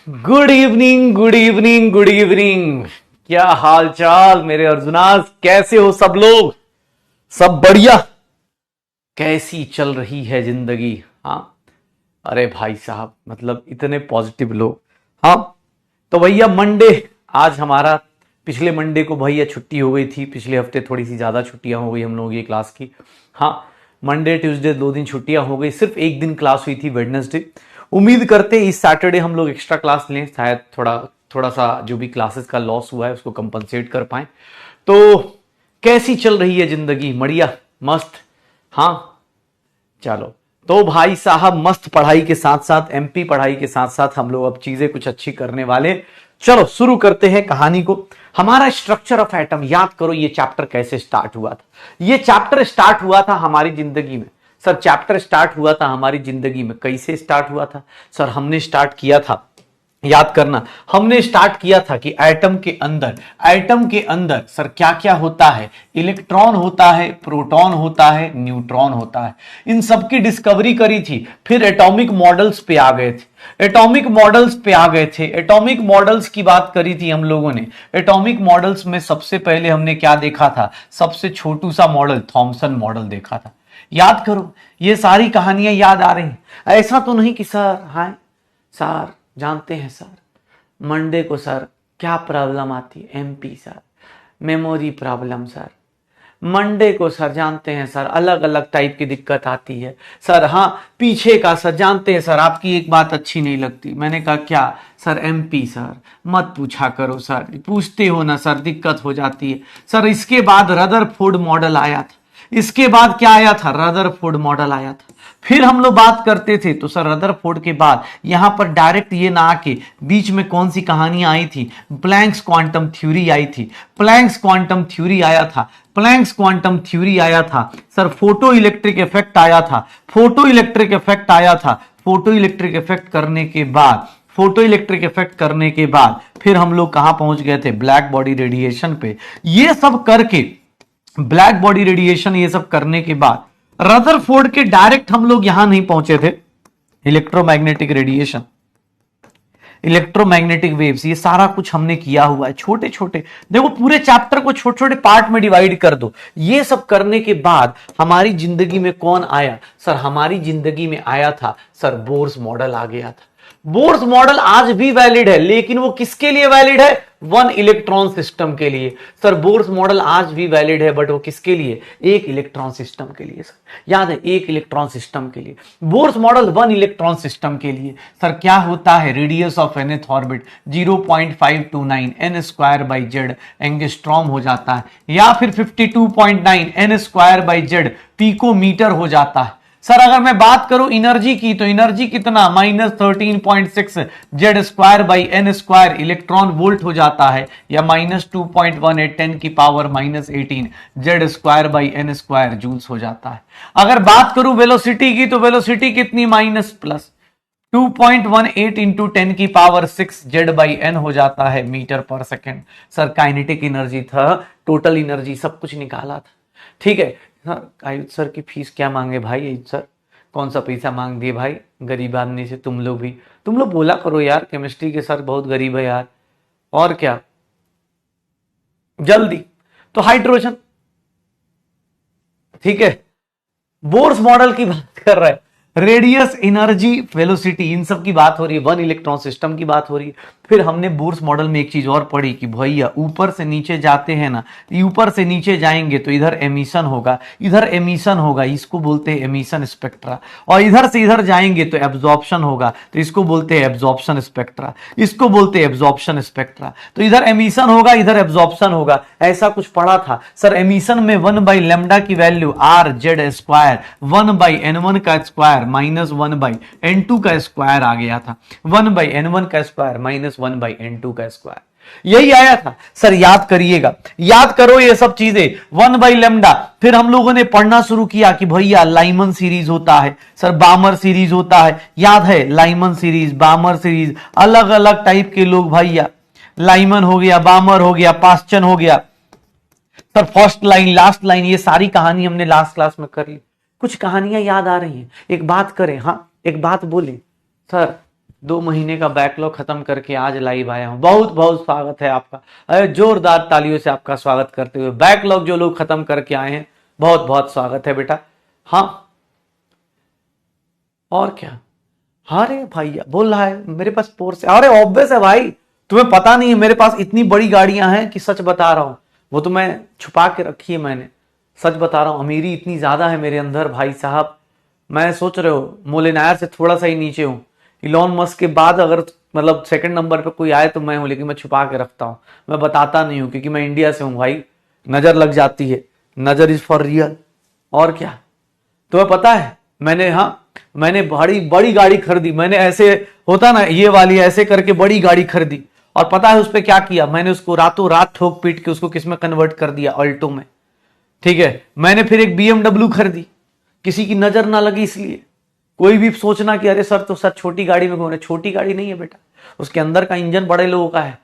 Good evening good evening good evening. क्या हाल चाल मेरे अर्जुनास, कैसे हो सब लोग? सब बढ़िया? कैसी चल रही है जिंदगी? हाँ, अरे भाई साहब, मतलब इतने पॉजिटिव लोग। हाँ, तो भैया मंडे आज हमारा, पिछले मंडे को भैया छुट्टी हो गई थी। पिछले हफ्ते थोड़ी सी ज्यादा छुट्टियां हो गई हम लोगों की क्लास की। हाँ, मंडे ट्यूसडे 2 दिन छुट्टियां हो गई, सिर्फ एक दिन क्लास हुई थी वेडनेसडे। उम्मीद करते इस सैटरडे हम लोग एक्स्ट्रा क्लास लें, शायद थोड़ा थोड़ा सा जो भी क्लासेस का लॉस हुआ है उसको कंपनसेट कर पाए। तो कैसी चल रही है जिंदगी? बढ़िया, मस्त। हाँ, चलो। तो भाई साहब, मस्त पढ़ाई के साथ साथ, एमपी पढ़ाई के साथ साथ हम लोग अब चीजें कुछ अच्छी करने वाले। चलो शुरू करते हैं कहानी को। हमारा स्ट्रक्चर ऑफ एटम, याद करो ये चैप्टर कैसे स्टार्ट हुआ था। ये चैप्टर स्टार्ट हुआ था हमारी जिंदगी में। सर चैप्टर स्टार्ट हुआ था हमारी जिंदगी में, कैसे स्टार्ट हुआ था? सर हमने स्टार्ट किया था, याद करना, हमने स्टार्ट किया था कि एटम के अंदर सर क्या क्या होता है? इलेक्ट्रॉन होता है, प्रोटॉन होता है, न्यूट्रॉन होता है। इन सब की डिस्कवरी करी थी। फिर एटॉमिक मॉडल्स पे आ गए थे। एटॉमिक मॉडल्स की बात करी थी हम लोगों ने। एटॉमिक मॉडल्स में सबसे पहले हमने क्या देखा था? सबसे छोटू सा मॉडल, थॉमसन मॉडल देखा था। याद करो, ये सारी कहानियां याद आ रही हैं। ऐसा तो नहीं कि सर, हाय सर जानते हैं सर मंडे को सर क्या प्रॉब्लम आती है? MP sir, memory problem sir. Monday को सर जानते हैं सर अलग अलग टाइप की दिक्कत आती है सर। हाँ, पीछे का सर जानते हैं सर, आपकी एक बात अच्छी नहीं लगती। मैंने कहा क्या? सर एमपी सर मत पूछा करो सर, पूछते हो ना सर दिक्कत हो जाती है सर। इसके बाद रदरफोर्ड मॉडल आया था। इसके बाद क्या आया था? रदरफोर्ड मॉडल आया था। फिर हम लोग बात करते थे तो सर रदरफोर्ड के बाद यहां पर डायरेक्ट ये ना आके बीच में कौन सी कहानियां आई थी? प्लैंक्स क्वांटम थ्योरी आई थी। प्लैंक्स क्वांटम थ्योरी आया था। प्लैंक्स क्वांटम थ्योरी आया था सर। फोटो इलेक्ट्रिक इफेक्ट आया था। फोटो इलेक्ट्रिक इफेक्ट आया था। फोटो इलेक्ट्रिक इफेक्ट करने के बाद, फोटो इलेक्ट्रिक इफेक्ट करने के बाद फिर हम लोग कहां पहुंच गए थे? ब्लैक बॉडी रेडिएशन पे। ये सब करके, ब्लैक बॉडी रेडिएशन ये सब करने के बाद रदरफोर्ड के डायरेक्ट हम लोग यहां नहीं पहुंचे थे। इलेक्ट्रोमैग्नेटिक रेडिएशन, इलेक्ट्रोमैग्नेटिक वेव्स, ये सारा कुछ हमने किया हुआ है। छोटे छोटे देखो, पूरे चैप्टर को छोटे छोटे पार्ट में डिवाइड कर दो। ये सब करने के बाद हमारी जिंदगी में कौन आया? सर हमारी जिंदगी में आया था सर बोर्स मॉडल आ गया था। बोर्स मॉडल आज भी वैलिड है, लेकिन वो किसके लिए वैलिड है? वन इलेक्ट्रॉन सिस्टम के लिए। सर बोर्स मॉडल आज भी वैलिड है, बट वो किसके लिए? एक इलेक्ट्रॉन सिस्टम के लिए। सर याद है, एक इलेक्ट्रॉन सिस्टम के लिए। Bohr's model one electron system के लिए। सर क्या होता है? Radius of nth orbit 0.529 n square by Z angstrom हो जाता है, या फिर 52.9 n square by Z picometre हो जाता है। सर अगर मैं बात करूं एनर्जी की, तो एनर्जी कितना? -13.6 Z square by N square electron volt हो जाता है, या -2.18 10 की power -18 Z square by N square joules हो जाता है। अगर बात करूं वेलोसिटी की, तो वेलोसिटी कितनी? -2.18 इंटू 10 की पावर 6 जेड बाई एन हो जाता है मीटर पर सेकेंड। सर काइनेटिक एनर्जी था, टोटल एनर्जी सब कुछ निकाला था। ठीक है सर, आयुष सर की फीस क्या मांगे भाई? आयुष सर कौन सा पैसा मांग दिए भाई गरीब आदमी से? तुम लोग भी, तुम लोग बोला करो यार, केमिस्ट्री के सर बहुत गरीब है यार। और क्या, जल्दी। तो हाइड्रोजन, ठीक है, बोर्स मॉडल की बात कर रहे हैं। रेडियस, एनर्जी, वेलोसिटी, इन सब की बात हो रही है, वन इलेक्ट्रॉन सिस्टम की बात हो रही है। फिर हमने बोर्स मॉडल में एक चीज और पढ़ी कि भैया ऊपर से नीचे जाते हैं ना, ऊपर से नीचे जाएंगे तो इधर एमिशन होगा, इधर एमिशन होगा, इसको बोलते हैं एमिशन स्पेक्ट्रा। और इधर से इधर जाएंगे तो एब्जॉर्प्शन होगा, तो इसको बोलते हैं एब्जॉर्प्शन स्पेक्ट्रा, इसको बोलते हैं एब्जॉर्प्शन स्पेक्ट्रा। तो इधर एमिशन होगा, इधर एब्जॉर्प्शन होगा, ऐसा कुछ पढ़ा था। सर एमिशन में 1/λ की value are Z square 1/n1 का स्क्वायर -1/n2 का स्क्वायर आ गया था। 1/n1 का स्क्वायर -1/n2 का स्क्वायर, यही आया था। सर याद करिएगा, याद करो ये सब चीजें। 1/λ। फिर हम लोगों ने पढ़ना शुरू किया कि भैया लाइमन सीरीज होता है, सर बामर सीरीज होता है। याद है, लाइमन सीरीज, बामर सीरीज, अलग अलग टाइप के लोग भैया, लाइमन हो गया, बामर हो गया, पास्चन हो गया। Sir first line, last line, ये सारी कहानी हमने लास्ट क्लास में कर ली। कुछ कहानियां याद आ रही हैं? एक बात करें, हाँ एक बात बोले सर, 2 महीने का बैकलॉग खत्म करके आज लाइव आया हूं। बहुत बहुत स्वागत है आपका। अरे जोरदार तालियों से आपका स्वागत करते हुए, बैकलॉग जो लोग खत्म करके आए हैं, बहुत बहुत स्वागत है बेटा। हाँ, और क्या। अरे भैया बोल रहा है मेरे पास पोर्स है। अरे ऑब्वियस है भाई, तुम्हें पता नहीं है मेरे पास इतनी बड़ी गाड़ियां हैं कि सच बता रहा हूं। वो तो मैं छुपा के रखी है मैंने। सच बता रहा हूं, अमीरी इतनी ज्यादा है मेरे अंदर भाई साहब। मैं सोच रहे हो मोलेनायर से थोड़ा सा ही नीचे हूं। इलॉन मस्क के बाद अगर मतलब सेकंड नंबर पे कोई आए तो मैं हूं, लेकिन मैं छुपा के रखता हूं। मैं बताता नहीं हूं क्योंकि मैं इंडिया से हूं भाई। नजर लग जाती है। नजर इज फॉर रियल। और क्या। तुम्हें पता है मैंने, हाँ, मैंने बड़ी बड़ी गाड़ी खरीदी। मैंने ऐसे होता ना, ये वाली ऐसे करके बड़ी गाड़ी खरीदी। और पता है उस पर क्या किया मैंने? उसको रातों रात ठोक पीट के उसको किस में कन्वर्ट कर दिया? अल्टो में। ठीक है, मैंने फिर एक बीएमडब्ल्यू खरीदी, किसी की नजर ना लगी इसलिए। कोई भी सोचना कि अरे सर तो सर छोटी गाड़ी में कौन है? छोटी गाड़ी नहीं है बेटा, उसके अंदर का इंजन बड़े लोगों का है।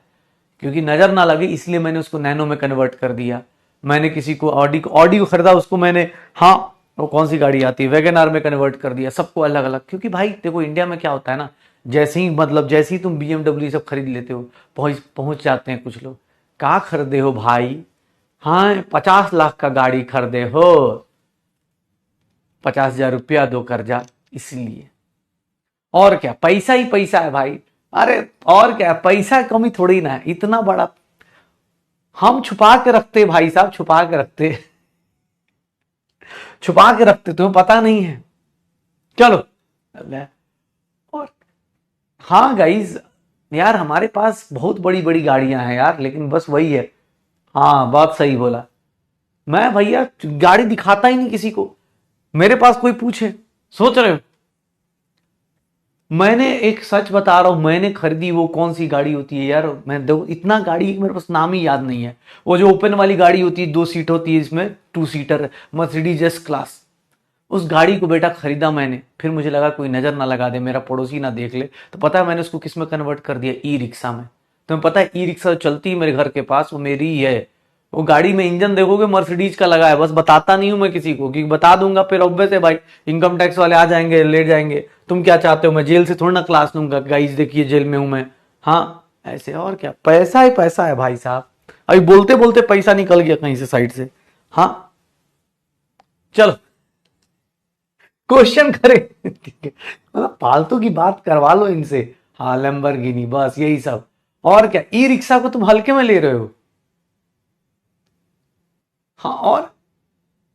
क्योंकि नजर ना लगे इसलिए मैंने उसको नैनो में कन्वर्ट कर दिया। मैंने किसी को ऑडी को खरीदा, उसको मैंने, हाँ, वो कौन सी गाड़ी आती है, वैगन आर में कन्वर्ट कर दिया। सबको अलग अलग। क्योंकि भाई देखो इंडिया में क्या होता है ना, जैसे ही मतलब जैसे ही तुम बीएमडब्ल्यू सब खरीद लेते हो, पहुंच पहुंच जाते हैं कुछ लोग। कहाँ खरीदे हो भाई? हाँ, 50 लाख का गाड़ी खरीदे हो, 50,000 रुपया दो कर्जा, इसलिए। और क्या, पैसा ही पैसा है भाई। अरे और क्या, पैसा कमी थोड़ी ना है इतना बड़ा। हम छुपा के रखते भाई साहब, छुपा के रखते, छुपा के रखते, तुम्हें पता नहीं है। चलो। और हाँ गाइज, यार हमारे पास बहुत बड़ी बड़ी गाड़ियां हैं यार, लेकिन बस वही है। हाँ, बात सही बोला। मैं भैया गाड़ी दिखाता ही नहीं किसी को। मेरे पास कोई पूछे, सोच रहे हो, मैंने एक सच बता रहा हूं, मैंने खरीदी वो कौन सी गाड़ी होती है यार? मैं देखो इतना गाड़ी मेरे पास नाम ही याद नहीं है। वो जो ओपन वाली गाड़ी होती है, 2 सीट होती है, इसमें 2 सीटर मर्सिडीज एस क्लास। उस गाड़ी को बेटा खरीदा मैंने, फिर मुझे लगा कोई नजर ना लगा दे, मेरा पड़ोसी ना देख ले, तो पता है मैंने उसको किस में कन्वर्ट कर दिया? ई रिक्शा में। तुम्हें पता है ई रिक्शा चलती है मेरे घर के पास, वो मेरी ही है। वो गाड़ी में इंजन देखोगे मर्सिडीज का लगा है, बस बताता नहीं हूं मैं किसी को, क्योंकि बता दूंगा फिर ऑब्वियस है भाई, इनकम टैक्स वाले आ जाएंगे, ले जाएंगे। तुम क्या चाहते हो, मैं जेल से थोड़ा ना क्लास लूंगा, गाइस देखिए जेल में हूं मैं। हाँ, ऐसे। और क्या, पैसा ही पैसा है भाई साहब। अभी बोलते बोलते पैसा निकल गया कहीं से साइड से। हाँ, चलो क्वेश्चन करें। ठीक है, मतलब फालतू की बात करवा लो इनसे। हाँ, लैम्बोर्गिनी, बस यही सब। और क्या, ई रिक्शा को तुम हल्के में ले रहे हो? हाँ, और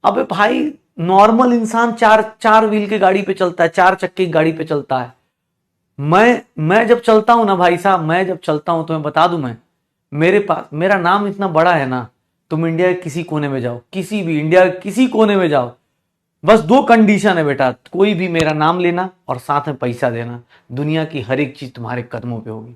अबे भाई, नॉर्मल इंसान चार चार व्हील की गाड़ी पे चलता है, 4 चक्के की गाड़ी पे चलता है। मैं जब चलता हूं ना भाई साहब, मैं जब चलता हूं तो मैं बता दूं, मैं, मेरे पास मेरा नाम इतना बड़ा है ना, तुम इंडिया के किसी कोने में जाओ, किसी भी इंडिया के किसी कोने में जाओ, बस 2 कंडीशन है बेटा, कोई भी मेरा नाम लेना और साथ में पैसा देना। दुनिया की हर एक चीज तुम्हारे कदमों पे होगी।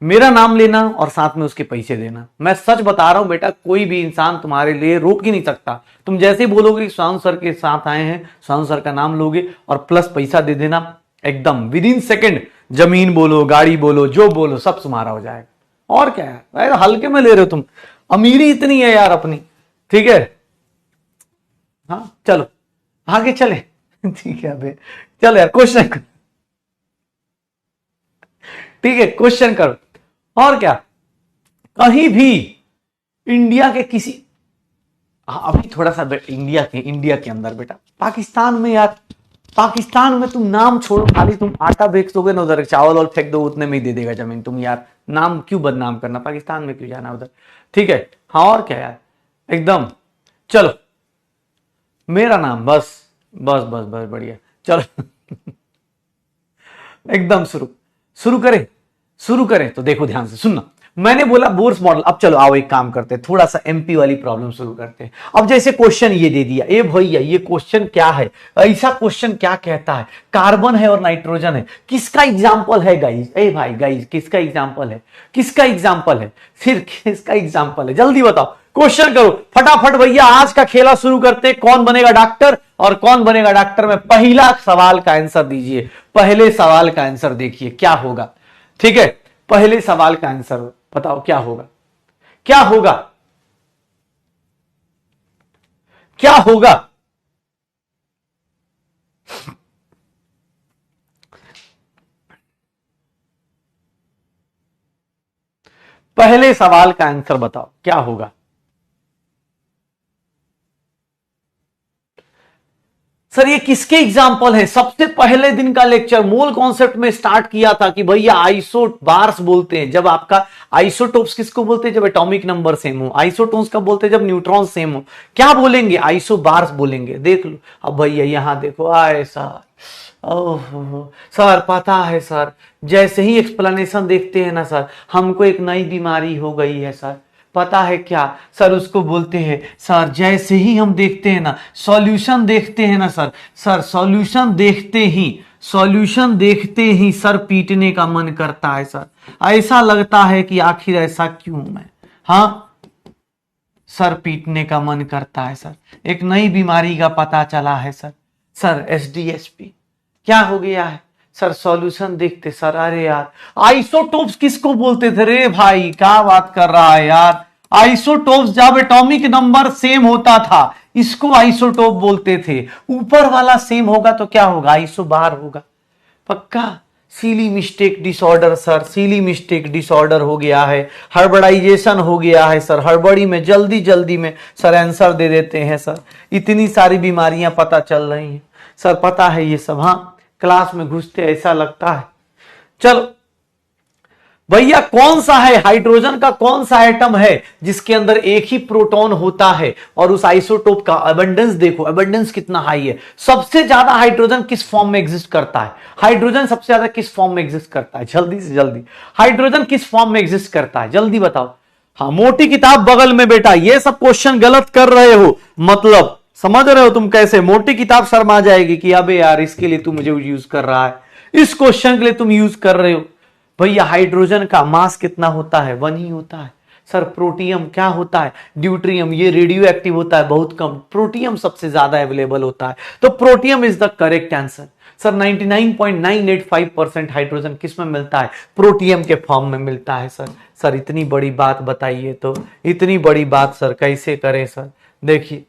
मेरा नाम लेना और साथ में उसके पैसे देना। मैं सच बता रहा हूं बेटा, कोई भी इंसान तुम्हारे लिए रोक ही नहीं सकता। तुम जैसे ही बोलोगे कि स्वांग सर के साथ आए हैं, स्वांग सर का नाम लोगे और प्लस पैसा दे देना, एकदम विद इन सेकेंड, जमीन बोलो, गाड़ी बोलो, जो बोलो, सब तुम्हारा हो जाएगा। और क्या है यार, हल्के में ले रहे हो तुम। अमीरी इतनी है यार अपनी। ठीक है। हाँ, चलो आगे चले। ठीक है अबे, चलो यार क्वेश्चन। ठीक है, क्वेश्चन करो। और क्या, कहीं भी इंडिया के किसी, हाँ, अभी थोड़ा सा इंडिया के अंदर बेटा, पाकिस्तान में यार, पाकिस्तान में तुम नाम छोड़ो, खाली तुम आटा बेच दोगे ना उधर, चावल और फेंक दो, उतने में ही दे देगा जमीन। तुम यार नाम क्यों बदनाम करना, पाकिस्तान में क्यों जाना उधर? ठीक है। हाँ, और क्या यार, एकदम। चलो, मेरा नाम, बस बस बस बस, बढ़िया। चलो। एकदम शुरू, शुरू करें, शुरू करें तो देखो ध्यान से सुनना। मैंने बोला बोर्स मॉडल। अब चलो आओ एक काम करते हैं, थोड़ा सा एमपी वाली प्रॉब्लम शुरू करते हैं। अब जैसे क्वेश्चन ये दे दिया, ए भैया ये क्वेश्चन क्या है, ऐसा क्वेश्चन क्या कहता है, कार्बन है और नाइट्रोजन है, किसका एग्जाम्पल है गाइस? ए भाई गाइस, किसका एग्जाम्पल है? किसका एग्जाम्पल है? फिर किसका एग्जाम्पल है, जल्दी बताओ, क्वेश्चन करो फटाफट भैया। आज का खेला शुरू करते, कौन बनेगा डॉक्टर और कौन बनेगा डॉक्टर में पहला सवाल का आंसर दीजिए। पहले सवाल का आंसर देखिए क्या होगा। ठीक है, पहले सवाल का आंसर बताओ क्या होगा, क्या होगा, क्या होगा? पहले सवाल का आंसर बताओ क्या होगा। सर ये किसके एग्जाम्पल है? सबसे पहले दिन का लेक्चर मोल कॉन्सेप्ट में स्टार्ट किया था कि भैया आइसो बार्स बोलते हैं जब आपका आइसोटोप्स किसको बोलते हैं? जब एटॉमिक नंबर सेम हो। आइसोटोन्स कब बोलते हैं? जब न्यूट्रॉन सेम हो। क्या बोलेंगे? आइसो बार्स बोलेंगे। देख लो अब भैया यहां देखो आए सर, ओह सर पता है सर, जैसे ही एक्सप्लेनेशन देखते हैं ना सर, हमको एक नई बीमारी हो गई है सर। पता है क्या सर? उसको बोलते हैं सर, जैसे ही हम देखते हैं ना सॉल्यूशन देखते हैं ना सर, सॉल्यूशन देखते ही सर पीटने का मन करता है सर। ऐसा लगता है कि आखिर ऐसा क्यों मैं, हाँ सर पीटने का मन करता है सर। एक नई बीमारी का पता चला है सर एसडीएसपी। क्या हो गया है सर? सॉल्यूशन देखते सर, अरे यार आइसोटोप्स किसको बोलते थे? रे भाई क्या बात कर रहा है यार। आइसोटोप्स जब एटॉमिक नंबर सेम होता था इसको आइसोटोप बोलते थे। ऊपर वाला सेम होगा तो क्या होगा? आइसोबार होगा। पक्का? Silly mistake disorder sir, silly mistake disorder हो गया है, हड़बड़ाइजेशन हो गया है सर, हड़बड़ी में जल्दी में सर आंसर दे देते हैं सर। इतनी सारी बीमारियां पता चल रही हैं सर, पता है ये सब। हाँ क्लास में घुसते ऐसा लगता है। चलो भैया कौन सा है हाइड्रोजन का, कौन सा एटम है जिसके अंदर एक ही प्रोटॉन होता है और उस आइसोटोप का अबंडेंस देखो, अबंडेंस कितना हाई है। सबसे ज्यादा हाइड्रोजन किस फॉर्म में एग्जिस्ट करता है? हाइड्रोजन सबसे ज्यादा किस फॉर्म में एग्जिस्ट करता है? जल्दी से जल्दी, हाइड्रोजन किस फॉर्म में एग्जिस्ट करता है? जल्दी बताओ। हाँ मोटी किताब बगल में बेटा, ये सब क्वेश्चन गलत कर रहे हो, मतलब समझ रहे हो तुम कैसे? मोटी किताब शर्मा जाएगी कि अबे यार इसके लिए तू मुझे यूज कर रहा है, इस क्वेश्चन के लिए तुम यूज कर रहे हो। भैया हाइड्रोजन का मास कितना होता है? 1 ही होता है सर। प्रोटियम क्या होता है? ड्यूट्रियम, ये रेडियो एक्टिव होता है बहुत कम, प्रोटियम सबसे ज्यादा अवेलेबल होता है, तो protium is the correct answer sir. 99.985% hydrogen किस में मिलता है? प्रोटियम के फॉर्म में मिलता है सर इतनी बड़ी बात बताइए तो, इतनी बड़ी बात सर कैसे करें सर? देखिए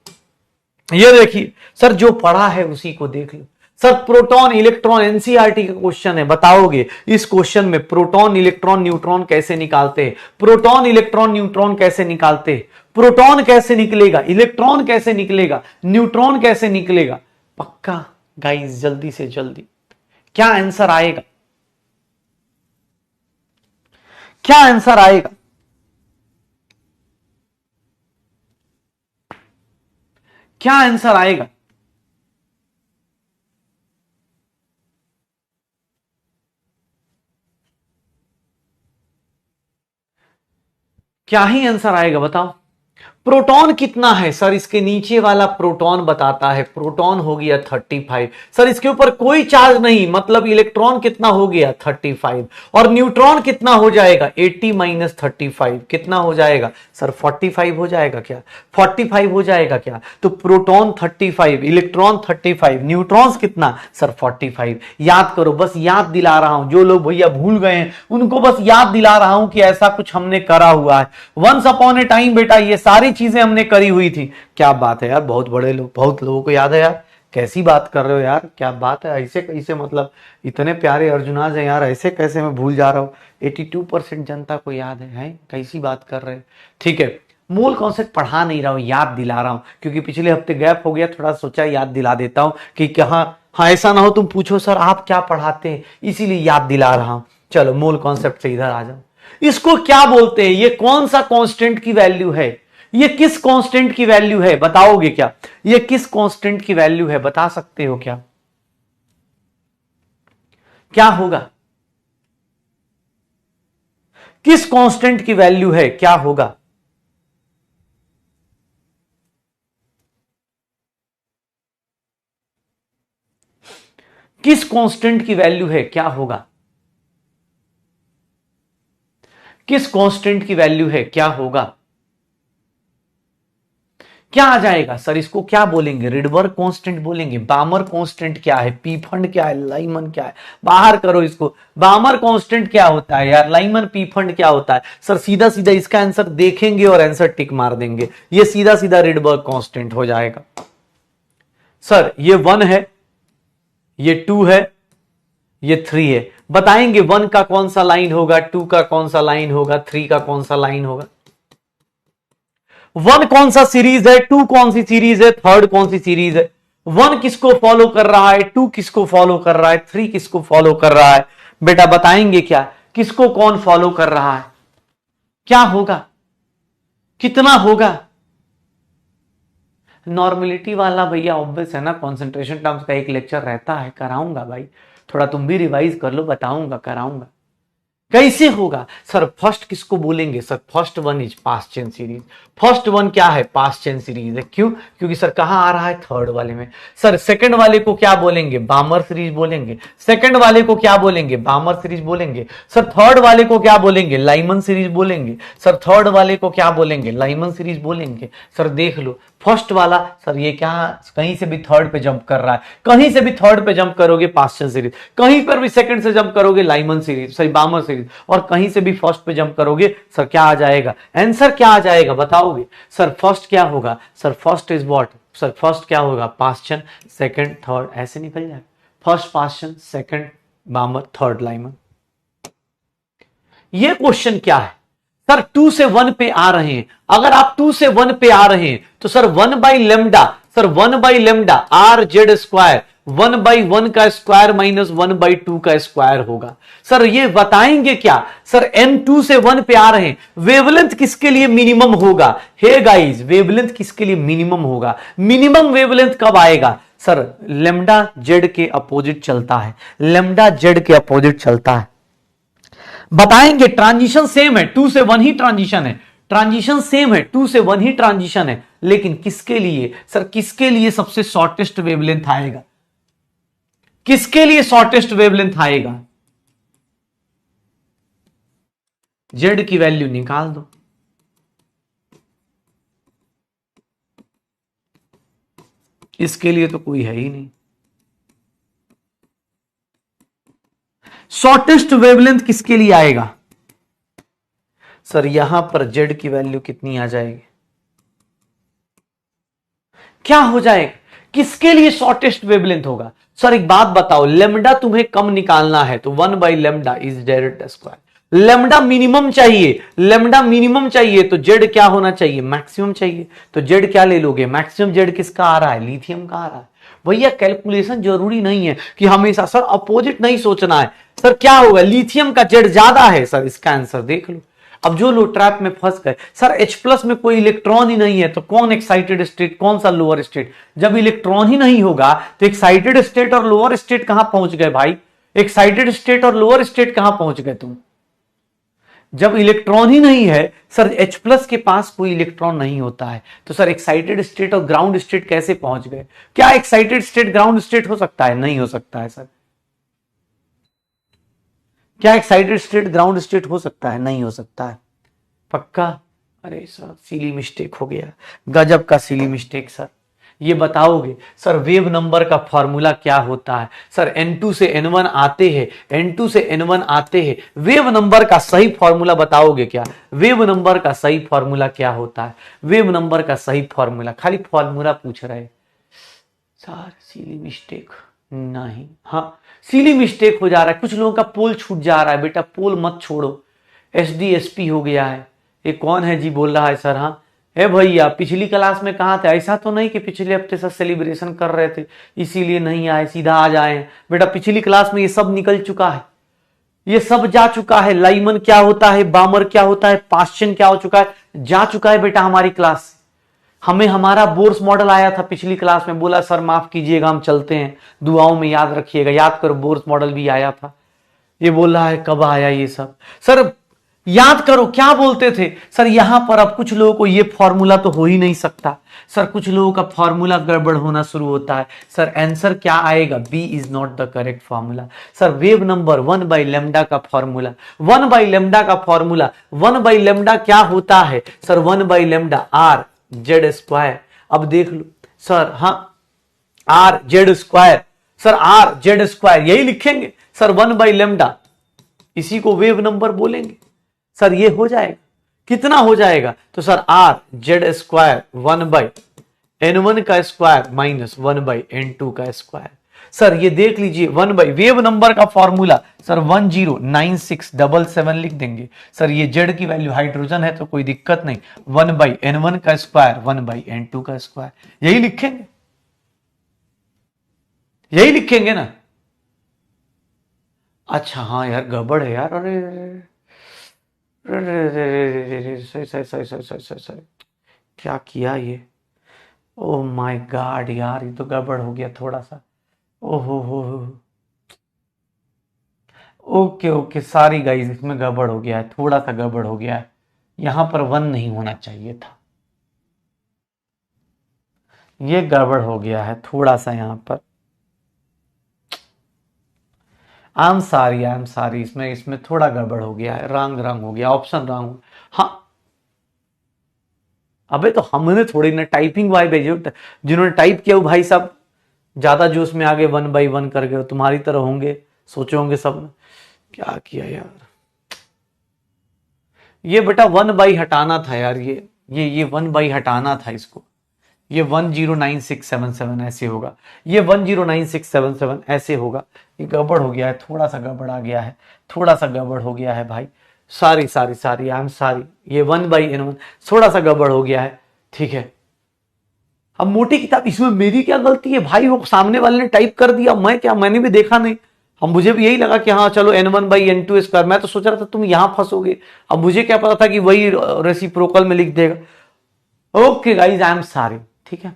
ये देखिए सर, जो पढ़ा है उसी को देख लो सर। प्रोटॉन इलेक्ट्रॉन एनसीईआरटी का क्वेश्चन है, बताओगे इस क्वेश्चन में प्रोटॉन इलेक्ट्रॉन न्यूट्रॉन कैसे निकालते हैं? प्रोटॉन इलेक्ट्रॉन न्यूट्रॉन कैसे निकालते हैं? प्रोटॉन कैसे निकलेगा, इलेक्ट्रॉन कैसे निकलेगा, न्यूट्रॉन कैसे निकलेगा? पक्का गाइस जल्दी से जल्दी क्या आंसर आएगा? क्या आंसर आएगा? क्या आंसर आएगा? क्या ही आंसर आएगा बताओ? प्रोटॉन कितना है सर? इसके नीचे वाला प्रोटॉन बताता है, प्रोटॉन हो गया 35 सर। इसके ऊपर कोई चार्ज नहीं, मतलब इलेक्ट्रॉन कितना हो गया? 35। और न्यूट्रॉन कितना हो जाएगा? 80 माइनस 35 कितना हो जाएगा सर? 45 हो जाएगा क्या? 45 हो जाएगा क्या? तो प्रोटॉन 35, इलेक्ट्रॉन 35, न्यूट्रॉन्स कितना सर? 45। याद करो, बस याद दिला रहा हूं, जो लोग भैया भूल गए हैं उनको बस याद दिला रहा हूं कि ऐसा कुछ हमने करा हुआ है। वंस अपॉन ए टाइम बेटा ये सारी चीजें हमने करी हुई थी। क्या बात है यार, बहुत बड़े लोग, बहुत लोगों को याद है यार। कैसी बात कर रहे हो यार, क्या बात है? ऐसे कैसे, मतलब इतने प्यारे अर्जुनाज हैं यार, ऐसे कैसे मैं भूल जा रहा हूँ? 82% जनता को याद है? कैसी बात कर रहे हैं? ठीक है, मूल कॉन्सेप्ट पढ़ा नहीं रहा हूं, याद दिला रहा हूं, क्योंकि पिछले हफ्ते गैप हो गया, थोड़ा सोचा याद दिला देता हूं कि कहा, हाँ ऐसा ना हो तुम पूछो सर आप क्या पढ़ाते हैं, इसीलिए याद दिला रहा हूं। चलो मूल कॉन्सेप्ट से इधर आ जाओ। इसको क्या बोलते हैं? ये कौन सा कांस्टेंट की वैल्यू है? ये किस कांस्टेंट की वैल्यू है? बताओगे क्या? ये किस कांस्टेंट की वैल्यू है, बता सकते हो क्या? क्या होगा? किस कांस्टेंट की वैल्यू है, क्या होगा? किस कांस्टेंट की वैल्यू है, क्या होगा? किस कांस्टेंट की वैल्यू है, क्या होगा? क्या आ जाएगा सर? इसको क्या बोलेंगे? रिडबर्ग कांस्टेंट बोलेंगे? बामर कांस्टेंट क्या है? पीफंड क्या है? लाइमन क्या है? बाहर करो इसको। बामर कांस्टेंट क्या होता है यार? लाइमन पीफंड क्या होता है? सर सीधा सीधा इसका आंसर देखेंगे और आंसर टिक मार देंगे, ये सीधा सीधा रिडबर्ग कांस्टेंट हो जाएगा। सर ये 1 है, ये 2 है, ये 3 है। बताएंगे 1 का कौन सा लाइन होगा, 2 का कौन सा लाइन होगा, 3 का कौन सा लाइन होगा। 1 कौन सा सीरीज है, 2 कौन सी सीरीज है, 3 कौन सी सीरीज है। 1 किसको फॉलो कर रहा है, 2 किसको फॉलो कर रहा है, 3 किसको फॉलो कर रहा है। बेटा बताएंगे क्या, किसको कौन फॉलो कर रहा है, क्या होगा, कितना होगा। नॉर्मेलिटी वाला भैया ऑब्वियस है ना, कॉन्सेंट्रेशन टर्म्स का एक लेक्चर रहता है, कराऊंगा भाई, थोड़ा तुम भी रिवाइज कर लो, बताऊंगा, कराऊंगा। कैसे होगा सर, फर्स्ट किसको बोलेंगे sir, first one is past chain series. First one क्या है, पास्ट चेन सीरीज है। क्यों, क्योंकि सर कहां आ रहा है, थर्ड वाले में। सर सेकंड वाले को क्या बोलेंगे, बामर सीरीज बोलेंगे। सेकंड वाले को क्या बोलेंगे, बामर सीरीज बोलेंगे। सर थर्ड वाले को क्या बोलेंगे, लाइमन सीरीज बोलेंगे। सर थर्ड वाले को क्या बोलेंगे, लाइमन सीरीज बोलेंगे। सर देख लो फर्स्ट वाला, सर ये क्या कहीं से भी थर्ड पे जंप कर रहा है, कहीं से भी थर्ड पे जंप करोगे पास्ट चेन सीरीज, कहीं पर भी सेकंड से जंप करोगे लाइमन सीरीज, सॉरी बामर सीरीज, और कहीं से भी फर्स्ट पे जंप करोगे, सर क्या आ जाएगा, आंसर क्या आ जाएगा बताओगे। सर फर्स्ट क्या होगा, sir first is what, sir first क्या होगा, पास्ट चेन, सेकंड थर्ड, ऐसे निकल जाएगा। First past chain, second बामर, third Lyman. ये क्वेश्चन क्या है सर, 2 से 1 पे आ रहे हैं। अगर आप 2 से 1 पे आ रहे हैं तो sir 1 by lambda, sir 1 by lambda R Z square 1 by 1 का स्क्वायर माइनस 1 बाई 2 का स्क्वायर होगा। सर ये बताएंगे क्या, सर n 2 से 1 पे आ रहे हैं, वेवलेंथ किसके लिए मिनिमम होगा। हे गाइस, वेवलेंथ किसके लिए मिनिमम होगा, मिनिमम वेवलेंथ कब आएगा सर, लेमडा जेड के अपोजिट चलता है, लेमडा जेड के अपोजिट चलता है। बताएंगे ट्रांजिशन सेम है, 2 से 1 ही ट्रांजिशन है, ट्रांजिशन सेम है, 2 से 1 ही ट्रांजिशन है, लेकिन किसके लिए सर, किसके लिए सबसे शॉर्टेस्ट वेवलेंथ आएगा, किसके लिए शॉर्टेस्ट वेवलेंथ आएगा। जेड की वैल्यू निकाल दो, इसके लिए तो कोई है ही नहीं। शॉर्टेस्ट वेवलेंथ किसके लिए आएगा सर, यहां पर जेड की वैल्यू कितनी आ जाएगी, क्या हो जाएगा, किसके लिए शॉर्टेस्ट वेवलेंथ होगा। सर एक बात बताओ, लेमडा तुम्हें कम निकालना है तो 1 by lambda is Z square, lambda minimum चाहिए, लेमडा मिनिमम चाहिए तो जेड क्या होना चाहिए, मैक्सिमम चाहिए। तो जेड क्या ले लोगे, मैक्सिमम जेड किसका आ रहा है, लिथियम का आ रहा है। भैया कैलकुलेशन जरूरी नहीं है कि हमेशा सर अपोजिट नहीं सोचना है। सर क्या होगा, लिथियम का जेड ज्यादा है, सर इसका आंसर देख लो। अब जो लोग ट्रैप में फंस गए, सर H प्लस में कोई इलेक्ट्रॉन ही नहीं है तो कौन एक्साइटेड स्टेट, कौन सा लोअर स्टेट। जब इलेक्ट्रॉन ही नहीं होगा तो एक्साइटेड स्टेट और लोअर स्टेट कहां पहुंच गए भाई, एक्साइटेड स्टेट और लोअर स्टेट कहां पहुंच गए तुम। जब इलेक्ट्रॉन ही नहीं है सर, H प्लस के पास कोई इलेक्ट्रॉन नहीं होता है तो सर एक्साइटेड स्टेट और ग्राउंड स्टेट कैसे पहुंच गए। क्या एक्साइटेड स्टेट ग्राउंड स्टेट हो सकता है, नहीं हो सकता है सर। क्या एक्साइटेड स्टेट ग्राउंड स्टेट हो सकता है, नहीं हो सकता है पक्का। अरे सर सिली मिस्टेक हो गया, गजब का सिली मिस्टेक सर। ये बताओगे सर वेव नंबर का फॉर्मूला क्या होता है। सर n2 से n1 आते हैं, n2 से n1 आते हैं, वेव नंबर का सही फॉर्मूला बताओगे क्या, वेव नंबर का सही फॉर्मूला क्या होता है, वेव नंबर का सही फॉर्मूला, खाली फॉर्मूला पूछ रहे सर। सिली मिस्टेक नहीं, हाँ सिली मिस्टेक हो जा रहा है, कुछ लोगों का पोल छूट जा रहा है। बेटा पोल मत छोड़ो, SDSP हो गया है। ये कौन है जी बोल रहा है सर, हाँ है भैया, पिछली क्लास में कहा थे, ऐसा तो नहीं कि पिछले हफ्ते से सेलिब्रेशन कर रहे थे इसीलिए नहीं आए, सीधा आ जाए। बेटा पिछली क्लास में ये सब निकल चुका है, ये सब जा चुका है। लाइमन क्या होता है, बामर क्या होता है, पास्चन क्या हो चुका है, जा चुका है बेटा हमारी क्लास से। हमें हमारा बोर्स मॉडल आया था पिछली क्लास में, बोला सर माफ कीजिएगा हम चलते हैं, दुआओं में याद रखिएगा, याद करो बोर्स मॉडल भी आया था। ये बोल रहा है कब आया ये सब, सर याद करो क्या बोलते थे सर। यहां पर अब कुछ लोगों को ये फॉर्मूला तो हो ही नहीं सकता सर, कुछ लोगों का फॉर्मूला गड़बड़ होना शुरू होता है सर। आंसर क्या आएगा, B is not the correct formula sir. Wave number 1 by lambda का फॉर्मूला, 1 बाई लेमडा का फॉर्मूला, 1 बाई लेमडा क्या होता है sir, 1 by lambda R Z square. अब देख लो सर, हाँ R Z square, sir R Z square यही लिखेंगे सर, 1 बाई लेमडा, इसी को वेव नंबर बोलेंगे सर। ये हो जाएगा, कितना हो जाएगा तो sir R Z square 1 by n1 का स्क्वायर माइनस 1 बाई n2 का स्क्वायर। सर ये देख लीजिए 1 बाई वेव नंबर का फॉर्मूला सर 109677 लिख देंगे। सर ये जेड की वैल्यू हाइड्रोजन है तो कोई दिक्कत नहीं, 1/n1 का स्क्वायर 1/n2 का स्क्वायर यही लिखेंगे, यही लिखेंगे ना। अच्छा हाँ यार गड़बड़ है यार, अरे सही सही सही सही सही सही सही क्या किया ये, ओह माय गॉड यार ये तो गड़बड़ हो गया थोड़ा सा, ओहो हो, ओके ओके सॉरी गाइस इसमें गड़बड़ हो गया है, थोड़ा सा गड़बड़ हो गया है, यहां पर 1 नहीं होना चाहिए था, ये गड़बड़ हो गया है थोड़ा सा यहां पर, आई एम सारी इसमें इसमें थोड़ा गड़बड़ हो गया है, रंग रंग हो गया, ऑप्शन रंग। हाँ अबे तो हमने थोड़ी ना टाइपिंग वाई भेजे, जिन्होंने टाइप किया वो भाई साहब ज्यादा जोश में आगे 1/1 कर गए, तुम्हारी तरह होंगे, सोचे होंगे सब ने क्या किया यार, ये बेटा 1 बाई हटाना था यार, ये 1 बाई हटाना था इसको, ये 109677 ऐसे होगा, ये 109677 ऐसे होगा, ये गड़बड़ हो गया है, थोड़ा सा गड़बड़ आ गया है, थोड़ा सा गड़बड़ हो गया है भाई, सारी सारी सारी आई एम सारी, ये 1/n1 थोड़ा सा गड़बड़ हो गया है, ठीक है। अब मोटी किताब इसमें मेरी क्या गलती है भाई, वो सामने वाले ने टाइप कर दिया, मैं क्या, मैंने भी देखा नहीं, अब मुझे भी यही लगा कि हाँ चलो n1/n2 स्क्वायर, मैं तो सोच रहा था तुम यहां फंसोगे, अब मुझे क्या पता था कि वही रेसिप्रोकल में लिख देगा। Okay guys I am sorry, ठीक है,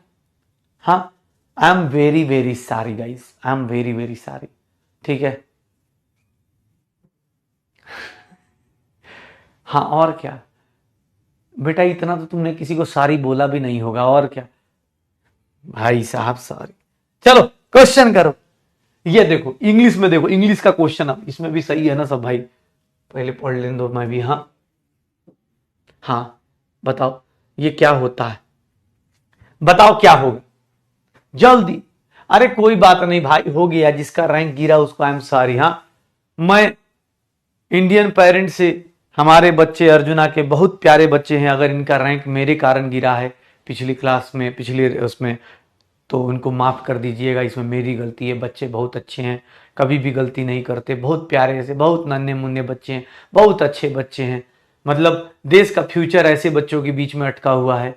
हाँ I am very very sorry guys, I am very very sorry, ठीक है। हाँ और क्या बेटा, इतना तो तुमने किसी को सारी बोला भी नहीं होगा, और क्या भाई साहब सॉरी। चलो क्वेश्चन करो, ये देखो इंग्लिश में देखो, इंग्लिश का क्वेश्चन, अब इसमें भी सही है ना सब भाई, पहले पढ़ लेने दो मैं भी, हाँ हाँ बताओ ये क्या होता है, बताओ क्या होगा जल्दी, अरे कोई बात नहीं भाई हो गया, जिसका रैंक गिरा उसको आई एम सॉरी। हाँ मैं इंडियन पेरेंट से, हमारे बच्चे अर्जुना के बहुत प्यारे बच्चे हैं, अगर इनका रैंक मेरे कारण गिरा है पिछली क्लास में, पिछले उसमें, तो उनको माफ कर दीजिएगा, इसमें मेरी गलती है, बच्चे बहुत अच्छे हैं, कभी भी गलती नहीं करते, बहुत प्यारे से, बहुत नन्हे मुन्ने बच्चे हैं, बहुत अच्छे बच्चे हैं, मतलब देश का फ्यूचर ऐसे बच्चों के बीच में अटका हुआ है,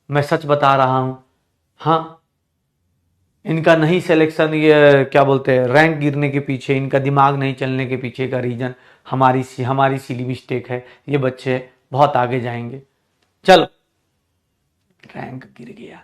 मैं सच बता रहा हूं। हाँ इनका नहीं सिलेक्शन, ये क्या बोलते हैं, रैंक गिरने के पीछे, इनका दिमाग नहीं चलने के पीछे का रीजन हमारी सिली मिस्टेक है, ये बच्चे बहुत आगे जाएंगे। चलो रैंक गिर गया,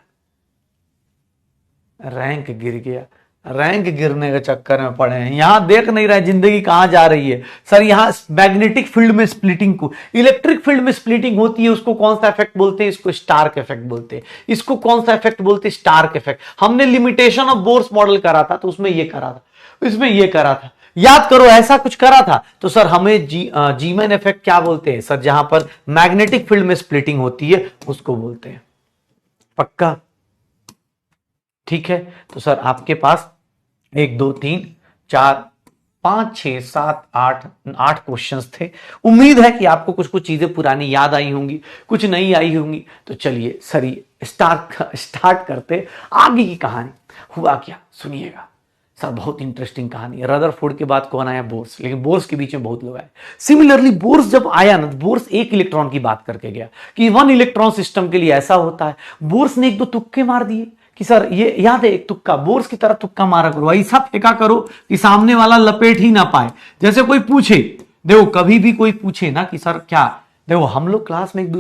रैंक गिर गया, रैंक गिरने के चक्कर में पड़े हैं, यहां देख नहीं रहे जिंदगी कहां जा रही है। सर यहां मैग्नेटिक फील्ड में स्प्लिटिंग को, इलेक्ट्रिक फील्ड में स्प्लिटिंग होती है, उसको कौन सा इफेक्ट बोलते हैं, इसको स्टार्क इफेक्ट बोलते हैं, इसको कौन सा इफेक्ट बोलते हैं, स्टार्क इफेक्ट। हमने लिमिटेशन ऑफ बोर्स मॉडल करा था तो उसमें ये करा था, इसमें ये करा था, याद करो ऐसा कुछ करा था। तो सर हमें जीमैन इफेक्ट क्या बोलते हैं सर, जहां पर मैग्नेटिक फील्ड में स्प्लिटिंग होती है उसको बोलते हैं, पक्का, ठीक है। तो सर आपके पास 1 2 3 4 5 6 7 8 क्वेश्चंस थे, उम्मीद है कि आपको कुछ कुछ चीजें पुरानी याद आई होंगी, कुछ नई आई होंगी। तो चलिए सर स्टार्ट करते आगे की कहानी। हुआ क्या सुनिएगा सर, बहुत इंटरेस्टिंग कहानी है। रदरफोर्ड के बाद कौन आया, बोर्स, लेकिन बोर्स के बीच में बहुत लोग आए। सिमिलरली बोर्स जब आया ना, बोर्स एक इलेक्ट्रॉन की बात करके गया कि 1 इलेक्ट्रॉन सिस्टम के लिए ऐसा होता है। बोर्स ने 1 2 तुक्के मार दिए कि सर ये याद है, एक तुक्का, बोर्स की तरह तुक्का मारा करो, ऐसा फेंका करो कि सामने वाला लपेट ही ना पाए। जैसे कोई पूछे, देखो कभी भी कोई पूछे ना कि सर क्या, देखो हम लोग क्लास में एक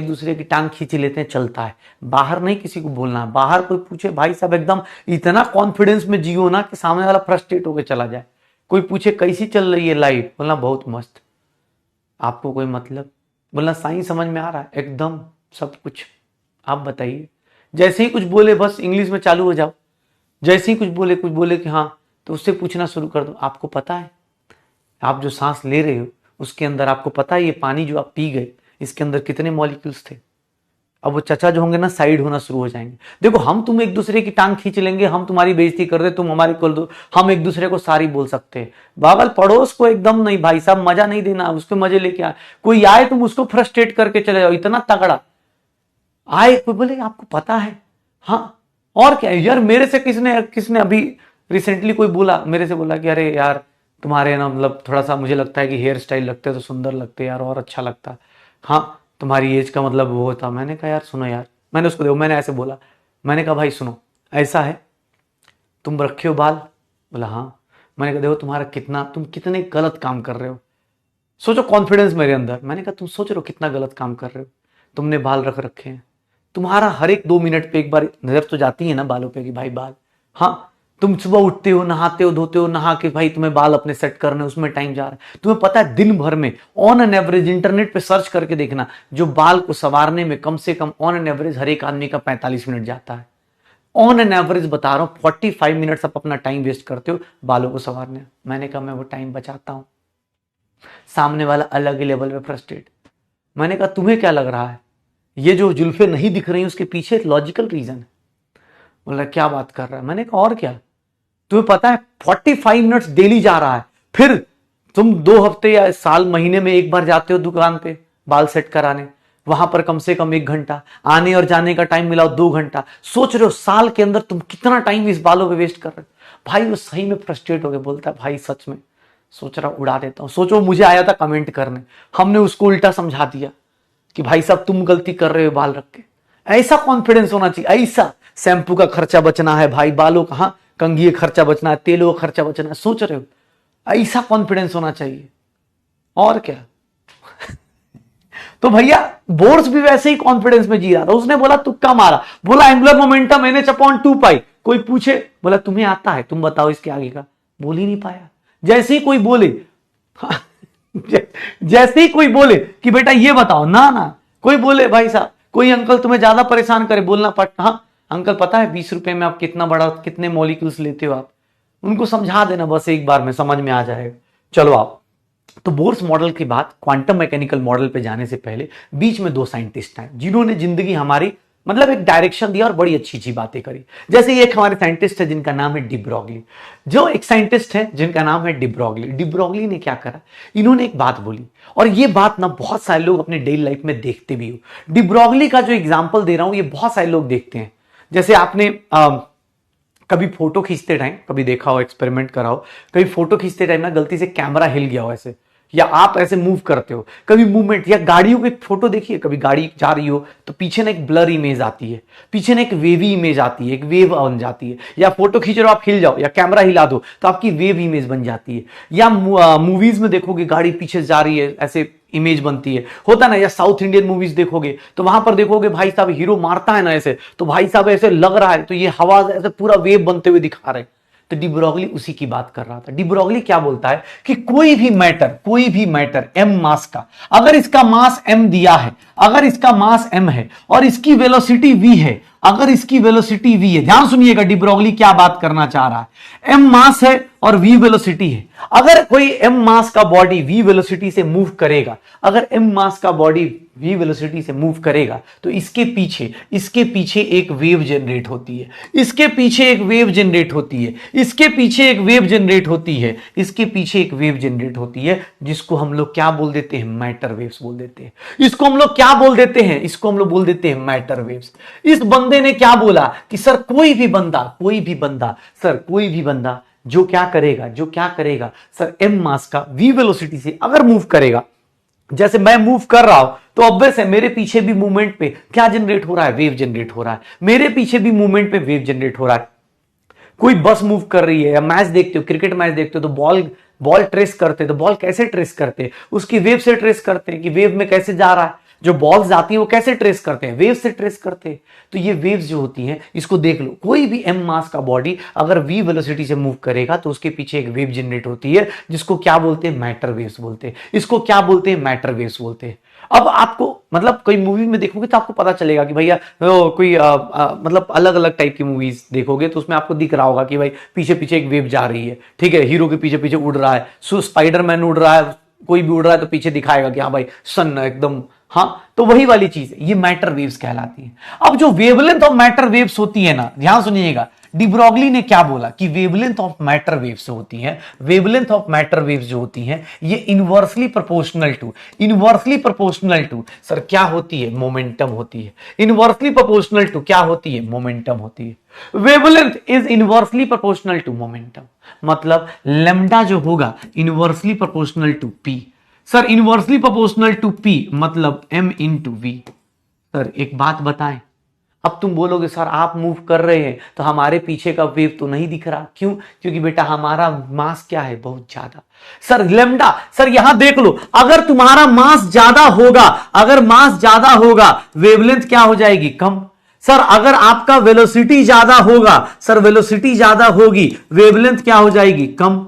दूसरे की टांग खींच लेते हैं, चलता है, बाहर नहीं किसी को बोलना है। बाहर कोई पूछे भाई साहब एकदम इतना कॉन्फिडेंस में जियो ना कि सामने वाला फ्रस्ट्रेट होकर चला जाए। कोई पूछे कैसी चल रही है लाइफ, बोलना बहुत मस्त। आपको कोई मतलब, बोलना साइंस समझ में आ रहा है एकदम सब कुछ, आप बताइए। जैसे ही कुछ बोले बस इंग्लिश में चालू हो जाओ, जैसे ही कुछ बोले कि हाँ, तो उससे पूछना शुरू कर दो, आपको पता है आप जो सांस ले रहे हो उसके अंदर, आपको पता है ये पानी जो आप पी गए इसके अंदर कितने मॉलिक्यूल्स थे। अब वो चचा जो होंगे ना साइड होना शुरू हो जाएंगे। देखो हम तुम एक दूसरे की टांग खींच लेंगे, हम तुम्हारी बेइज्जती कर दे, तुम हमारी कर दो, हम एक दूसरे को सारी बोल सकते हैं। बावल पड़ोस को एकदम नहीं भाई साहब, मजा नहीं देना, उसको मजे लेके आए। कोई आए तुम उसको फ्रस्ट्रेट करके चले जाओ, इतना तगड़ा आए कोई बोले आपको पता है, हाँ और क्या यार, मेरे से किसने अभी रिसेंटली कोई बोला मेरे से, बोला कि अरे यार तुम्हारे ना मतलब थोड़ा सा मुझे लगता है कि हेयर स्टाइल लगते तो सुंदर लगते यार, और अच्छा लगता, हाँ तुम्हारी एज का मतलब वो होता। मैंने कहा यार सुनो यार, मैंने उसको देखो, मैंने ऐसे बोला, मैंने कहा भाई सुनो, ऐसा है तुम रखे हो बाल? बोला हाँ। मैंने कहा देखो तुम कितने गलत काम कर रहे हो, सोचो कॉन्फिडेंस मेरे अंदर। मैंने कहा तुम सोच रहे हो कितना गलत काम कर रहे हो, तुमने बाल रख रखे हैं, तुम्हारा हर एक 2 मिनट पे एक बार नजर तो जाती है ना बालों पे कि भाई बाल, हाँ तुम सुबह उठते हो, नहाते हो, धोते हो, नहा के भाई तुम्हें बाल अपने सेट करने उसमें टाइम जा रहा है। तुम्हें पता है दिन भर में ऑन एन एवरेज, इंटरनेट पे सर्च करके देखना, जो बाल को संवारने में कम से कम ऑन एन एवरेज हर एक आदमी का 45 मिनट जाता है। ऑन एन एवरेज बता रहा हूं, 45 मिनट्स आप अपना टाइम वेस्ट करते हो बालों को संवारने। मैंने कहा मैं वो टाइम बचाता हूं। सामने वाला अलग ही लेवल पे फ्रस्ट्रेट। मैंने कहा तुम्हें क्या लग रहा है ये जो जुल्फे नहीं दिख रही उसके पीछे एक लॉजिकल रीजन है? बोला क्या बात कर रहा है? मैंने कहा और क्या, तुम्हें पता है 45 मिनट्स डेली जा रहा है, फिर तुम 2 हफ्ते या साल महीने में एक बार जाते हो दुकान पे बाल सेट कराने, वहां पर कम से कम 1 घंटा, आने और जाने का टाइम मिलाओ 2 घंटा, सोच रहे हो साल के अंदर तुम कितना टाइम इस बालों पे वेस्ट कर रहे हो। भाई वो सही में फ्रस्ट्रेट हो गया, बोलता है भाई सच में सोच रहा उड़ा देता हूं। सोचो मुझे आया था कमेंट करने, हमने उसको उल्टा समझा दिया कि भाई साहब तुम गलती कर रहे हो बाल रख के। ऐसा कॉन्फिडेंस होना चाहिए, ऐसा शैम्पू का खर्चा बचना है भाई, बालों का हाँ कंघी खर्चा बचना है, तेलों का खर्चा बचना है, सोच रहे हो, ऐसा कॉन्फिडेंस होना चाहिए और क्या। तो भैया बोर्स भी वैसे ही कॉन्फिडेंस में जी रहा था, उसने बोला तुक्का मारा, बोला एंगुलर मोमेंटम NH अपॉन 2 पाई। कोई पूछे, बोला तुम्हें आता है, तुम बताओ इसके आगे का, बोल ही नहीं पाया। जैसे ही कोई बोले जैसे ही कोई बोले कि बेटा ये बताओ, ना ना, कोई बोले भाई साहब, कोई अंकल तुम्हें ज्यादा परेशान करे, बोलना पड़ता हाँ अंकल पता है 20 रुपए में आप कितने मॉलिक्यूल्स लेते हो आप, उनको समझा देना बस एक बार में समझ में आ जाएगा। चलो आप, तो बोर्स मॉडल की बात क्वांटम मैकेनिकल मॉडल पे जाने से पहले बीच में 2 साइंटिस्ट हैं जिन्होंने जिंदगी हमारी मतलब एक डायरेक्शन दिया और बड़ी अच्छी अच्छी बातें करी। जैसे एक हमारे साइंटिस्ट है जिनका नाम है डी ब्रॉगली, जो एक साइंटिस्ट है जिनका नाम है डी ब्रॉगली। डी ब्रॉगली ने क्या करा, इन्होंने एक बात बोली और ये बात ना बहुत सारे लोग अपने डेली लाइफ में देखते भी हो। डी ब्रॉगली का जो एग्जाम्पल दे रहा हूं ये बहुत सारे लोग देखते हैं। जैसे आपने कभी फोटो खींचते टाइम कभी देखा हो, एक्सपेरिमेंट करा हो, कभी फोटो खींचते टाइम ना गलती से कैमरा हिल गया हो ऐसे, या आप ऐसे मूव करते हो, कभी मूवमेंट, या गाड़ियों की फोटो देखिए, कभी गाड़ी जा रही हो तो पीछे ना एक ब्लर इमेज आती है, पीछे ना एक वेवी इमेज आती है, एक वेव बन जाती है, या फोटो खींच रहे हो आप हिल जाओ या कैमरा हिला दो तो आपकी वेव इमेज बन जाती है। या मूवीज में देखोगे गाड़ी पीछे जा रही है ऐसे इमेज बनती है, होता ना। या साउथ इंडियन मूवीज देखोगे तो वहां पर देखोगे भाई साहब हीरो मारता है ना ऐसे, तो भाई साहब ऐसे लग रहा है तो ये हवा ऐसे पूरा वेव बनते हुए दिखा रहे हैं। तो डी ब्रॉगली उसी की बात कर रहा था। डी ब्रॉगली क्या बोलता है कि कोई भी मैटर m मास का, अगर इसका मास m दिया है, अगर इसका मास m है और इसकी वेलोसिटी v है, अगर इसकी वेलोसिटी v है, ध्यान सुनिएगा डी ब्रॉगली क्या बात करना चाह रहा है। m मास है और v वेलोसिटी है। अगर कोई m मास का बॉडी v वेलोसिटी से मूव करेगा, अगर m मास का बॉडी v वेलोसिटी से मूव करेगा तो इसके पीछे एक वेव जनरेट होती है, इसके पीछे एक वेव जनरेट होती है, इसके पीछे एक वेव जनरेट होती है, इसके पीछे एक वेव जनरेट होती है, जिसको हम लोग क्या बोल देते हैं, मैटर वेव्स बोल देते हैं। इसको हम लोग क्या बोल देते हैं, इसको हम लोग बोल देते हैं मैटर वेव्स। इस बंदे ने क्या बोला कि सर कोई भी बंदा जो क्या करेगा सर m मास का v वेलोसिटी से अगर मूव करेगा, जैसे मैं मूव कर रहा हूं तो ऑब्वियस है मेरे पीछे भी मूवमेंट पे क्या जनरेट हो रहा है, वेव जनरेट हो रहा है, मेरे पीछे भी मूवमेंट पे वेव जनरेट हो रहा है। कोई बस मूव कर रही है या मैच देखते हो, क्रिकेट मैच देखते हो तो बॉल ट्रेस करते, तो बॉल कैसे ट्रेस करते हैं, उसकी वेव से ट्रेस करते हैं कि वेव में कैसे जा रहा है। जो बॉल्स जाती है वो कैसे ट्रेस करते हैं, वेव से ट्रेस करते हैं। तो ये वेव्स जो होती हैं इसको देख लो, कोई भी m मास का बॉडी अगर v वेलोसिटी से मूव करेगा तो उसके पीछे एक वेव जनरेट होती है, जिसको क्या बोलते हैं, मैटर वेव्स बोलते हैं। इसको क्या बोलते हैं, मैटर वेव्स बोलते हैं। अब आपको मतलब कोई मूवी में देखोगे तो आपको पता चलेगा कि भैया कोई मतलब अलग अलग टाइप की मूवीज देखोगे तो उसमें आपको दिख रहा होगा कि भाई पीछे पीछे एक वेव जा रही है, ठीक है, हीरो के पीछे पीछे उड़ रहा है, स्पाइडरमैन उड़ रहा है, कोई भी उड़ रहा है तो पीछे दिखाएगा कि हाँ भाई सन एकदम, हाँ, तो वही वाली चीज है, ये मैटर वेव्स कहलाती है। अब जो वेवलेंथ ऑफ मैटर वेव्स होती है ना, ध्यान सुनिएगा, डिब्रोगली ने क्या बोला कि वेवलेंथ ऑफ मैटर वेव्स होती हैं, वेवलेंथ ऑफ मैटर वेव्स जो होती हैं ये इनवर्सली प्रोपोर्शनल टू सर क्या होती है, मोमेंटम होती है। इनवर्सली प्रोपोर्शनल टू क्या होती है, मोमेंटम होती है। Wavelength is inversely proportional to momentum, मतलब लेमडा जो होगा inversely proportional to P. Sir inversely proportional to P मतलब m इंटू वी। सर एक बात बताएं, अब तुम बोलोगे सर आप मूव कर रहे हैं तो हमारे पीछे का वेव तो नहीं दिख रहा, क्यों? क्योंकि बेटा हमारा मास क्या है, बहुत ज्यादा। सर लेमडा, सर यहां देख लो, अगर तुम्हारा मास ज्यादा होगा, अगर मास ज्यादा होगा वेवलेंथ क्या हो जाएगी, कम। सर अगर आपका वेलोसिटी ज्यादा होगा, सर वेलोसिटी ज्यादा होगी, वेवलेंथ क्या हो जाएगी, कम।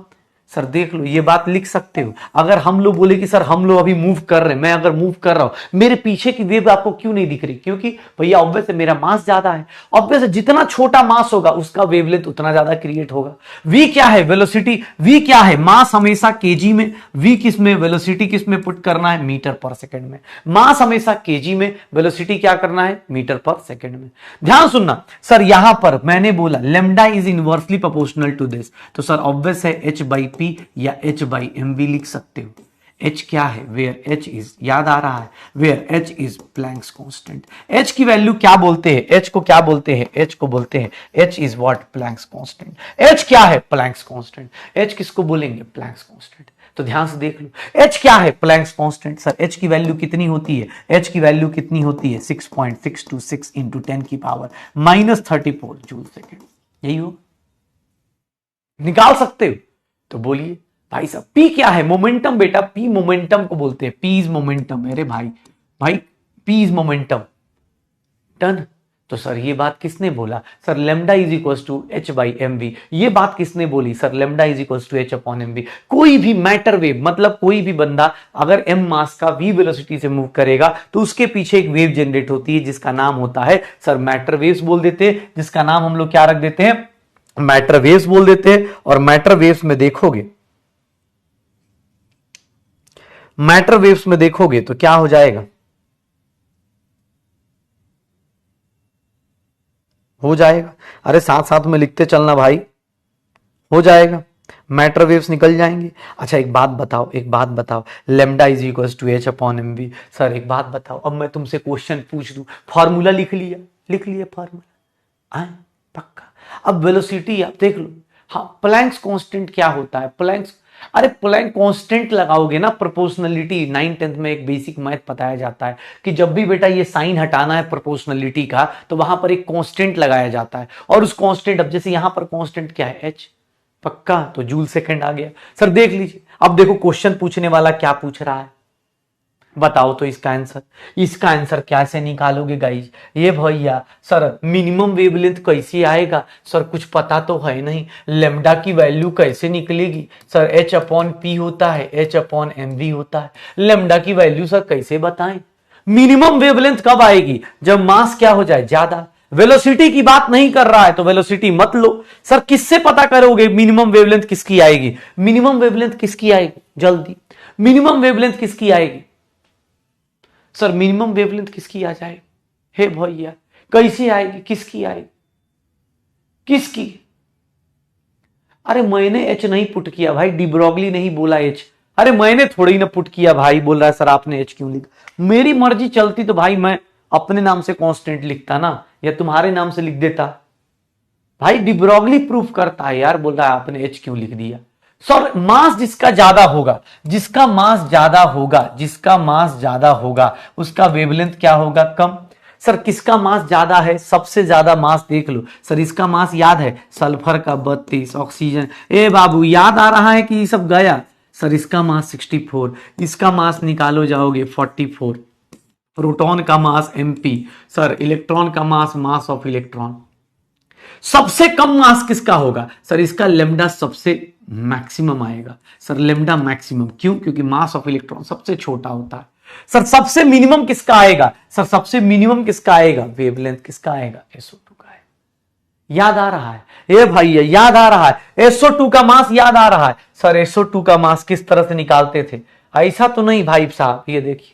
सर देख लो, ये बात लिख सकते हो। अगर हम लोग बोले कि सर हम लोग अभी मूव कर रहे हैं, मैं अगर मूव कर रहा हूं, मेरे पीछे की वेव आपको क्यों नहीं दिख रही? क्योंकि भैया ऑब्वियस है मेरा मास ज्यादा है। ऑब्वियस है जितना छोटा मास होगा उसका वेवलेंथ उतना ज्यादा क्रिएट होगा। वी क्या है, वेलोसिटी। वी क्या है, मास हमेशा केजी में, वी किस में, वेलोसिटी किस में पुट करना है, मीटर पर सेकेंड में। मास हमेशा केजी में, वेलोसिटी क्या करना है, मीटर पर सेकेंड में। ध्यान सुनना, सर यहां पर मैंने बोला lambda is inversely proportional to this, तो सर ऑब्वियस है h बाई पी या h बाई एम भी लिख सकते हो। h क्या है, वेयर h इज, याद आ रहा है, where h is Planck's constant. h की वैल्यू क्या बोलते हैं, h को क्या बोलते हैं, h को बोलते हैं h is what, planks constant. h क्या है, प्लैंक्स कांस्टेंट। h किसको बोलेंगे, प्लैंक्स कांस्टेंट। तो ध्यान से देख लो, h क्या है, प्लैंक्स कांस्टेंट। सर h की वैल्यू कितनी होती है, h की वैल्यू कितनी होती है, 6.626 इंटू 10 की पावर -34 जूल सेकेंड। यही हो, निकाल सकते हो। तो बोलिए भाई साहब, पी क्या है, मोमेंटम बेटा, पी मोमेंटम को बोलते हैं, पी इज मोमेंटम। अरे भाई पी इज मोमेंटम, डन। तो सर ये बात किसने बोला, sir lambda is equal to h by M V. ये बात किसने बोली, sir lambda is equal to h upon M V. कोई भी मैटर वेव, मतलब कोई भी बंदा अगर m मास का v वेलोसिटी से मूव करेगा तो उसके पीछे एक वेव जनरेट होती है जिसका नाम होता है, सर मैटर वेव्स बोल देते हैं, जिसका नाम हम लोग क्या रख देते हैं, मैटर वेव्स बोल देते हैं। और मैटर वेव्स में देखोगे, मैटर वेव्स में देखोगे तो क्या हो जाएगा, हो जाएगा, अरे साथ साथ में लिखते चलना भाई, हो जाएगा, मैटर वेव्स निकल जाएंगे। अच्छा एक बात बताओ, एक बात बताओ, lambda is equal to h upon M V. Sir एक बात बताओ, अब मैं तुमसे क्वेश्चन पूछ दूं, फॉर्मूला लिख लिया फॉर्मूला, पक्का। अब वेलोसिटी आप देख लो, हाँ प्लैंक्स कांस्टेंट क्या होता है, प्लैंक्स, अरे प्लैंक कांस्टेंट लगाओगे ना, प्रोपोर्शनलिटी 9th-10th में एक बेसिक मैथ बताया जाता है कि जब भी बेटा ये साइन हटाना है प्रोपोर्शनलिटी का तो वहां पर एक कांस्टेंट लगाया जाता है। और उस कांस्टेंट, अब जैसे यहां पर कांस्टेंट क्या है, h, पक्का, तो जूल सेकंड आ गया। सर देख लीजिए, अब देखो क्वेश्चन पूछने वाला क्या पूछ रहा है, बताओ तो इसका आंसर कैसे निकालोगे गाइज? ये भैया सर मिनिमम वेवलेंथ कैसे आएगा, सर कुछ पता तो है नहीं, लेमडा की वैल्यू कैसे निकलेगी, सर h अपॉन पी होता है, h अपॉन एम वी होता है, लेमडा की वैल्यू सर कैसे बताएं? मिनिमम वेवलेंथ कब आएगी, जब मास क्या हो जाए, ज्यादा। वेलोसिटी की बात नहीं कर रहा है तो वेलोसिटी मत लो। सर किससे पता करोगे मिनिमम वेवलेंथ किसकी आएगी, मिनिमम वेवलेंथ किसकी आएगी, जल्दी, मिनिमम वेवलेंथ किसकी आएगी, सर मिनिमम वेवलेंथ किसकी आ जाएगी, हे भैया कैसी आएगी, किसकी आएगी, किसकी? अरे मैंने एच नहीं पुट किया भाई, डिब्रोगली नहीं बोला एच, अरे मैंने थोड़ी ना पुट किया भाई, बोल रहा है सर आपने एच क्यों लिखा। मेरी मर्जी चलती तो भाई मैं अपने नाम से कांस्टेंट लिखता ना, या तुम्हारे नाम से लिख देता। भाई डिब्रोगली प्रूफ करता है यार, बोल रहा है आपने एच क्यों लिख दिया। सर मास जिसका ज्यादा होगा, जिसका मास ज्यादा होगा, जिसका मास ज्यादा होगा उसका वेवलेंथ क्या होगा, कम। सर किसका मास ज्यादा है, सबसे ज्यादा मास देख लो, सर इसका मास याद है, सल्फर का 32, ऑक्सीजन, ए बाबू याद आ रहा है कि ये सब गया। सर इसका मास 64, इसका मास निकालो जाओगे 44, प्रोटॉन का मास mp, सर इलेक्ट्रॉन का मास ऑफ इलेक्ट्रॉन। सबसे कम मास किसका होगा, सर इसका लेमडा सबसे मैक्सिमम आएगा, सर लेमडा मैक्सिमम, क्यों? क्योंकि मास ऑफ इलेक्ट्रॉन सबसे छोटा होता है। सर सबसे मिनिमम किसका आएगा, सर सबसे मिनिमम किसका आएगा, वेवलेंथ किसका आएगा, SO2 का है। याद आ रहा है, ए भैया याद आ रहा है, SO2 का मास याद आ रहा है। सर SO2 का मास किस तरह से निकालते थे, ऐसा तो नहीं भाई साहब, ये देखिए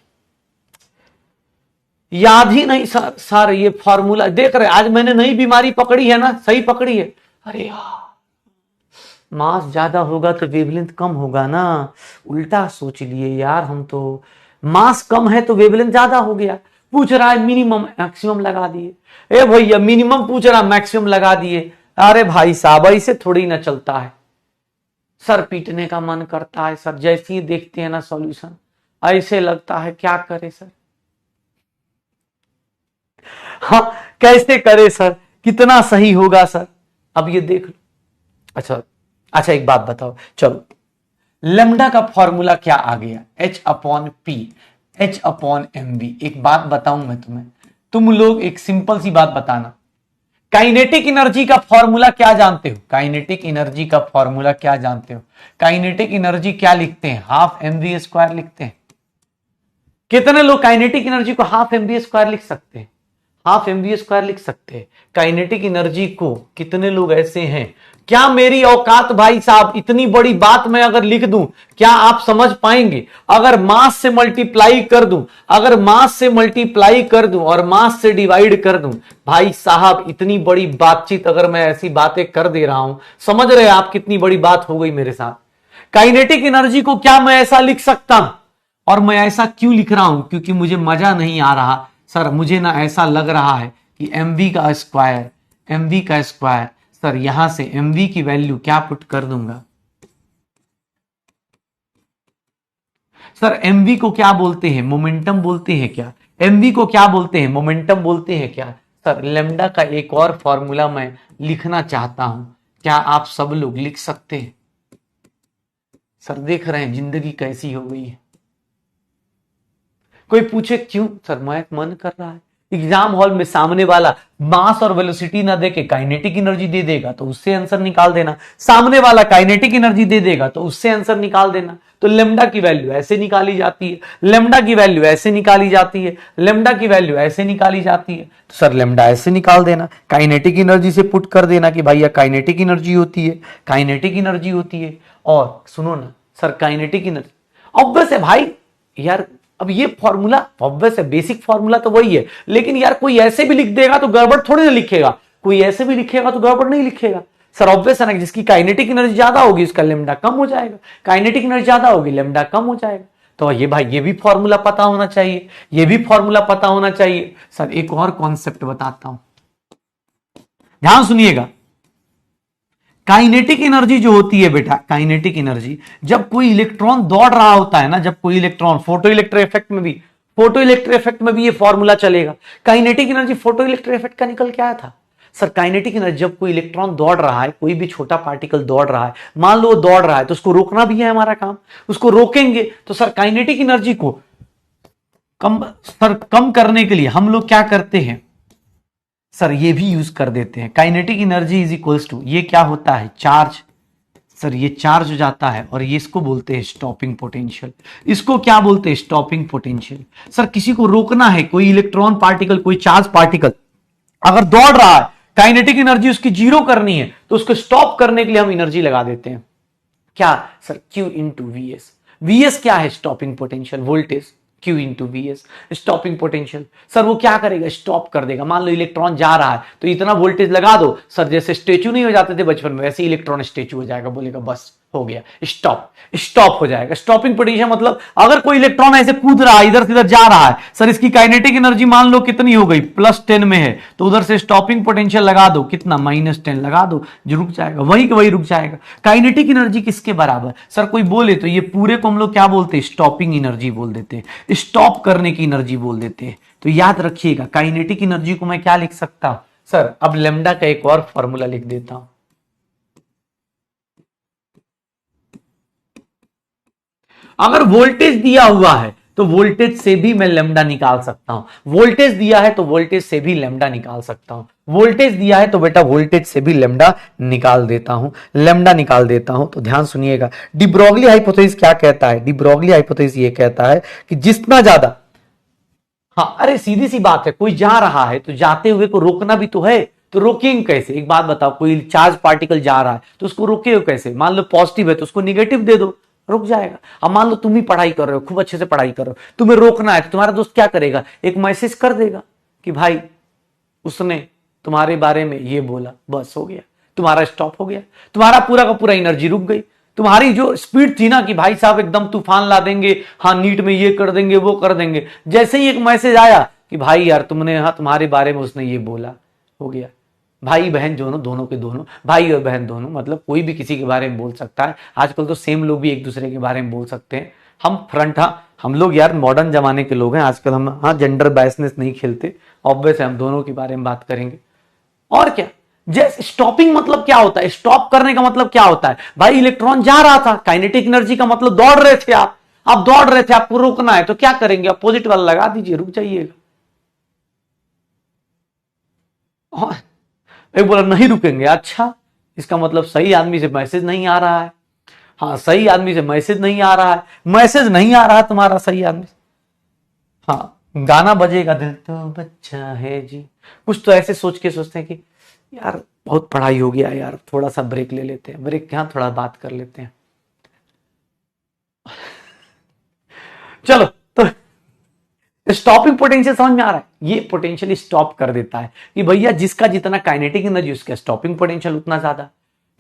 याद ही नहीं सर। सर ये फॉर्मूला देख रहे, आज मैंने नई बीमारी पकड़ी है ना, सही पकड़ी है। अरे यार मास ज्यादा होगा तो वेवलेंथ कम होगा ना, उल्टा सोच लिए यार हम तो। मास कम है तो वेवलेंथ ज्यादा हो गया। पूछ रहा है मिनिमम मैक्सिमम लगा दिए। ए भैया मिनिमम पूछ रहा मैक्सिमम लगा दिए। अरे भाई साहब ऐसे थोड़ी ना चलता है। सर पीटने का मन करता है सर, जैसे ही देखते हैं ना सॉल्यूशन ऐसे लगता है क्या करे सर। हाँ कैसे करे सर, कितना सही होगा सर। अब ये देख लो। अच्छा अच्छा एक बात बताओ, चलो लेमडा का फॉर्मूला क्या आ गया, H/P, H/mv। एक बात बताऊं मैं तुम्हें, तुम लोग एक सिंपल सी बात बताना, काइनेटिक एनर्जी का फॉर्मूला क्या जानते हो? काइनेटिक एनर्जी का फॉर्मूला क्या जानते हो? काइनेटिक एनर्जी क्या लिखते हैं? हाफ mv² लिखते हैं। कितने लोग काइनेटिक एनर्जी को हाफ mv² लिख सकते हैं? हाफ mv² लिख सकते हैं काइनेटिक एनर्जी को। कितने लोग ऐसे हैं? क्या मेरी औकात भाई साहब, इतनी बड़ी बात मैं अगर लिख दूं क्या आप समझ पाएंगे? अगर मास से मल्टीप्लाई कर दूं, अगर मास से मल्टीप्लाई कर दूं और मास से डिवाइड कर दूं, भाई साहब इतनी बड़ी बातचीत अगर मैं ऐसी बातें कर दे रहा हूं, समझ रहे आप कितनी बड़ी बात हो गई मेरे साथ? काइनेटिक एनर्जी को क्या मैं ऐसा लिख सकता हूं? और मैं ऐसा क्यों लिख रहा हूं? क्योंकि मुझे मजा नहीं आ रहा सर, मुझे ना ऐसा लग रहा है कि mv का स्क्वायर सर, यहां से mv की वैल्यू क्या पुट कर दूंगा सर? mv को क्या बोलते हैं? मोमेंटम बोलते हैं क्या? mv को क्या बोलते हैं? मोमेंटम बोलते हैं क्या? सर लेमडा का एक और फॉर्मूला मैं लिखना चाहता हूं, क्या आप सब लोग लिख सकते हैं? सर देख रहे हैं जिंदगी कैसी हो गई है। कोई पूछे क्यों? सर मैं मन कर रहा है। एग्जाम हॉल में सामने वाला मास और वेलोसिटी ना देके काइनेटिक एनर्जी दे देगा तो उससे आंसर निकाल देना, सामने वाला काइनेटिक एनर्जी दे देगा तो उससे आंसर निकाल देना। तो लेमडा की वैल्यू ऐसे निकाली जाती है, लेमडा की वैल्यू ऐसे निकाली जाती है, लेमडा की वैल्यू ऐसे निकाली जाती है। तो सर लेमडा ऐसे निकाल देना, काइनेटिक एनर्जी से पुट कर देना कि भैया काइनेटिक एनर्जी होती है, काइनेटिक एनर्जी होती है। और सुनो ना सर, काइनेटिक एनर्जी ऑब्वियस है भाई यार। अब ये फॉर्मूला ऑब्वियस है, बेसिक फॉर्मूला तो वही है, लेकिन यार कोई ऐसे भी लिख देगा तो गड़बड़ थोड़ी ना लिखेगा, कोई ऐसे भी लिखेगा तो गड़बड़ नहीं लिखेगा। सर ऑब्वियस है ना, जिसकी काइनेटिक एनर्जी ज्यादा होगी उसका लेमडा कम हो जाएगा, काइनेटिक एनर्जी ज्यादा होगी लेमडा कम हो जाएगा। तो ये भाई ये भी फॉर्मूला पता होना चाहिए, ये भी फॉर्मूला पता होना चाहिए। सर एक और कॉन्सेप्ट बताता हूं, ध्यान सुनिएगा। काइनेटिक एनर्जी जो होती है बेटा, काइनेटिक एनर्जी, जब कोई इलेक्ट्रॉन दौड़ रहा होता है ना, जब कोई इलेक्ट्रॉन, फोटो इलेक्ट्रो इफेक्ट में भी ये फॉर्मूला चलेगा। Kinetic energy photo electro effect का निकल के आया था। सर काइनेटिक एनर्जी जब कोई इलेक्ट्रॉन दौड़ रहा है, कोई भी छोटा पार्टिकल दौड़ रहा है, मान लो दौड़ रहा है तो उसको रोकना भी है हमारा काम, उसको रोकेंगे तो सर काइनेटिक एनर्जी को कम करने के लिए हम लोग क्या करते हैं सर, ये भी यूज कर देते हैं। Kinetic energy is equals to, ये क्या होता है? चार्ज। सर ये चार्ज हो जाता है और ये इसको बोलते हैं स्टॉपिंग पोटेंशियल। इसको क्या बोलते हैं? Stopping potential. सर किसी को रोकना है, कोई इलेक्ट्रॉन पार्टिकल, कोई चार्ज पार्टिकल अगर दौड़ रहा है, काइनेटिक एनर्जी उसकी जीरो करनी है तो उसको स्टॉप करने के लिए हम एनर्जी लगा देते हैं क्या sir? Q into V S. V S क्या है? Stopping potential, voltage Q into V S, stopping potential. Sir वो क्या करेगा? स्टॉप कर देगा। मान लो इलेक्ट्रॉन जा रहा है तो इतना वोल्टेज लगा दो सर, जैसे स्टेचू नहीं हो जाते थे बचपन में, वैसे इलेक्ट्रॉन स्टेचू हो जाएगा, बोलेगा बस हो गया, स्टॉप हो जाएगा। स्टॉपिंग पोटेंशियल मतलब अगर कोई इलेक्ट्रॉन ऐसे कूद रहा है, इधर से इधर जा रहा है, सर इसकी काइनेटिक एनर्जी मान लो कितनी हो गई? +10 में है, तो उधर से स्टॉपिंग पोटेंशियल लगा दो, कितना? -10 लगा दो, जो रुक जाएगा वही के वही रुक जाएगा। काइनेटिक एनर्जी किसके बराबर? सर कोई बोले तो ये पूरे को हम लोग क्या बोलते हैं? स्टॉपिंग एनर्जी बोल देते हैं, स्टॉप करने की एनर्जी बोल देते हैं। तो याद रखिएगा काइनेटिक एनर्जी को मैं क्या लिख सकता हूं सर? अब लेमडा का एक और फॉर्मूला लिख देता हूं। अगर वोल्टेज दिया हुआ है तो वोल्टेज से भी मैं लेमडा निकाल सकता हूं, वोल्टेज दिया है तो वोल्टेज से भी लेमडा निकाल सकता हूं, वोल्टेज दिया है तो बेटा वोल्टेज से भी लेमडा निकाल देता हूं, लेमडा निकाल देता हूं। तो ध्यान सुनिएगा, डी ब्रोगली हाइपोथेसिस क्या कहता है? डी ब्रोगली हाइपोथेसिस ये कहता है कि जितना ज्यादा, हाँ अरे सीधी सी बात है, कोई जा रहा है तो जाते हुए को रोकना भी तो है, तो रोकेंगे कैसे? एक बात बताओ, कोई चार्ज पार्टिकल जा रहा है तो उसको रोके कैसे? मान लो पॉजिटिव है तो उसको निगेटिव दे दो, रुक जाएगा। अब मान लो तुम ही पढ़ाई कर रहे हो, खूब अच्छे से पढ़ाई कर रहे हो, तुम्हें रोकना है तो तुम्हारा दोस्त क्या करेगा, एक मैसेज कर देगा कि भाई उसने तुम्हारे बारे में ये बोला, बस हो गया, तुम्हारा स्टॉप हो गया, तुम्हारा पूरा का पूरा एनर्जी रुक गई। तुम्हारी जो स्पीड थी ना कि भाई साहब एकदम तूफान ला देंगे, हाँ नीट में ये कर देंगे वो कर देंगे, जैसे ही एक मैसेज आया कि भाई यार तुमने, हाँ तुम्हारे बारे में उसने ये बोला, हो गया। भाई बहन दोनों, दोनों के दोनों, भाई और बहन दोनों, मतलब कोई भी किसी के बारे में बोल सकता है। आजकल तो सेम लोग भी एक दूसरे के बारे में बोल सकते हैं। हम फ्रंट, हाँ हम लोग यार मॉडर्न जमाने के लोग हैं आजकल, हम हाँ जेंडर बायसनेस नहीं खेलते, ऑब्वियस है हम दोनों के बारे में बात करेंगे। और क्या, जैसे स्टॉपिंग मतलब क्या होता है, स्टॉप करने का मतलब क्या होता है, भाई इलेक्ट्रॉन जा रहा था, काइनेटिक एनर्जी का मतलब दौड़ रहे थे आप दौड़ रहे थे, आपको रोकना है तो क्या करेंगे, अपोजिट वाला लगा दीजिए, रुक जाइएगा। एक बोला नहीं रुकेंगे, अच्छा इसका मतलब सही आदमी से मैसेज नहीं आ रहा है। हाँ सही आदमी से मैसेज नहीं आ रहा है, मैसेज नहीं आ रहा तुम्हारा सही आदमी। हाँ गाना बजेगा, दिल तो बच्चा है जी, कुछ तो ऐसे सोच के सोचते हैं कि यार बहुत पढ़ाई हो गया यार, थोड़ा सा ब्रेक ले लेते हैं, ब्रेक क्या, थोड़ा बात कर लेते हैं। चलो तो स्टॉपिंग पोटेंशियल समझ में आ रहा है, ये पोटेंशियल स्टॉप कर देता है कि भैया जिसका जितना काइनेटिक एनर्जी उसका स्टॉपिंग पोटेंशियल उतना ज्यादा,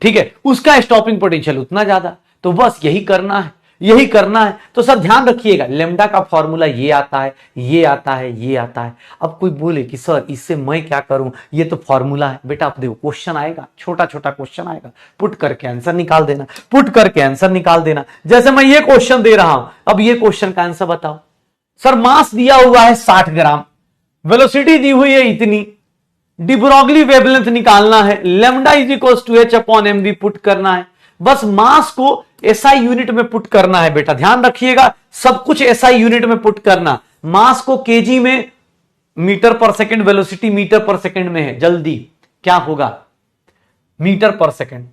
ठीक है, उसका स्टॉपिंग पोटेंशियल उतना ज्यादा। तो बस यही करना है, यही करना है। तो सर ध्यान रखिएगा, लेमडा का फॉर्मूला ये आता है, ये आता है, ये आता है। अब कोई बोले कि सर इससे मैं क्या करूं, ये तो फॉर्मूला है। बेटा आप देखो क्वेश्चन आएगा, छोटा छोटा क्वेश्चन आएगा, पुट करके आंसर निकाल देना, पुट करके आंसर निकाल देना। जैसे मैं ये क्वेश्चन दे रहा हूं, अब ये क्वेश्चन का आंसर बताओ। सर मास दिया हुआ है 60 ग्राम, वेलोसिटी दी हुई है इतनी, डिब्रोगली वेवलेंथ निकालना है, lambda is equal to H upon M V put करना है। बस मास को एसआई यूनिट में पुट करना है। बेटा ध्यान रखिएगा, सब कुछ एसआई यूनिट में पुट करना। मास को केजी में metre per second, velocity metre per second में है, जल्दी क्या होगा, मीटर पर सेकंड।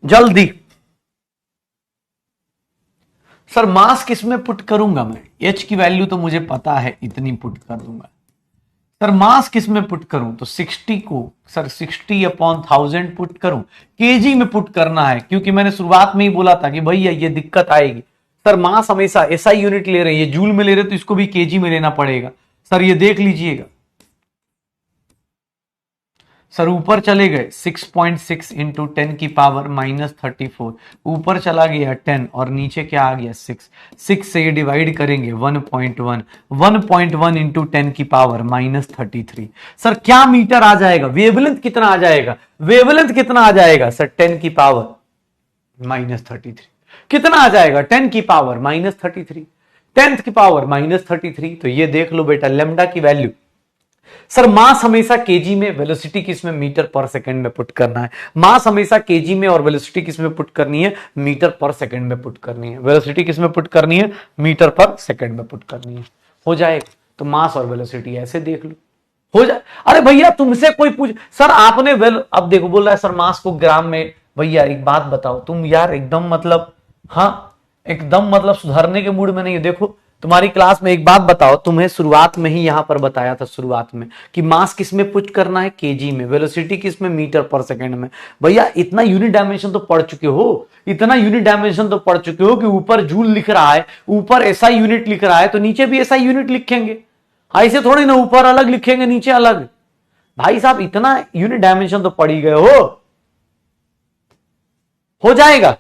जल्दी सर मास किस में पुट करूंगा मैं, एच की वैल्यू तो मुझे पता है, इतनी पुट कर दूंगा। सर मास किस में पुट करूं, तो 60 को सर 60 अपॉन 1000 पुट करूं, केजी में पुट करना है, क्योंकि मैंने शुरुआत में ही बोला था कि भैया ये दिक्कत आएगी। सर मास हमेशा एसआई यूनिट ले रहे हैं, ये जूल में ले रहे तो इसको भी केजी में लेना पड़ेगा। सर ये देख लीजिएगा, सर ऊपर चले गए 6.6 इंटू 10 की पावर -34, ऊपर चला गया 10 और नीचे क्या आ गया 6 से ये डिवाइड करेंगे 1.1 इंटू 10 की पावर -33। सर क्या मीटर आ जाएगा, वेवलेंथ कितना आ जाएगा, वेवलेंथ कितना आ जाएगा सर 10 की पावर -33, कितना आ जाएगा 10 की पावर -33, 10th की पावर -33। तो ये देख लो बेटा लेमडा की वैल्यू। सर मास हमेशा केजी में, वेलोसिटी किसमें, मीटर पर सेकंड में पुट करना है। मास हमेशा केजी में और वेलोसिटी किसमें पुट करनी है, मीटर पर सेकंड में पुट करनी है। वेलोसिटी किसमें पुट करनी है, मीटर पर सेकंड में पुट करनी है। हो जाएगा, तो मास और वेलोसिटी ऐसे देख लो, हो जाए। अरे भैया तुमसे कोई पूछ, सर आपने अब देखो बोल रहा है सर मास को ग्राम में। भैया एक बात बताओ, तुम यार एकदम मतलब, हाँ एकदम मतलब सुधरने के मूड में नहीं हो। देखो तुम्हारी क्लास में एक बात बताओ, तुम्हें शुरुआत में ही यहां पर बताया था शुरुआत में कि मास किस में पुट करना है, केजी में, वेलोसिटी किस में, मीटर पर सेकंड में। भैया इतना यूनिट डायमेंशन तो पढ़ चुके हो, इतना यूनिट डायमेंशन तो पढ़ चुके हो कि ऊपर जूल लिख रहा है, ऊपर एसआई यूनिट लिख रहा है, तो नीचे भी एसआई यूनिट लिखेंगे। ऐसे थोड़ी ना ऊपर अलग लिखेंगे नीचे अलग। भाई साहब इतना यूनिट डायमेंशन तो पढ़ ही गए हो जाएगा।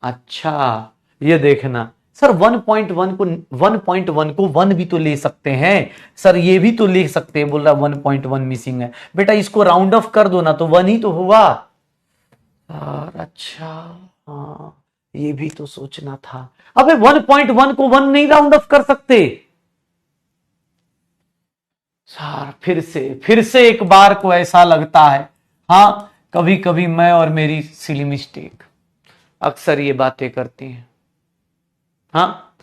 अच्छा ये देखना सर 1.1 को 1.1 को 1 भी तो ले सकते हैं सर, ये भी तो ले सकते हैं। बोल रहा 1.1 मिसिंग है, बेटा इसको राउंड ऑफ कर दो ना, तो 1 ही तो होगा। अच्छा हाँ ये भी तो सोचना था। अबे 1.1 को 1 नहीं राउंड ऑफ कर सकते सर। फिर से एक बार को ऐसा लगता है, हाँ कभी कभी मैं और मेरी सिली मिस्टेक अक्सर ये बातें करती हैं। हाँ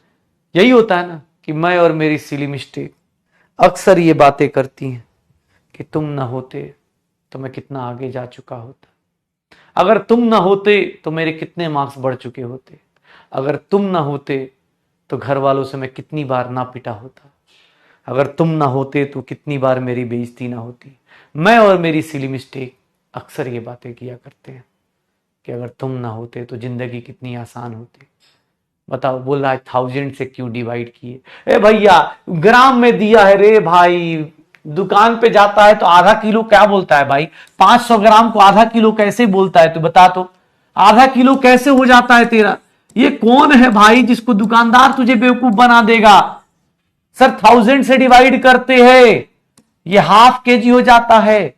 यही होता है ना कि मैं और मेरी सिली मिस्टेक अक्सर ये बातें करती हैं कि तुम ना होते तो मैं कितना आगे जा चुका होता, अगर तुम ना होते तो मेरे कितने मार्क्स बढ़ चुके होते, अगर तुम ना होते तो घर वालों से मैं कितनी बार ना पिटा होता। अगर तुम ना होते तो कितनी बार मेरी बेइज्जती ना होती। मैं और मेरी सिली मिस्टेक अक्सर ये बातें किया करते हैं कि अगर तुम ना होते तो जिंदगी कितनी आसान होती। बताओ, बोल रहा है 1000 से क्यों डिवाइड किए? ए भैया, ग्राम में दिया है रे भाई। दुकान पे जाता है तो आधा किलो क्या बोलता है भाई? 500 ग्राम को आधा किलो कैसे बोलता है? तू बता तो, आधा किलो कैसे हो जाता है तेरा? ये कौन है भाई जिसको दुकानदार तुझे बेवकूफ बना देगा? सर 1000 से डिवाइड करते हैं, ये हाफ केजी हो जाता है।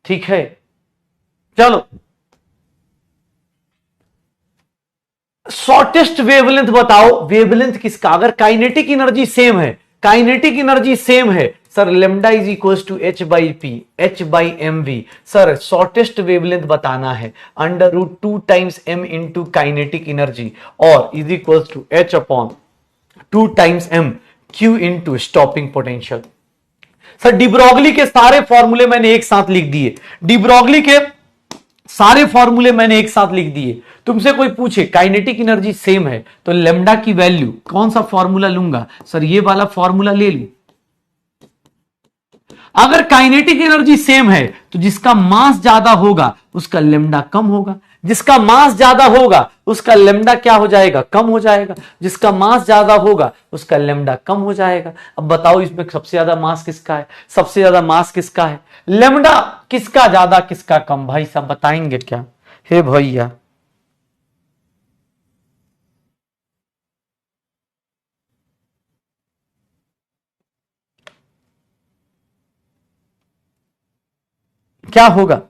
ठीक है, चलो शॉर्टेस्ट वेवलेंथ बताओ। वेवलेंथ किसका? अगर काइनेटिक एनर्जी सेम है, काइनेटिक एनर्जी सेम है sir, lambda is equal to H by P, H by M V. Sir shortest wavelength बताना है, under root 2 times M into kinetic energy और is equal to H upon 2 times M Q into stopping potential. Sir de Broglie के सारे फॉर्मूले मैंने एक साथ लिख दिए, डिब्रोगली के सारे फॉर्मूले मैंने एक साथ लिख दिए। तुमसे कोई पूछे काइनेटिक एनर्जी सेम है तो लेमडा की वैल्यू कौन सा फॉर्मूला लूंगा? सर ये वाला फॉर्मूला ले लू। अगर काइनेटिक एनर्जी सेम है तो जिसका मास ज्यादा होगा उसका लेमडा कम होगा, जिसका मास ज्यादा होगा उसका लेमडा क्या हो जाएगा? कम हो जाएगा। जिसका मास ज्यादा होगा उसका लेमडा कम हो जाएगा। अब बताओ इसमें सबसे ज्यादा मास किसका है? सबसे ज्यादा मास किसका है? लेमडा। किसका ज्यादा किसका कम? भाई साहब बताएंगे क्या? हे भैया, क्या होगा?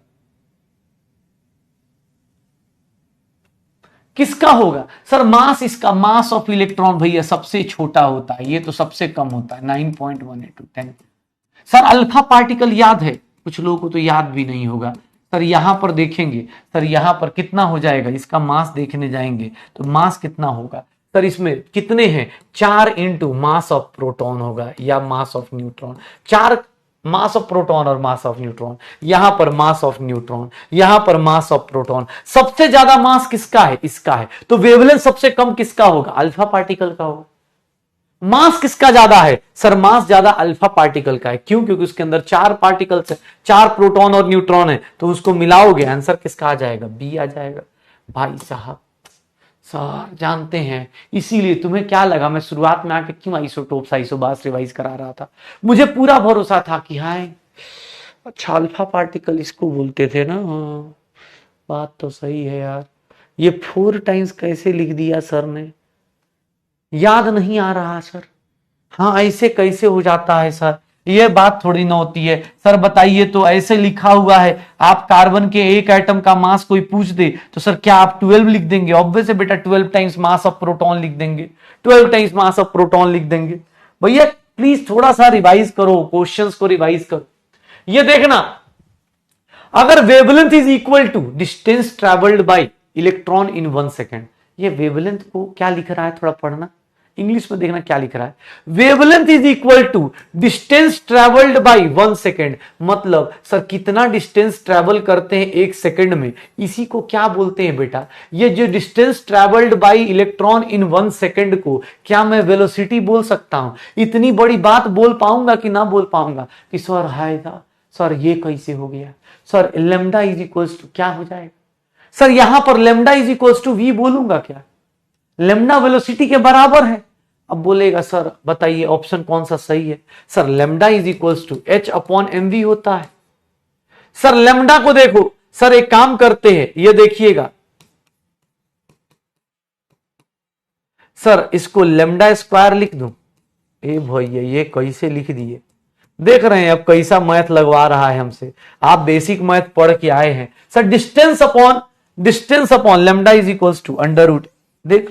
किसका होगा? सर मास, इसका मास ऑफ इलेक्ट्रॉन भैया सबसे छोटा होता है, ये तो सबसे कम होता है 9.1 सर अल्फा पार्टिकल याद है? कुछ लोगों को तो याद भी नहीं होगा। सर यहां पर देखेंगे, सर यहां पर कितना हो जाएगा? इसका मास देखने जाएंगे तो मास कितना होगा? सर इसमें कितने हैं? 4 इंटू मास ऑफ प्रोटॉन होगा या mass of neutron. 4 mass of proton और मास ऑफ न्यूट्रॉन, यहां पर मास ऑफ न्यूट्रॉन, यहां पर मास ऑफ प्रोटॉन। सबसे ज्यादा मास किसका है? इसका है। तो वेवलेंथ सबसे कम किसका होगा? अल्फा पार्टिकल का होगा। मास किसका ज्यादा है? सर मास ज्यादा अल्फा पार्टिकल का है। क्यों? क्योंकि उसके अंदर 4 पार्टिकल्स है, 4 प्रोटॉन और न्यूट्रॉन है, तो उसको मिलाओगे आंसर किसका आ जाएगा? बी आ जाएगा। भाई साहब सर जानते हैं, इसीलिए तुम्हें क्या लगा मैं शुरुआत में आके क्यों आइसोटोप्स आइसोबास रिवाइज करा रहा था? मुझे पूरा भरोसा था कि हाँ अच्छा अल्फा पार्टिकल इसको बोलते थे ना। हाँ बात तो सही है यार। ये 4 टाइम्स कैसे लिख दिया सर ने? याद नहीं आ रहा सर। हाँ ऐसे कैसे हो जाता है सर? ये बात थोड़ी ना होती है सर। बताइए तो, ऐसे लिखा हुआ है, आप कार्बन के एक एटम का मास कोई पूछ दे तो सर क्या आप 12 लिख देंगे? ऑब्वियस है बेटा, 12 टाइम्स मास ऑफ प्रोटॉन लिख देंगे, 12 टाइम्स मास ऑफ प्रोटॉन लिख देंगे। भैया प्लीज थोड़ा सा रिवाइज करो, क्वेश्चंस को रिवाइज करो। ये देखना, अगर wavelength is equal to distance travelled by electron in 1 second, ये वेवलेंथ को क्या लिख रहा है? थोड़ा पढ़ना, इंग्लिश में देखना क्या लिख रहा है। Wavelength is equal to distance travelled by 1 second. मतलब सर कितना डिस्टेंस ट्रेवल करते हैं 1 सेकेंड में, इसी को क्या बोलते हैं बेटा? ये जो distance travelled by electron in 1 second को क्या मैं वेलोसिटी बोल सकता हूं? इतनी बड़ी बात बोल पाऊंगा कि ना बोल पाऊंगा कि सर हाय सर ये कैसे हो गया? Sir lambda is equal to क्या हो जाएगा? सर यहां पर lambda is equal to V बोलूंगा क्या? लेमडा वेलोसिटी के बराबर है। अब बोलेगा सर बताइए ऑप्शन कौन सा सही है? Sir lambda is equals to H upon M V होता है। सर लेमडा को देखो, सर एक काम करते हैं, ये देखिएगा सर, इसको लेमडा स्क्वायर लिख दूं। ए भैया ये कैसे लिख दिए? देख रहे हैं अब कैसा मैथ लगवा रहा है हमसे। आप बेसिक मैथ पढ़ के आए हैं। Sir distance upon lambda is equals to under root. देख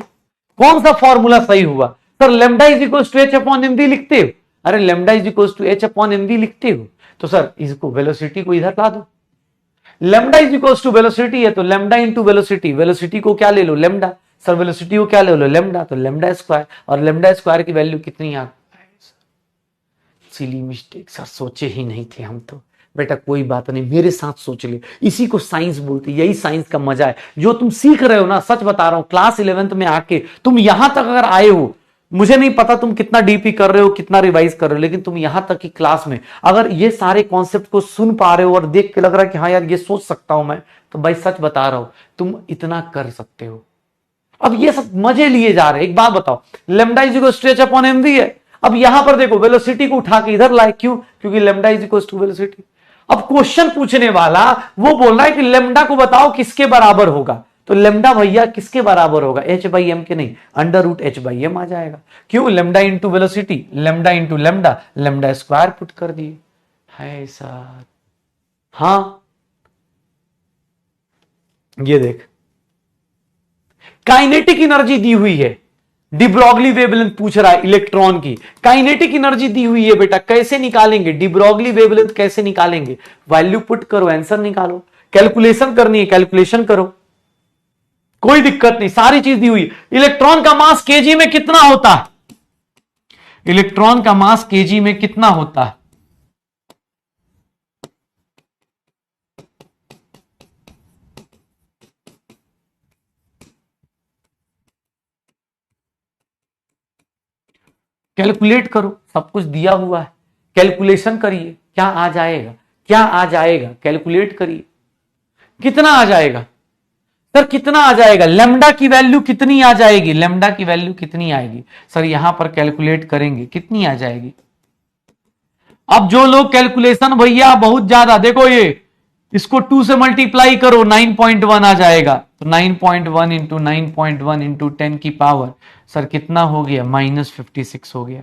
कौन सा फॉर्मूला सही हुआ? Sir lambda is equal to H upon M V लिखते हो। अरे lambda is equal to H upon M V लिखते हो तो सर इसको वेलोसिटी को इधर ला दो। Lambda is equal to velocity है तो लेमडा इंटू वेलोसिटी, वेलोसिटी को क्या ले लो? लेमडा। सर वेलोसिटी को क्या ले लो? लेमडा। तो लेमडा स्क्वायर, और लेमडा स्क्वायर की वैल्यू कितनी आ? सिली मिस्टेक सर, सोचे ही नहीं थे हम तो। बेटा कोई बात नहीं, मेरे साथ सोच ले, इसी को साइंस बोलते, यही साइंस का मजा है। जो तुम सीख रहे हो ना, सच बता रहा हूं, क्लास 11th में आके तुम यहां तक अगर आए हो, मुझे नहीं पता तुम कितना डीपी कर रहे हो, कितना रिवाइज कर रहे हो, लेकिन तुम यहां तक की क्लास में अगर ये सारे कॉन्सेप्ट को सुन पा रहे हो और देख के लग रहा है कि हाँ यार ये सोच सकता हूं मैं, तो भाई सच बता रहा हूं तुम इतना कर सकते हो। अब ये सब मजे लिए जा रहे हैं। एक बात बताओ, lambda is equal stretch upon M V है। अब यहां पर देखो वेलोसिटी को उठा के इधर लाए, क्यों? क्योंकि lambda is equal to velocity. अब क्वेश्चन पूछने वाला वो बोल रहा है कि लेमडा को बताओ किसके बराबर होगा, तो लेमडा भैया किसके बराबर होगा? एच बाई एम के नहीं, under root H by M आ जाएगा। क्यों? Lambda into velocity, lambda into lambda, lambda square put कर दिए है सर। हाँ ये देख, काइनेटिक एनर्जी दी हुई है, डी ब्रॉगली वेवलेंथ पूछ रहा है इलेक्ट्रॉन की, काइनेटिक एनर्जी दी हुई है बेटा, कैसे निकालेंगे? डी ब्रॉगली वेवलेंथ कैसे निकालेंगे? वैल्यू पुट करो, आंसर निकालो। कैलकुलेशन करनी है, कैलकुलेशन करो, कोई दिक्कत नहीं, सारी चीज दी हुई। इलेक्ट्रॉन का मास केजी में कितना होता है? इलेक्ट्रॉन का मास केजी में कितना होता है? कैलकुलेट करो, सब कुछ दिया हुआ है, कैलकुलेशन करिए, क्या आ जाएगा? क्या आ जाएगा? कैलकुलेट करिए, कितना आ जाएगा सर? कितना आ जाएगा? लेमडा की वैल्यू कितनी आ जाएगी? लेमडा की वैल्यू कितनी आएगी सर? यहां पर कैलकुलेट करेंगे, कितनी आ जाएगी? अब जो लोग कैलकुलेशन भैया बहुत ज्यादा, देखो ये इसको 2 से मल्टीप्लाई करो, 9.1 आ जाएगा। तो 9.1 इंटू 9.1 इंटू 10 की पावर सर कितना हो गया? -56 हो गया।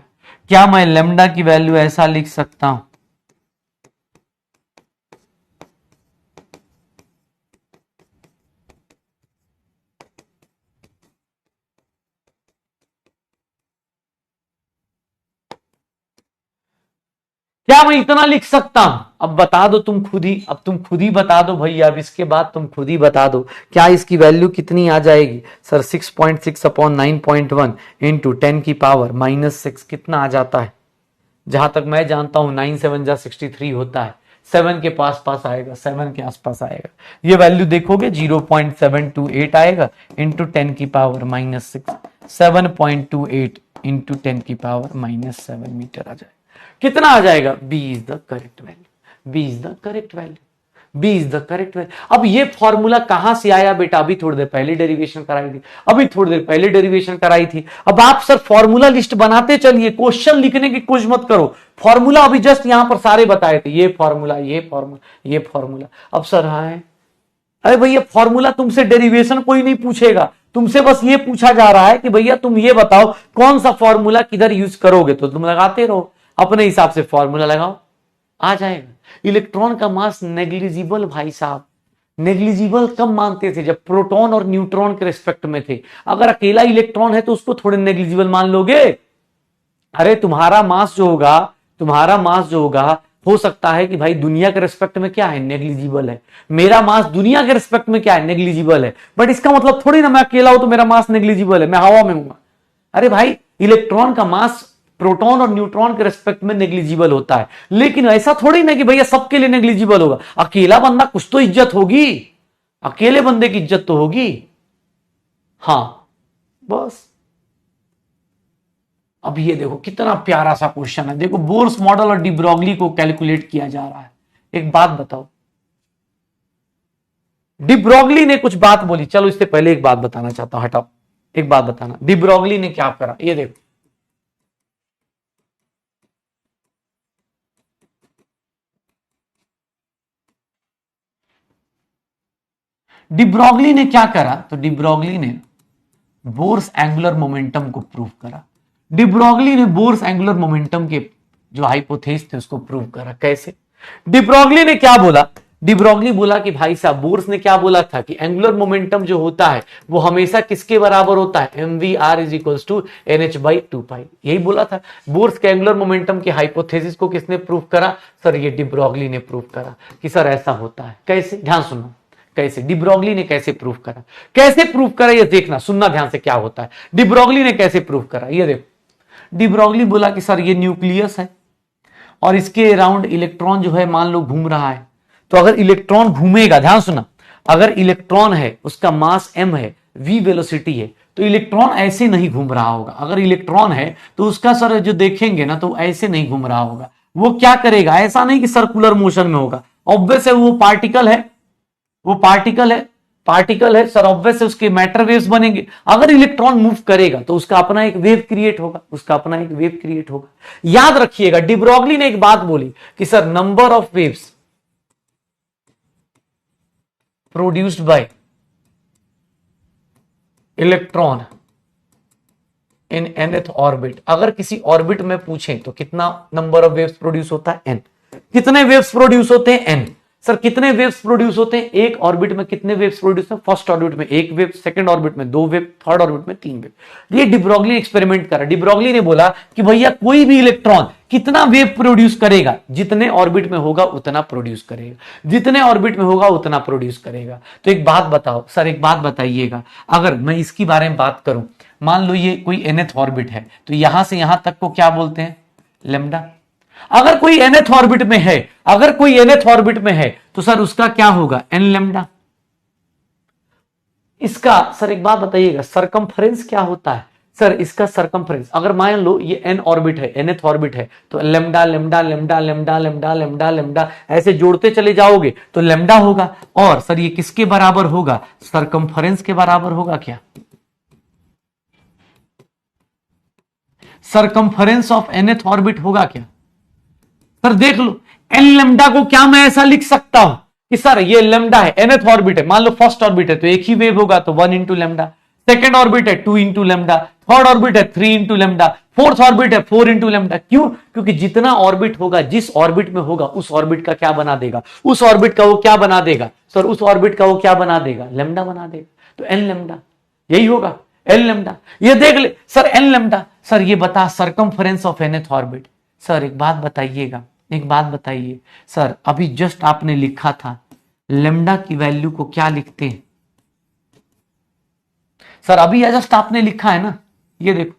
क्या मैं लेमडा की वैल्यू ऐसा लिख सकता हूं? क्या मैं इतना लिख सकता हूं? अब बता दो तुम खुद ही, अब तुम खुद ही बता दो भैया, अब इसके बाद तुम खुद ही बता दो, क्या इसकी वैल्यू कितनी आ जाएगी सर? 6.6 अपॉन 9.1 इंटू 10 की पावर -6 कितना आ जाता है? जहां तक मैं जानता हूं 9 7 जा 63 होता है, 7 के पास पास आएगा, 7 के आसपास आएगा। ये वैल्यू देखोगे 0.728 आएगा इंटू 10 की पावर -6, 7.28 इंटू 10 की पावर -7 मीटर आ जाएगा। कितना आ जाएगा? B is the correct value, B is the correct value, B is the correct value. अब ये फॉर्मूला कहां से आया बेटा? अभी थोड़ी देर पहले डेरिवेशन कराई थी, अभी थोड़ी देर पहले डेरिवेशन कराई थी। अब आप सर फॉर्मूला लिस्ट बनाते चलिए, क्वेश्चन लिखने की कोशिश मत करो। फॉर्मूला अभी जस्ट यहां पर सारे बताए थे, ये फॉर्मूला, ये फॉर्मूला, ये फॉर्मूला। अब सर हाँ, अरे भैया फॉर्मूला तुमसे डेरिवेशन कोई नहीं पूछेगा, तुमसे बस ये पूछा जा रहा है कि भैया तुम ये बताओ कौन सा फॉर्मूला किधर यूज करोगे, तो तुम लगाते रहो अपने हिसाब से, फॉर्मूला लगाओ, आ जाएगा। इलेक्ट्रॉन का मास नेग्लिजिबल भाई साहब, नेग्लिजिबल कब मानते थे? जब प्रोटॉन और न्यूट्रॉन के रिस्पेक्ट में थे। अगर अकेला इलेक्ट्रॉन है तो उसको थोड़े नेग्लिजिबल मान लोगे? अरे तुम्हारा मास जो होगा, तुम्हारा मास जो होगा, हो सकता है कि भाई दुनिया के रिस्पेक्ट में क्या है? नेग्लिजिबल है। मेरा मास दुनिया के रिस्पेक्ट में क्या है? नेग्लिजिबल है। बट इसका मतलब थोड़ी ना मैं अकेला हूं तो मेरा मास नेग्लिजिबल है, मैं हवा में हूं। अरे भाई इलेक्ट्रॉन का मास प्रोटॉन और न्यूट्रॉन के रिस्पेक्ट में नेग्लिजिबल होता है, लेकिन ऐसा थोड़ी ना कि भैया सबके लिए नेग्लिजिबल होगा। अकेला बंदा कुछ तो इज्जत होगी, अकेले बंदे की इज्जत तो होगी। हां बस। अब ये देखो कितना प्यारा सा क्वेश्चन है, देखो बोर्स मॉडल और डी ब्रॉगली को कैलकुलेट किया जा रहा है। एक बात बताओ, डी ब्रॉगली ने कुछ बात बोली, चलो इससे पहले एक बात बताना चाहता हूं, हटाओ एक बात बताना, डी ब्रॉगली ने क्या करा, ये देखो। डिब्रॉगली ने क्या करा? तो डिब्रॉगली ने बोर्स एंगुलर मोमेंटम को प्रूव करा। डिब्रॉगली ने बोर्स एंगुलर मोमेंटम के जो हाइपोथेसिस थे उसको प्रूव करा। कैसे? डिब्रॉगली ने क्या बोला? डिब्रॉगली बोला कि भाई साहब, बोर्स ने क्या बोला था कि एंगुलर मोमेंटम जो होता है वो हमेशा किसके बराबर होता है? mvr is equal to nh/2π, यही बोला था। बोर्स के एंगुलर मोमेंटम के हाइपोथेसिस को किसने प्रूव करा? सर ये डिब्रॉगली ने प्रूव करा कि सर ऐसा होता है। कैसे? ध्यान सुनो, कैसे डिब्रॉगली ने कैसे प्रूव करा? कैसे प्रूव करा ये देखना, सुनना ध्यान से क्या होता है। डिब्रॉगली ने कैसे प्रूव करा ये देखो। डिब्रॉगली बोला कि सर ये न्यूक्लियस है और इसके अराउंड इलेक्ट्रॉन जो है मान लो घूम रहा है। तो अगर इलेक्ट्रॉन घूमेगा, ध्यान सुना, अगर इलेक्ट्रॉन है, उसका मास m है, v वेलोसिटी है, तो इलेक्ट्रॉन ऐसे नहीं घूम रहा होगा। अगर इलेक्ट्रॉन है तो उसका सर जो देखेंगे ना तो ऐसे नहीं घूम रहा होगा। वो क्या करेगा, ऐसा नहीं कि सर्कुलर मोशन में होगा, ऑब्वियस है वो पार्टिकल है, वो पार्टिकल है सर, ऑब्वियस है उसके मैटर वेव्स बनेंगे। अगर इलेक्ट्रॉन मूव करेगा तो उसका अपना एक वेव क्रिएट होगा, याद रखिएगा डी ब्रॉगली ने एक बात बोली कि sir number of waves produced by electron in nth orbit, अगर किसी ऑर्बिट में पूछें तो कितना नंबर ऑफ वेव्स प्रोड्यूस होता है, n। कितने वेव्स प्रोड्यूस होते हैं, n। सर कितने वेव्स प्रोड्यूस होते हैं, एक ऑर्बिट में कितने वेव्स प्रोड्यूस हैं, फर्स्ट ऑर्बिट में एक वेव, सेकंड ऑर्बिट में दो वेव, थर्ड ऑर्बिट में तीन वेव। ये डी ब्रॉगली एक्सपेरिमेंट करा। डी ब्रॉगली ने बोला कि भैया कोई भी इलेक्ट्रॉन कितना वेव प्रोड्यूस करेगा, जितने ऑर्बिट में होगा उतना प्रोड्यूस करेगा, जितने ऑर्बिट में होगा उतना प्रोड्यूस करेगा। तो एक बात बताओ सर, एक बात बताइएगा, अगर मैं इसके बारे में बात करूं, मान लो ये कोई nth ऑर्बिट है, तो यहां से यहां तक को क्या बोलते हैं, लेमडा। अगर कोई nth ऑर्बिट में है, अगर कोई nth ऑर्बिट में है तो सर उसका क्या होगा, n लेमडा। इसका सर एक बात बताइएगा, सरकमफ्रेंस क्या होता है, सर इसका सरकमफ्रेंस, अगर मान लो ये n ऑर्बिट है, nth ऑर्बिट है, तो lambda lambda lambda lambda lambda lambda lambda ऐसे जोड़ते चले जाओगे तो लेमडा होगा। और सर ये किसके बराबर होगा, सरकमफ्रेंस के बराबर होगा क्या, सरकमफ्रेंस ऑफ nth ऑर्बिट होगा क्या। सर देख लो, एन लेमडा को क्या मैं ऐसा लिख सकता हूं कि सर ये लेमडा है, nth ऑर्बिट है, मान लो फर्स्ट ऑर्बिट है तो एक ही वेव होगा तो 1 इंटू लेमडा, सेकेंड ऑर्बिट है 2 इंटू लेमडा, थर्ड ऑर्बिट है 3 इंटू लेमडा, फोर्थ ऑर्बिट है 4 इंटू लेमडा। क्यों, क्योंकि जितना ऑर्बिट होगा, जिस ऑर्बिट में होगा उस ऑर्बिट का क्या बना देगा, उस ऑर्बिट का वो क्या बना देगा सर, उस ऑर्बिट का वो क्या बना देगा, लेमडा बना देगा। तो एन लेमडा यही होगा, एन लेमडा। ये देख ले सर, एन लेमडा। सर ये बता circumference of nth orbit. Sir एक बात बताइएगा, एक बात बताइए सर, अभी जस्ट आपने लिखा था लेमडा की वैल्यू को क्या लिखते हैं सर, अभी जस्ट आपने लिखा है ना, ये देखो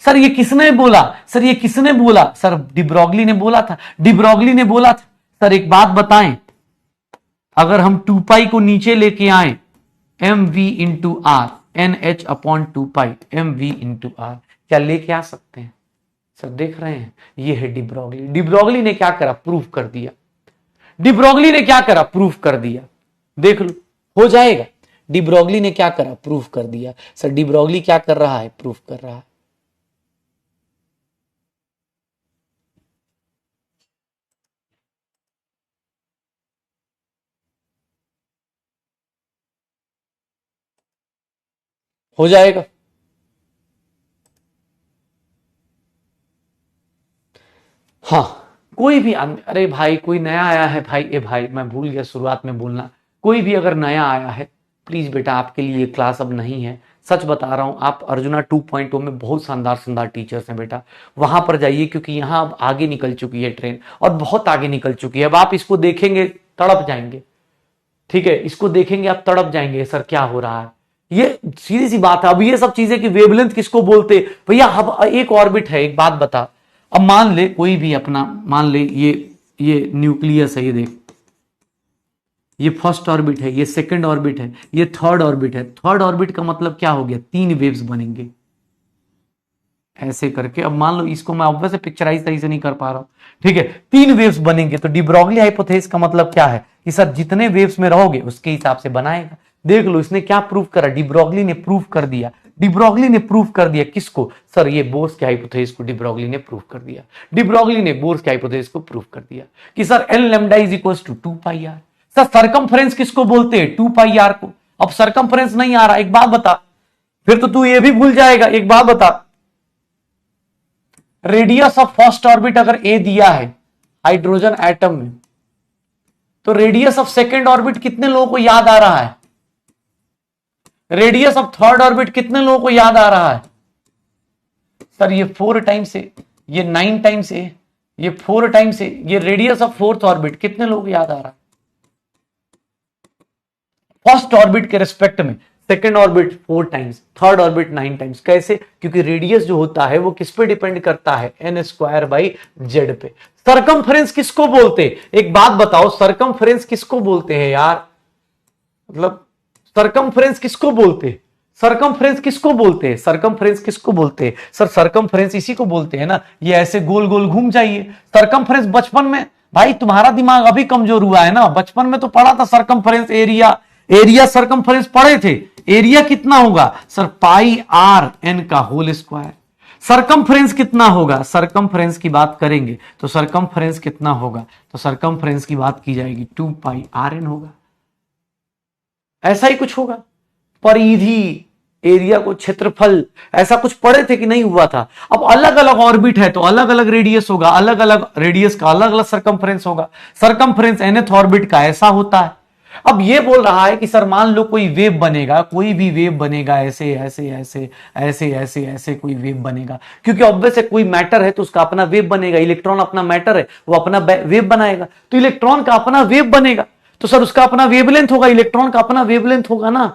सर, ये किसने बोला, सर ये किसने बोला, सर डी ब्रॉगली ने बोला था, डी ब्रॉगली ने बोला था। सर एक बात बताएं, अगर हम 2 पाई को नीचे लेके आए, M V into R, N H upon 2 pi M V into R, क्या लेके आ सकते हैं सर, देख रहे हैं, ये है डी ब्रॉगली। डी ब्रॉगली ने क्या करा, प्रूफ कर दिया। डी ब्रॉगली ने क्या करा, प्रूफ कर दिया। देख लो, हो जाएगा। डी ब्रॉगली ने क्या करा, प्रूफ कर दिया। सर डी ब्रॉगली क्या कर रहा है, प्रूफ कर रहा है। हो जाएगा। हाँ, कोई भी अरे भाई कोई नया आया है भाई, ए भाई मैं भूल गया शुरुआत में बोलना, कोई भी अगर नया आया है प्लीज बेटा, आपके लिए ये क्लास अब नहीं है, सच बता रहा हूं। आप अर्जुना 2.0 में बहुत शानदार शानदार टीचर्स हैं बेटा, वहां पर जाइए, क्योंकि यहां अब आगे निकल चुकी है ट्रेन, और बहुत आगे निकल चुकी है। अब आप इसको देखेंगे तड़प जाएंगे, ठीक है, इसको देखेंगे आप तड़प जाएंगे, सर क्या हो रहा है। ये सीधी सी बात है। अब ये सब चीजें कि वेवलेंथ किसको बोलते, भैया अब एक ऑर्बिट है, एक बात बता, अब मान ले कोई भी अपना, मान ले ये न्यूक्लियस है, ये देख, ये फर्स्ट ऑर्बिट है, ये सेकंड ऑर्बिट है, ये थर्ड ऑर्बिट है। थर्ड ऑर्बिट का मतलब क्या हो गया, 3 वेव्स बनेंगे ऐसे करके। अब मान लो इसको मैं ऑब्वियसली पिक्चराइज सही से नहीं कर पा रहा हूं, ठीक है, 3 वेव्स बनेंगे। तो डी ब्रॉगली हाइपोथेसिस का मतलब क्या है कि सर जितने वेव्स में रहोगे उसके हिसाब से बनाएगा। देख लो इसने क्या प्रूफ करा, डी ब्रॉगली ने प्रूफ कर दिया। डी ब्रॉगली ने प्रूफ कर दिया किसको, सर ये बोर्स के हाइपोथेसिस को डी ब्रॉगली ने प्रूफ कर दिया। डी ब्रॉगली ने बोर्स के हाइपोथेसिस को प्रूफ कर दिया कि sir N lambda is equal to 2 pi R. Sir circumference किसको बोलते हैं, 2 पाई आर को। अब सरकमफ्रेंस नहीं आ रहा, एक बात बता, फिर तो तू ये भी भूल जाएगा। एक बात बता, रेडियस ऑफ फर्स्ट ऑर्बिट अगर ए दिया है हाइड्रोजन एटम में, तो रेडियस ऑफ सेकेंड ऑर्बिट कितने लोगों को याद आ रहा है, रेडियस ऑफ थर्ड ऑर्बिट कितने लोगों को याद आ रहा है। सर ये 4 टाइम्स है, ये 9 टाइम्स है, ये 4 टाइम्स है, ये रेडियस ऑफ फोर्थ ऑर्बिट कितने लोगों को याद आ रहा है फर्स्ट ऑर्बिट के रिस्पेक्ट में। Second orbit 4 times, third orbit 9 times. कैसे? क्योंकि रेडियस जो होता है वो किस पे डिपेंड करता है? n स्क्वायर बाई जेड पे। सरकमफ्रेंस किसको बोलते हैं? एक बात बताओ, सरकमफ्रेंस किसको बोलते हैं यार? मतलब सरकमफ्रेंस किसको बोलते हैं? सरकमफ्रेंस किसको बोलते हैं? सरकमफ्रेंस किसको बोलते हैं? सर सरकमफ्रेंस इसी को बोलते हैं ना, ये ऐसे गोल गोल घूम जाइए। सरकमफ्रेंस बचपन में, भाई तुम्हारा दिमाग अभी कमजोर हुआ है ना, बचपन में तो पढ़ा था सरकमफ्रेंस, एरिया, एरिया सरकमफ्रेंस पढ़े थे। एरिया कितना होगा सर? पाई आर एन का होल स्क्वायर। सरकमफ्रेंस कितना होगा? सरकमफ्रेंस की बात करेंगे तो सरकमफ्रेंस कितना होगा? तो सरकमफ्रेंस की बात की जाएगी 2 पाई आर एन होगा। ऐसा ही कुछ होगा। परिधि, एरिया को क्षेत्रफल, ऐसा कुछ पढ़े थे कि नहीं हुआ था? अब अलग अलग ऑर्बिट है तो अलग अलग रेडियस होगा, अलग अलग रेडियस का अलग अलग सरकमफ्रेंस होगा। सरकमफ्रेंस nth ऑर्बिट का ऐसा होता है। अब ये बोल रहा है कि सर मान लो कोई वेव बनेगा, कोई भी वेव बनेगा, ऐसे ऐसे ऐसे ऐसे ऐसे ऐसे कोई वेव बनेगा, क्योंकि ऑब्वियस है कोई मैटर है तो उसका अपना वेव बनेगा। इलेक्ट्रॉन अपना मैटर है, वो अपना वेव बनाएगा, तो इलेक्ट्रॉन का अपना वेव बनेगा, तो सर उसका अपना वेवलेंथ होगा, इलेक्ट्रॉन का अपना वेवलेंथ होगा ना।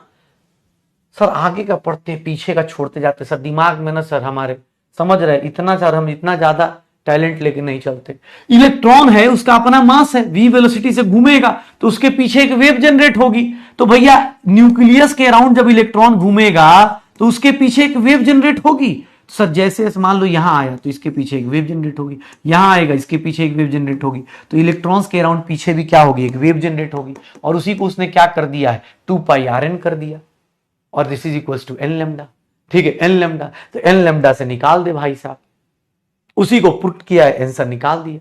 सर आगे का पढ़ते पीछे का छोड़ते जाते सर, दिमाग में ना सर हमारे, समझ रहे इतना सर, हम इतना ज्यादा टैलेंट लेके नहीं चलते। इलेक्ट्रॉन है, उसका अपना मास है, v वेलोसिटी से घूमेगा तो उसके पीछे एक वेव जनरेट होगी। तो भैया न्यूक्लियस के अराउंड जब इलेक्ट्रॉन घूमेगा तो उसके पीछे एक वेव जनरेट होगी। सर जैसे मान लो यहां आया तो इसके पीछे एक वेव जनरेट होगी, यहां आएगा इसके पीछे एक वेव जनरेट होगी, तो इलेक्ट्रॉन्स के अराउंड पीछे भी क्या होगी? एक वेव जनरेट होगी। और उसी को उसने क्या कर दिया है? 2 पाई आर एन कर दिया, और this is equal to N lambda. ठीक है, एन लेमडा, तो एन लेमडा से निकाल दे भाई साहब, उसी को पुट किया है, आंसर निकाल दिया।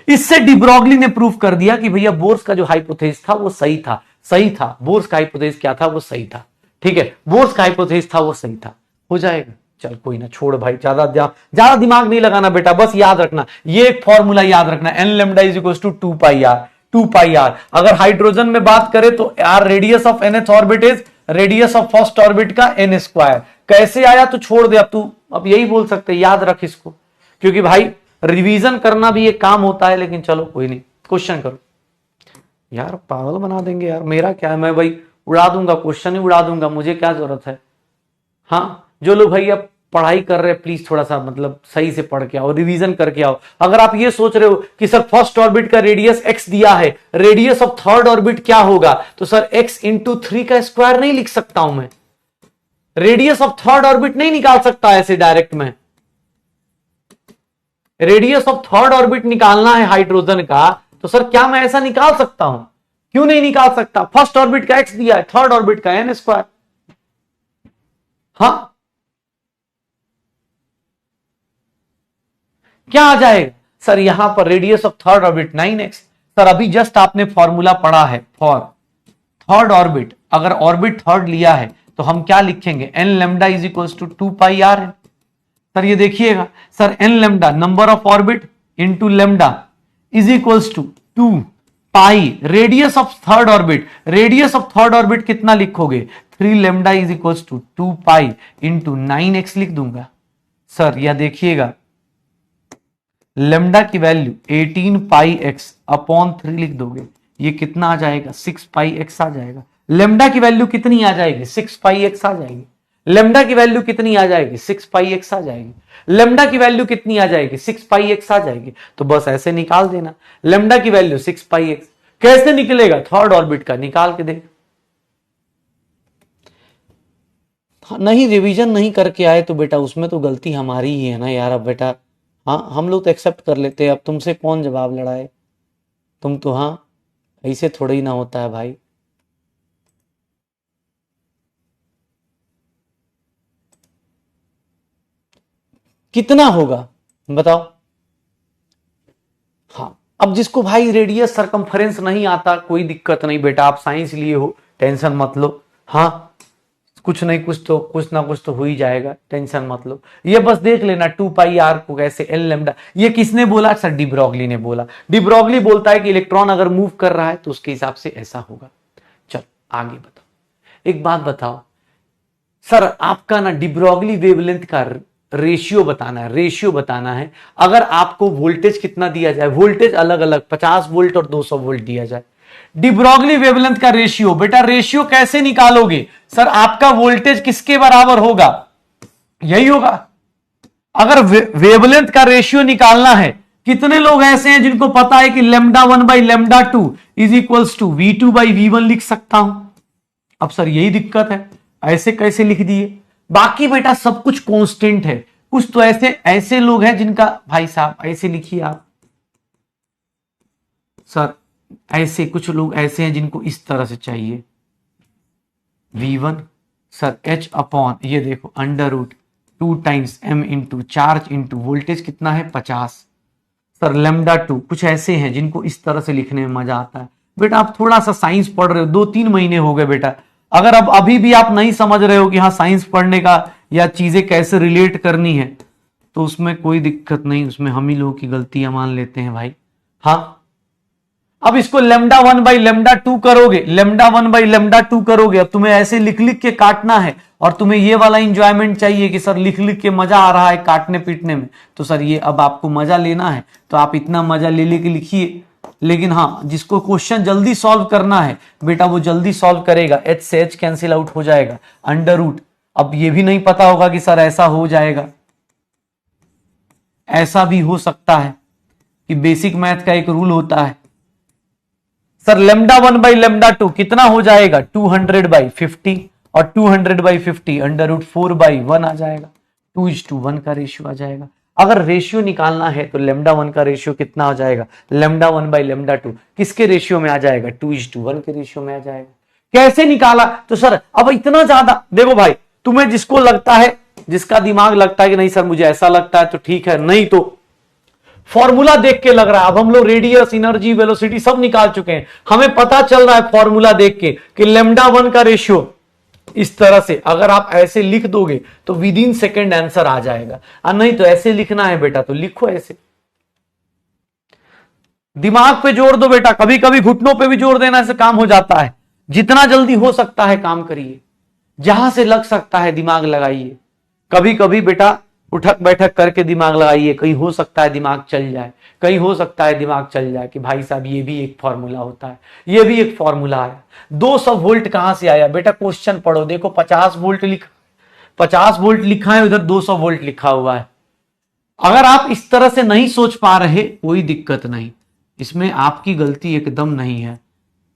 इससे डिब्रोगली ने प्रूफ कर दिया कि भैया बोर्स का जो हाइपोथेसिस था वो सही था, सही था। बोर्स का हाइपोथेसिस क्या था? वो सही था। ठीक है, बोर्स का हाइपोथेसिस था वो सही था। हो जाएगा, चल कोई ना, छोड़ भाई, ज्यादा दिमाग नहीं लगाना बेटा, बस याद रखना ये एक फॉर्मूला याद रखना, N lambda is equal to 2 pi R. 2 pi R अगर हाइड्रोजन में बात करें तो R radius of nth orbit is radius of first orbit का n स्क्वायर। कैसे आया तो छोड़ दे, अब तू अब यही बोल सकते, याद रख इसको, क्योंकि भाई रिवीजन करना भी एक काम होता है। लेकिन चलो कोई नहीं, क्वेश्चन करो यार, पागल बना देंगे यार, मेरा क्या है, मैं भाई उड़ा दूंगा, क्वेश्चन ही उड़ा दूंगा, मुझे क्या जरूरत है। हाँ, जो लोग भैया पढ़ाई कर रहे हैं प्लीज थोड़ा सा मतलब सही से पढ़ के आओ, रिवीजन करके आओ। अगर आप ये सोच रहे हो कि सर फर्स्ट ऑर्बिट का रेडियस x दिया है, रेडियस ऑफ थर्ड ऑर्बिट क्या होगा, तो सर x इंटू 3 का स्क्वायर नहीं लिख सकता हूं मैं, रेडियस ऑफ थर्ड ऑर्बिट नहीं निकाल सकता ऐसे डायरेक्ट में। रेडियस ऑफ थर्ड ऑर्बिट निकालना है हाइड्रोजन का, तो सर क्या मैं ऐसा निकाल सकता हूं? क्यों नहीं निकाल सकता? फर्स्ट ऑर्बिट का x दिया है, थर्ड ऑर्बिट का n स्क्वायर। हाँ, क्या आ जाएगा सर? यहां पर radius of third orbit 9x। Sir अभी जस्ट आपने फॉर्मूला पढ़ा है फॉर थर्ड ऑर्बिट, अगर ऑर्बिट थर्ड लिया है तो हम क्या लिखेंगे? N lambda is equal to 2 pi R N. Sir ये देखिएगा sir, N lambda number of orbit into lambda is equal to 2 pi radius of third orbit. Radius of third orbit कितना लिखोगे? 3 lambda is equal to 2 pi into 9x लिख दूंगा। Sir यह देखिएगा, lambda की value 18 पाई x upon 3 लिख दोगे, ये कितना आ जाएगा? 6 पाई एक्स आ जाएगा। लेमडा की वैल्यू कितनी आ जाएगी? 6 पाई एक्स आ जाएगी। लेमडा की वैल्यू कितनी आ जाएगी? 6 पाई एक्स आ जाएगी। लेमडा की वैल्यू कितनी आ जाएगी? 6 पाई एक्स आ जाएगी। तो बस ऐसे निकाल देना, लेमडा की वैल्यू 6 पाई एक्स। कैसे निकलेगा? थर्ड ऑर्बिट का निकाल के देख। नहीं रिवीजन नहीं करके आए तो बेटा उसमें तो गलती हमारी ही है ना यार। अब बेटा हाँ, हम लोग तो एक्सेप्ट कर लेते हैं, अब तुमसे कौन जवाब लड़ाए, तुम तो हाँ ऐसे थोड़ा ही ना होता है भाई। कितना होगा बताओ? हाँ, अब जिसको भाई रेडियस सरकमफेरेंस नहीं आता कोई दिक्कत नहीं बेटा, आप साइंस लिए हो, टेंशन मत लो। हाँ, कुछ नहीं कुछ ना कुछ तो हो ही जाएगा, टेंशन मत लो। ये बस देख लेना 2 पाई आर को कैसे एन लेमडा, ये किसने बोला? सर डिब्रोगली ने बोला। डिब्रोगली बोलता है कि इलेक्ट्रॉन अगर मूव कर रहा है तो उसके हिसाब से ऐसा होगा। चल आगे बताओ, एक बात बताओ सर, आपका ना डिब्रोगली वेवलेंथ का रेशियो बताना है। अगर आपको वोल्टेज कितना दिया जाए, वोल्टेज अलग अलग 50 वोल्ट और 200 वोल्ट दिया जाए, डी ब्रॉगली वेवलेंथ का रेशियो, बेटा रेशियो कैसे निकालोगे सर? आपका वोल्टेज किसके बराबर होगा? यही होगा। अगर वेवलेंथ का रेशियो निकालना है, कितने लोग ऐसे हैं जिनको पता है कि λ1 by λ2 is equals to V2 by V1 लिख सकता हूं? अब सर यही दिक्कत है, ऐसे कैसे लिख दिए? बाकी बेटा सब कुछ कांस्टेंट है। कुछ तो ऐसे ऐसे लोग हैं जिनका, भाई साहब ऐसे लिखिए आप सर, ऐसे कुछ लोग ऐसे हैं जिनको इस तरह से चाहिए V1 सर H अपॉन ये देखो √2 times m into charge into voltage कितना है 50 सर λ2। कुछ ऐसे हैं जिनको इस तरह से लिखने में मजा आता है। बेटा आप थोड़ा सा साइंस पढ़ रहे हो, 2-3 महीने हो गए बेटा। अगर अब अभी भी आप नहीं समझ रहे हो कि हाँ साइंस पढ़ने का या चीजें कैसे रिलेट करनी है, तो उसमें कोई दिक्कत नहीं, उसमें हम ही लोगों की गलतियां मान लेते हैं भाई। हाँ अब इसको λ1 बाई λ2 करोगे, λ1 बाई λ2 करोगे। अब तुम्हें ऐसे लिख लिख के काटना है और तुम्हें ये वाला इंजॉयमेंट चाहिए कि सर लिख लिख के मजा आ रहा है काटने पीटने में, तो सर ये अब आपको मजा लेना है तो आप इतना मजा ले लेके लिखिए। लेकिन हाँ जिसको क्वेश्चन जल्दी सॉल्व करना है बेटा वो जल्दी सॉल्व करेगा, h से h कैंसिल आउट हो जाएगा, √। अब ये भी नहीं पता होगा कि सर ऐसा हो जाएगा, ऐसा भी हो सकता है कि बेसिक मैथ का एक रूल होता है सर λ1 बाई λ2 कितना हो जाएगा 200 बाई 50 और 200 बाई 50 √4 बाई 1 आ जाएगा, 2:1 का रेशियो आ जाएगा। अगर रेशियो निकालना है तो λ1 का रेशियो कितना हो जाएगा, λ1 बाई λ2 किसके रेशियो में आ जाएगा, 2:1 के रेशियो में आ जाएगा। कैसे निकाला? तो सर अब इतना ज्यादा देखो भाई, तुम्हें जिसको लगता है, जिसका दिमाग लगता है कि नहीं सर मुझे ऐसा लगता है तो ठीक है, नहीं तो फॉर्मूला देख के लग रहा है। अब हम लोग रेडियस, एनर्जी, वेलोसिटी सब निकाल चुके हैं, हमें पता चल रहा है फॉर्मूला देख के कि λ1 का रेशियो इस तरह से अगर आप ऐसे लिख दोगे तो विद इन सेकेंड आंसर आ जाएगा। और नहीं तो ऐसे लिखना है बेटा तो लिखो ऐसे, दिमाग पे जोर दो बेटा, कभी कभी घुटनों पे भी जोर देना से काम हो जाता है। जितना जल्दी हो सकता है काम करिए, जहां से लग सकता है दिमाग लगाइए। कभी कभी बेटा उठक बैठक करके दिमाग लगाइए, कहीं हो सकता है दिमाग चल जाए, कहीं हो सकता है दिमाग चल जाए कि भाई साहब ये भी एक फॉर्मूला होता है, ये भी एक फॉर्मूला आया। 200 वोल्ट कहां से आया? बेटा क्वेश्चन पढ़ो, देखो 50 वोल्ट लिखा, 50 वोल्ट लिखा है, उधर 200 वोल्ट लिखा हुआ है। अगर आप इस तरह से नहीं सोच पा रहे कोई दिक्कत नहीं, इसमें आपकी गलती एकदम नहीं है।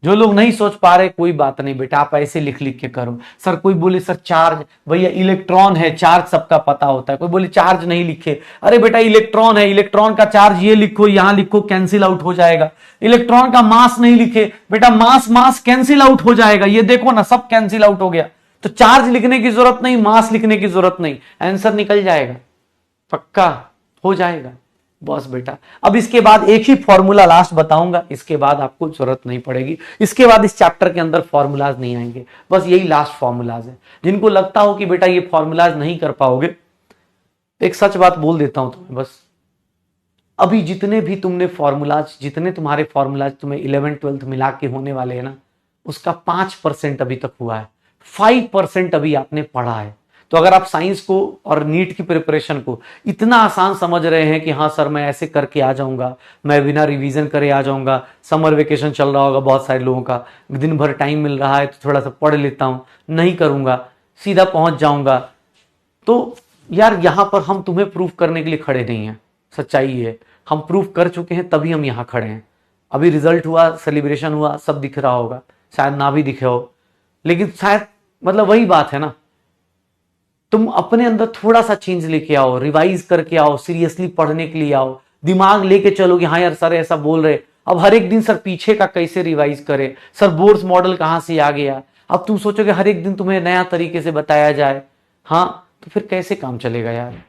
जो लोग नहीं सोच पा रहे कोई बात नहीं बेटा, आप ऐसे लिख लिख के करो। सर कोई बोले सर चार्ज, भैया इलेक्ट्रॉन है, चार्ज सबका पता होता है। कोई बोले चार्ज नहीं लिखे, अरे बेटा इलेक्ट्रॉन है, इलेक्ट्रॉन का चार्ज ये लिखो, यहां लिखो, कैंसिल आउट हो जाएगा। इलेक्ट्रॉन का मास नहीं लिखे, बेटा मास मास कैंसिल आउट हो जाएगा, ये देखो ना सब कैंसिल आउट हो गया। तो चार्ज लिखने की जरूरत नहीं, मास लिखने की जरूरत नहीं, आंसर निकल जाएगा, पक्का हो जाएगा बस बेटा। अब इसके बाद एक ही फॉर्मूला लास्ट बताऊंगा, इसके बाद आपको जरूरत नहीं पड़ेगी, इसके बाद इस चैप्टर के अंदर फॉर्मूलाज नहीं आएंगे, बस यही लास्ट फॉर्मूलाज है। जिनको लगता हो कि बेटा ये फॉर्मूलाज नहीं कर पाओगे, एक सच बात बोल देता हूं तुम्हें, बस अभी जितने भी तुमने फॉर्मूलाज, जितने तुम्हारे फॉर्मूलाज तुम्हें 11th 12th मिला के होने वाले हैं ना, उसका 5% अभी तक हुआ है, 5% अभी आपने पढ़ा है। तो अगर आप साइंस को और नीट की प्रिपरेशन को इतना आसान समझ रहे हैं कि हाँ सर मैं ऐसे करके आ जाऊंगा, मैं बिना रिवीजन करे आ जाऊंगा, समर वेकेशन चल रहा होगा बहुत सारे लोगों का, दिन भर टाइम मिल रहा है तो थोड़ा सा पढ़ लेता हूं, नहीं करूंगा सीधा पहुंच जाऊंगा, तो यार यहां पर हम तुम्हें प्रूफ करने के लिए खड़े नहीं हैं, सच्चाई है हम प्रूफ कर चुके हैं तभी हम यहां खड़े हैं। अभी रिजल्ट हुआ, सेलिब्रेशन हुआ, सब दिख रहा होगा, शायद ना भी दिखे हो, लेकिन शायद मतलब वही बात है ना, तुम अपने अंदर थोड़ा सा चेंज लेके आओ, रिवाइज करके आओ, सीरियसली पढ़ने के लिए आओ, दिमाग लेके चलो कि हाँ यार सर ऐसा बोल रहे, अब हर एक दिन सर पीछे का कैसे रिवाइज करे, सर बोर्स मॉडल कहां से आ गया, अब तुम सोचोगे हर एक दिन तुम्हें नया तरीके से बताया जाए, हाँ तो फिर कैसे काम चलेगा यार।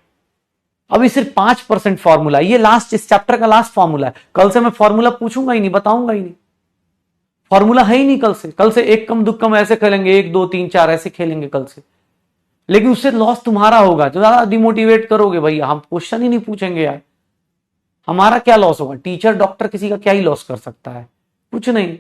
अभी सिर्फ 5% फॉर्मूला, ये लास्ट इस चैप्टर का लास्ट फॉर्मूला है, कल से मैं फॉर्मूला पूछूंगा ही नहीं, बताऊंगा ही नहीं, फॉर्मूला है ही नहीं। कल से एक कम दुख कम ऐसे खेलेंगे, 1 2 3 4 ऐसे खेलेंगे कल से, लेकिन उससे लॉस तुम्हारा होगा, जो ज्यादा डिमोटिवेट करोगे भैया हम क्वेश्चन ही नहीं पूछेंगे यार, हमारा क्या लॉस होगा, टीचर डॉक्टर किसी का क्या ही लॉस कर सकता है, कुछ नहीं।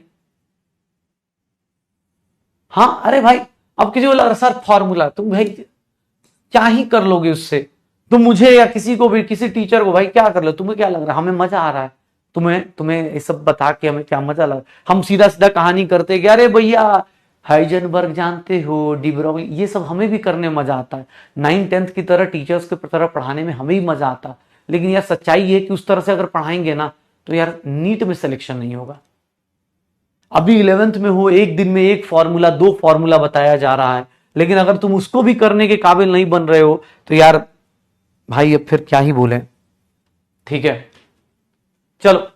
हाँ अरे भाई अब किसी को लग रहा सर फॉर्मूला, तुम भाई क्या ही कर लोगे उससे, तुम मुझे या किसी को भी, किसी टीचर को भाई क्या कर लो, तुम्हें क्या लग रहा है, हमें मजा आ रहा है, तुम्हें तुम्हें ये सब बता के हमें क्या मजा लगा? हम सीधा सीधा कहानी करते कि अरे भैया हाइजेनबर्ग जानते हो, डी ब्रॉगली, ये सब हमें भी करने में मजा आता है। 9th-10th की तरह टीचर्स की तरह पढ़ाने में हमें भी मजा आता है। लेकिन यार सच्चाई है कि उस तरह से अगर पढ़ाएंगे ना तो यार नीट में सिलेक्शन नहीं होगा। अभी 11th में हो, एक दिन में एक फॉर्मूला 2 फॉर्मूला बताया जा रहा है, लेकिन अगर तुम उसको भी करने के काबिल नहीं बन रहे हो तो यार भाई अब फिर क्या ही बोले। ठीक है, चलो।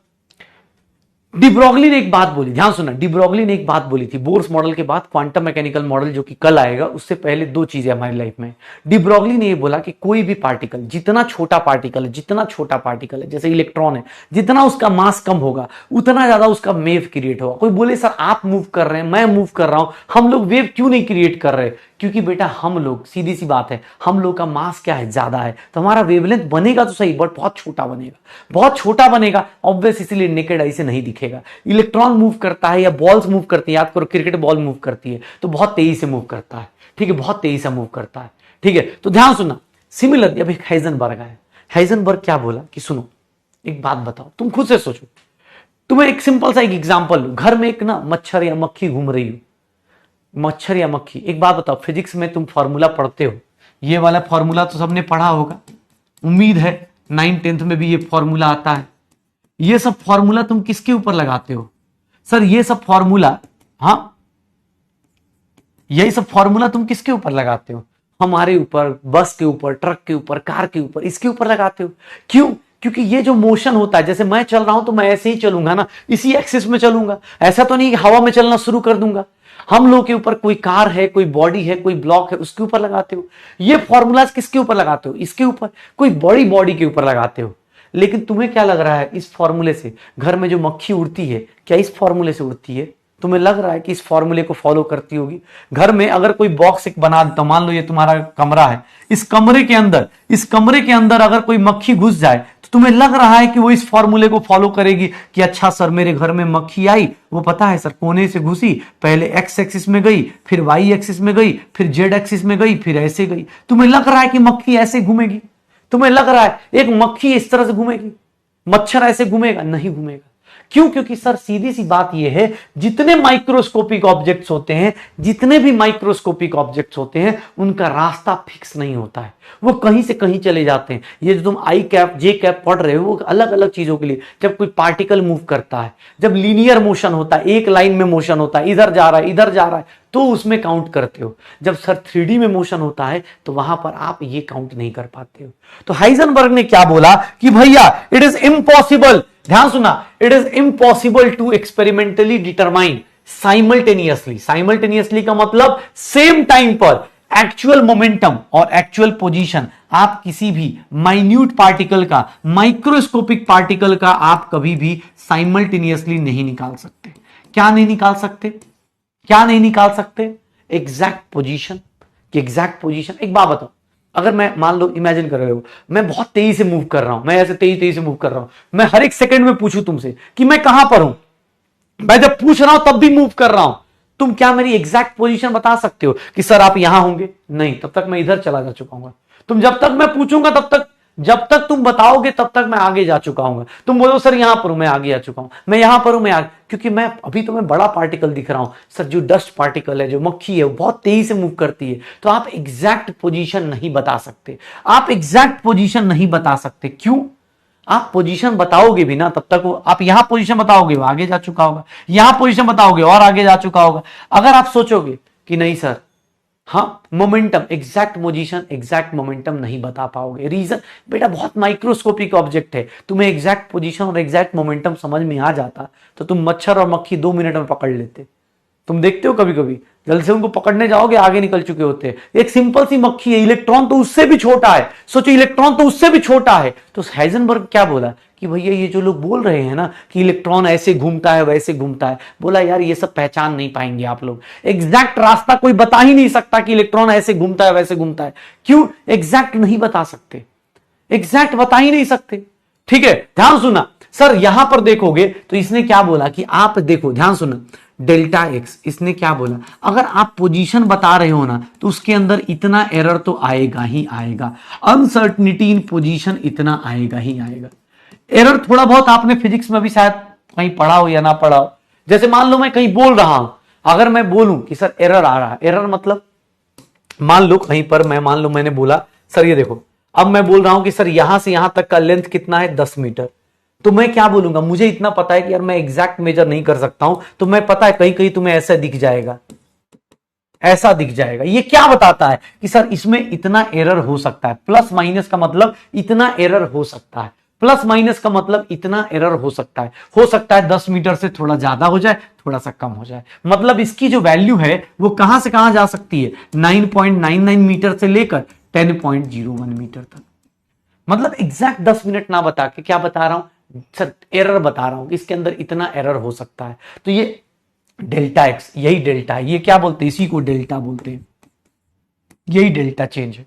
डी ब्रॉगली ने एक बात बोली, ध्यान सुना, डी ब्रॉगली ने एक बात बोली थी बोर्स मॉडल के बाद क्वांटम मैकेनिकल मॉडल जो कि कल आएगा, उससे पहले 2 चीजें हमारी लाइफ में। डी ब्रॉगली ने ये बोला कि कोई भी पार्टिकल, जितना छोटा पार्टिकल है, जितना छोटा पार्टिकल है, जैसे इलेक्ट्रॉन है, जितना उसका मास कम होगा उतना ज्यादा उसका वेव क्रिएट होगा। कोई बोले सर आप मूव कर रहे हैं, मैं मूव कर रहा हूं, हम लोग वेव क्यों नहीं क्रिएट कर रहे? क्योंकि बेटा हम लोग, सीधी सी बात है, हम लोग का मास क्या है, ज्यादा है, तो हमारा वेवलेंथ बनेगा तो सही बट बहुत छोटा बनेगा, बहुत छोटा बनेगा ऑब्वियस, इसीलिए नेकेड आई से नहीं दिखेगा। इलेक्ट्रॉन मूव करता है या बॉल्स मूव करती है, याद करो क्रिकेट बॉल मूव करती है तो बहुत तेजी से मूव करता है, ठीक है, बहुत तेजी से मूव करता है, ठीक है। तो ध्यान सुनना, सिमिलरली अभी हाइजेनबर्ग है, हाइजेनबर्ग क्या बोला कि सुनो एक बात बताओ, तुम खुद से सोचो, तुम्हें एक सिंपल सा एक एग्जांपल लो, घर में एक ना मच्छर या मक्खी घूम रही हो, मच्छर या मक्खी, एक बात बताओ, फिजिक्स में तुम फॉर्मूला पढ़ते हो, ये वाला फॉर्मूला तो सबने पढ़ा होगा, उम्मीद है 9th-10th में भी ये फॉर्मूला आता है। ये सब फॉर्मूला तुम किसके ऊपर लगाते हो? सर ये सब फॉर्मूला, हाँ यही सब फॉर्मूला तुम किसके ऊपर लगाते हो? हमारे ऊपर, बस के ऊपर, ट्रक के ऊपर, कार के ऊपर, इसके ऊपर लगाते हो। क्यों? क्योंकि ये जो मोशन होता है, जैसे मैं चल रहा हूं तो मैं ऐसे ही चलूंगा ना, इसी एक्सिस में चलूंगा, ऐसा तो नहीं कि हवा में चलना शुरू कर दूंगा। हम लोग के ऊपर कोई कार है, कोई बॉडी है, कोई ब्लॉक है, उसके ऊपर लगाते हो। ये फॉर्मूलाज किसके ऊपर लगाते हो? इसके ऊपर, कोई बड़ी बॉडी के ऊपर लगाते हो। लेकिन तुम्हें क्या लग रहा है इस फॉर्मूले से घर में जो मक्खी उड़ती है क्या इस फॉर्मूले से उड़ती है? तुम्हें लग रहा है कि इस फॉर्मूले को फॉलो करती होगी? घर में अगर कोई बॉक्स एक बना देता, मान लो ये तुम्हारा कमरा है, इस कमरे के अंदर अगर कोई मक्खी घुस जाए तो तुम्हें लग रहा है कि वो इस फॉर्मूले को फॉलो करेगी कि अच्छा सर मेरे घर में मक्खी आई, वो पता है सर कोने से घुसी, पहले एक्स एक्सिस में गई, फिर वाई एक्सिस में गई, फिर जेड एक्सिस में गई, फिर ऐसे गई। तुम्हें लग रहा है कि मक्खी ऐसे घूमेगी? तुम्हें लग रहा है एक मक्खी इस तरह से घूमेगी, मच्छर ऐसे घूमेगा? नहीं घूमेगा। क्यों? क्योंकि सर सीधी सी बात यह है, जितने माइक्रोस्कोपिक ऑब्जेक्ट्स होते हैं, जितने भी माइक्रोस्कोपिक ऑब्जेक्ट्स होते हैं, उनका रास्ता फिक्स नहीं होता है, वो कहीं से कहीं चले जाते हैं। ये जो तुम आई कैप जे कैप पढ़ रहे हो वो अलग अलग चीजों के लिए, जब कोई पार्टिकल मूव करता है, जब लीनियर मोशन होता है, एक लाइन में मोशन होता है, इधर जा रहा है इधर जा रहा है, तो उसमें काउंट करते हो। जब सर 3D में मोशन होता है तो वहां पर आप ये काउंट नहीं कर पाते हो। तो हाइजेनबर्ग ने क्या बोला कि भैया इट इज इम्पॉसिबल, ध्यान सुना, it is impossible to experimentally determine simultaneously, simultaneously का मतलब सेम टाइम पर एक्चुअल मोमेंटम और एक्चुअल पोजीशन, आप किसी भी माइन्यूट पार्टिकल का, माइक्रोस्कोपिक पार्टिकल का आप कभी भी साइमल्टेनियसली नहीं निकाल सकते। क्या नहीं निकाल सकते? क्या नहीं निकाल सकते? Exact position. एग्जैक्ट पोजीशन, एक बात बताओ, अगर मैं मान लो इमेजिन कर रहे हो मैं बहुत तेजी से मूव कर रहा हूं, मैं ऐसे तेजी से मूव कर रहा हूं, मैं हर एक सेकंड में पूछूं तुमसे कि मैं कहां पर हूं, मैं जब पूछ रहा हूं तब भी मूव कर रहा हूं, तुम क्या मेरी एग्जैक्ट पोजीशन बता सकते हो कि सर आप यहां होंगे? नहीं, तब तक मैं इधर चला जा चुका हूं। तुम जब तक मैं पूछूंगा तब तक, जब तक तुम बताओगे तब तक मैं आगे जा चुका हूं। तुम बोलो सर यहां पर हूं, मैं आगे आ चुका हूं, मैं यहां पर हूं, मैं आगे, क्योंकि मैं अभी तो मैं बड़ा पार्टिकल दिख रहा हूं। सर जो डस्ट पार्टिकल है, जो मक्खी है, वो बहुत तेजी से मूव करती है, तो आप एग्जैक्ट पोजीशन नहीं बता सकते। आप एग्जैक्ट पोजीशन नहीं बता सकते। क्यों? आप पोजीशन बताओगे भी ना तब तक वो, आप यहां पोजीशन बताओगे वो आगे जा चुका होगा, यहां पोजीशन बताओगे और आगे जा चुका होगा। अगर आप सोचोगे कि नहीं सर, हाँ momentum, exact position, exact momentum नहीं बता पाओगे। रीजन बेटा बहुत माइक्रोस्कोपिक ऑब्जेक्ट है, तुम्हें एग्जैक्ट पोजीशन और एग्जैक्ट मोमेंटम समझ में आ जाता तो तुम मच्छर और मक्खी 2 मिनट में पकड़ लेते। तुम देखते हो कभी कभी जल्द से उनको पकड़ने जाओगे आगे निकल चुके होते हैं। एक सिंपल सी मक्खी है, इलेक्ट्रॉन तो उससे भी छोटा है, सोचो इलेक्ट्रॉन तो उससे भी छोटा है। तो हाइजेनबर्ग क्या बोला कि भैया ये जो लोग बोल रहे हैं ना कि इलेक्ट्रॉन ऐसे घूमता है वैसे घूमता है, बोला यार ये सब पहचान नहीं पाएंगे आप लोग। एग्जैक्ट रास्ता कोई बता ही नहीं सकता कि इलेक्ट्रॉन ऐसे घूमता है वैसे घूमता है। क्यों? एग्जैक्ट नहीं बता सकते, एग्जैक्ट बता ही नहीं सकते। ठीक है, ध्यान सुना सर, यहां पर देखोगे तो इसने क्या बोला कि आप देखो, ध्यान सुना, डेल्टा एक्स, इसने क्या बोला, अगर आप पोजीशन बता रहे हो ना तो उसके अंदर इतना एरर तो आएगा ही आएगा, अनसर्टनिटी इन पोजीशन इतना आएगा ही आएगा। एरर थोड़ा बहुत आपने फिजिक्स में भी शायद कहीं पढ़ा हो या ना पढ़ा हो। जैसे मान लो मैं कहीं बोल रहा हूं, अगर मैं बोलूं कि सर एरर आ रहा है, एरर मतलब मान लो कहीं पर मान लो मैंने बोला सर ये देखो, अब मैं बोल रहा हूं कि सर यहां से यहां तक का लेंथ कितना है 10 मीटर, तो मैं क्या बोलूंगा, मुझे इतना पता है कि यार मैं एग्जैक्ट मेजर नहीं कर सकता हूं, तो मैं पता है कहीं कहीं तुम्हें ऐसा दिख जाएगा, ऐसा दिख जाएगा। ये क्या बताता है कि सर इसमें इतना एरर हो सकता है, प्लस माइनस का मतलब इतना एरर हो सकता है, प्लस माइनस का मतलब इतना एरर हो सकता है। हो सकता है 10 मीटर से थोड़ा ज्यादा हो जाए, थोड़ा सा कम हो जाए, मतलब इसकी जो वैल्यू है वो कहां से कहां जा सकती है, 9.99 मीटर से लेकर 10.01 मीटर तक। मतलब एग्जैक्ट 10 मिनट ना बता के क्या बता रहा हूं सर, एरर बता रहा हूं कि इसके अंदर इतना एरर हो सकता है। तो ये डेल्टा एक्स, यही डेल्टा है, ये क्या बोलते हैं, इसी को डेल्टा बोलते हैं, यही डेल्टा चेंज है।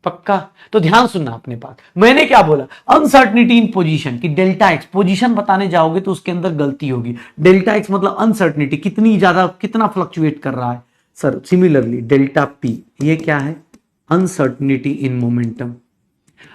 पक्का? तो ध्यान सुनना अपने बात, मैंने क्या बोला, अनसर्टनिटी इन पोजीशन, कि डेल्टा एक्स पोजीशन बताने जाओगे तो उसके अंदर गलती होगी। डेल्टा एक्स मतलब अनसर्टनिटी, कितनी ज्यादा, कितना फ्लक्चुएट कर रहा है सर। सिमिलरली डेल्टा पी, ये क्या है, अनसर्टनिटी इन मोमेंटम।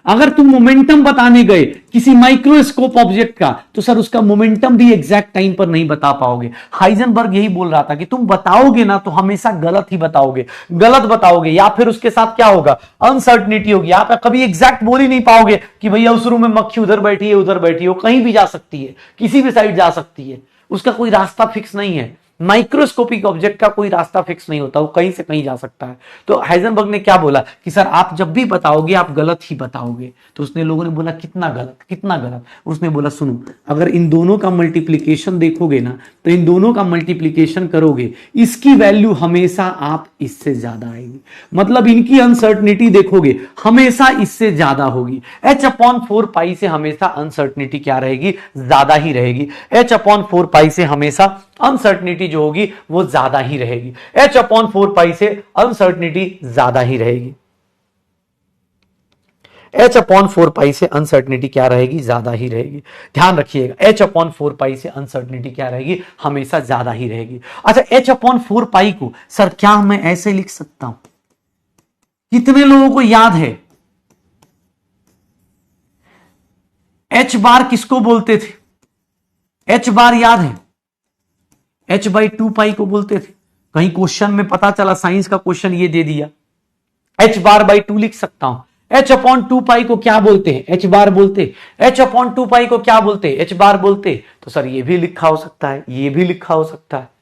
अगर तुम मोमेंटम बताने गए किसी माइक्रोस्कोप ऑब्जेक्ट का, तो सर उसका मोमेंटम भी एग्जैक्ट टाइम पर नहीं बता पाओगे। हाइजेनबर्ग यही बोल रहा था कि तुम बताओगे ना तो हमेशा गलत ही बताओगे, गलत बताओगे, या फिर उसके साथ क्या होगा, अनसर्टनिटी होगी। आप कभी एग्जैक्ट बोल ही नहीं पाओगे कि भैया उस रूम में मक्खी उधर बैठी है, उधर बैठी हो, कहीं भी जा सकती है, किसी भी साइड जा सकती है, उसका कोई रास्ता फिक्स नहीं है। माइक्रोस्कोपिक ऑब्जेक्ट का कोई रास्ता फिक्स नहीं होता, वो कहीं से कहीं जा सकता है। तो हाइजेनबर्ग ने क्या बोला कि सर आप जब भी बताओगे आप गलत ही बताओगे। तो उसने, लोगों ने बोला कितना गलत, कितना गलत। उसने बोला सुनो, अगर इन दोनों का मल्टीप्लीकेशन देखोगे ना, तो इन दोनों का मल्टीप्लीकेशन करोगे, इसकी वैल्यू हमेशा आप इससे ज्यादा आएगी, मतलब इनकी अनसर्टनिटी देखोगे हमेशा इससे ज्यादा होगी। h/4 पाई से हमेशा अनसर्टनिटी क्या रहेगी, ज्यादा ही रहेगी। h/4 पाई से हमेशा अनसर्टनिटी जो होगी वो ज्यादा ही रहेगी। h/4 पाई से अनसर्टनिटी ज्यादा ही रहेगी। h/4 पाई से अनसर्टनिटी क्या रहेगी, ज्यादा ही रहेगी। ध्यान रखिएगा, h/4 पाई से अनसर्टनिटी क्या रहेगी, हमेशा ज्यादा ही रहेगी। अच्छा, h/4 पाई को सर क्या मैं ऐसे लिख सकता हूं, कितने लोगों को याद है h बार किसको बोलते थे, h बार याद है, h/2 पाई को बोलते थे। कहीं क्वेश्चन में पता चला, साइंस का क्वेश्चन ये दे दिया, h बार बाई 2 लिख सकता हूं। h/2 पाई को क्या बोलते हैं, h बार बोलते, h/2 पाई को क्या बोलते, h बार बोलते। तो सर ये भी लिखा हो सकता है, ये भी लिखा हो सकता है।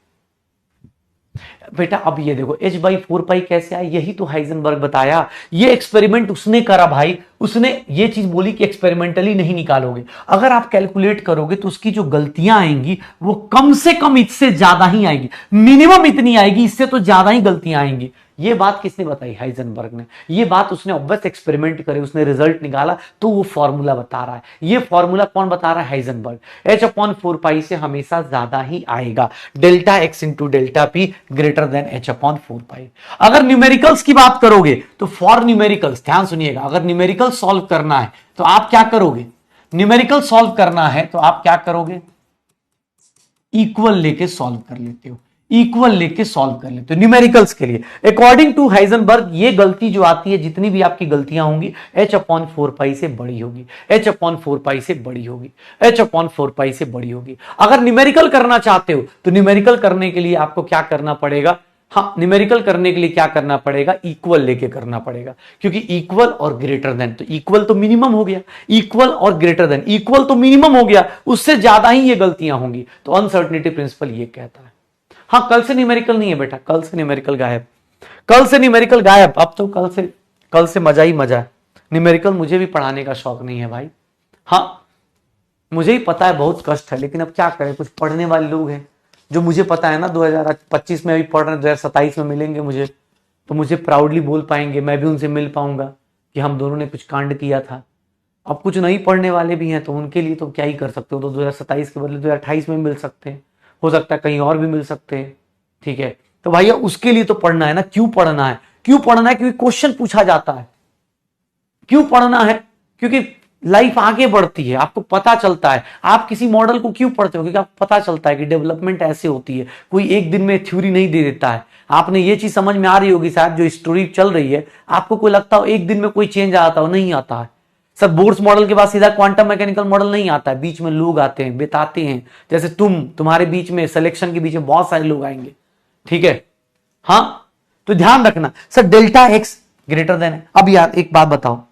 बेटा अब ये देखो h/4 पाई कैसे आया, यही तो हाइजेनबर्ग बताया, ये एक्सपेरिमेंट उसने करा भाई। उसने ये चीज बोली कि एक्सपेरिमेंटली नहीं निकालोगे, अगर आप कैलकुलेट करोगे तो उसकी जो गलतियां आएंगी वो कम से कम इससे ज्यादा ही आएगी, मिनिमम इतनी आएगी, इससे तो ज्यादा ही गलतियां आएंगी। ये बात किसने बताई, हाइजेनबर्ग ने। ये बात उसने ऑब्वियस एक्सपेरिमेंट करे, उसने रिजल्ट निकाला तो वो फॉर्मूला बता रहा है। ये फॉर्मूला कौन बता रहा है, हाइजेनबर्ग। h/4 पाई से हमेशा ज्यादा ही आएगा, delta X into delta P greater than h/4 पाई। अगर न्यूमेरिकल्स की बात करोगे तो फॉर न्यूमेरिकल्स, ध्यान सुनिएगा, अगर न्यूमेरिकल सॉल्व करना है तो आप क्या करोगे, न्यूमेरिकल सॉल्व करना है तो आप क्या करोगे, इक्वल लेके सॉल्व कर लेते हो, इक्वल लेके सॉल्व कर लेते हो न्यूमेरिकल्स के लिए। अकॉर्डिंग टू हाइजेनबर्ग ये गलती जो आती है, जितनी भी आपकी गलतियां होंगी h/4 पाई से बड़ी होगी, h/4 पाई से बड़ी होगी, h/4 पाई से बड़ी होगी। अगर न्यूमेरिकल करना चाहते हो तो न्यूमेरिकल करने के लिए आपको क्या करना पड़ेगा, हाँ न्यूमेरिकल करने के लिए क्या करना पड़ेगा, इक्वल लेके करना पड़ेगा, क्योंकि इक्वल और ग्रेटर देन, तो इक्वल तो मिनिमम हो गया, इक्वल और ग्रेटर देन, इक्वल तो मिनिमम हो गया, उससे ज्यादा ही ये गलतियां होंगी। तो अनसर्टनिटी प्रिंसिपल ये कहता है। हाँ कल से न्यूमेरिकल नहीं है बेटा, कल से न्यूमेरिकल गायब, कल से न्यूमेरिकल गायब। अब तो कल से मजा ही मजा है। न्यूमेरिकल मुझे भी पढ़ाने का शौक नहीं है भाई, हाँ मुझे ही पता है बहुत कष्ट है, लेकिन अब क्या करें, कुछ पढ़ने वाले लोग हैं जो मुझे पता है ना 2025 में अभी पढ़ रहे हैं, 2027 में मिलेंगे मुझे, तो मुझे प्राउडली बोल पाएंगे, मैं भी उनसे मिल पाऊंगा कि हम दोनों ने कुछ कांड किया था। अब कुछ नहीं पढ़ने वाले भी हैं तो उनके लिए तो क्या ही कर सकते हो, तो 2027 के बदले 2028 में मिल सकते हैं, हो सकता है कहीं और भी मिल सकते हैं, ठीक है। तो भैया उसके लिए तो पढ़ना है ना, क्यों पढ़ना है, क्यों पढ़ना है, क्योंकि क्वेश्चन पूछा जाता है। क्यों पढ़ना है, क्योंकि लाइफ आगे बढ़ती है, आपको पता चलता है। आप किसी मॉडल को क्यों पढ़ते हो, क्योंकि आपको पता चलता है कि डेवलपमेंट ऐसे होती है, कोई एक दिन में थ्योरी नहीं दे देता है। आपने ये चीज समझ में आ रही होगी शायद, जो स्टोरी चल रही है आपको कोई लगता हो एक दिन में कोई चेंज आता हो, नहीं आता है। सर बोर्स मॉडल के बाद सीधा क्वांटम मैकेनिकल मॉडल नहीं आता है, बीच में लोग आते हैं, बिताते हैं, जैसे तुम्हारे बीच में सिलेक्शन के बीच में बहुत सारे लोग आएंगे, ठीक है। हाँ, तो ध्यान रखना sir delta x greater than है। अब यार एक बात बताओ,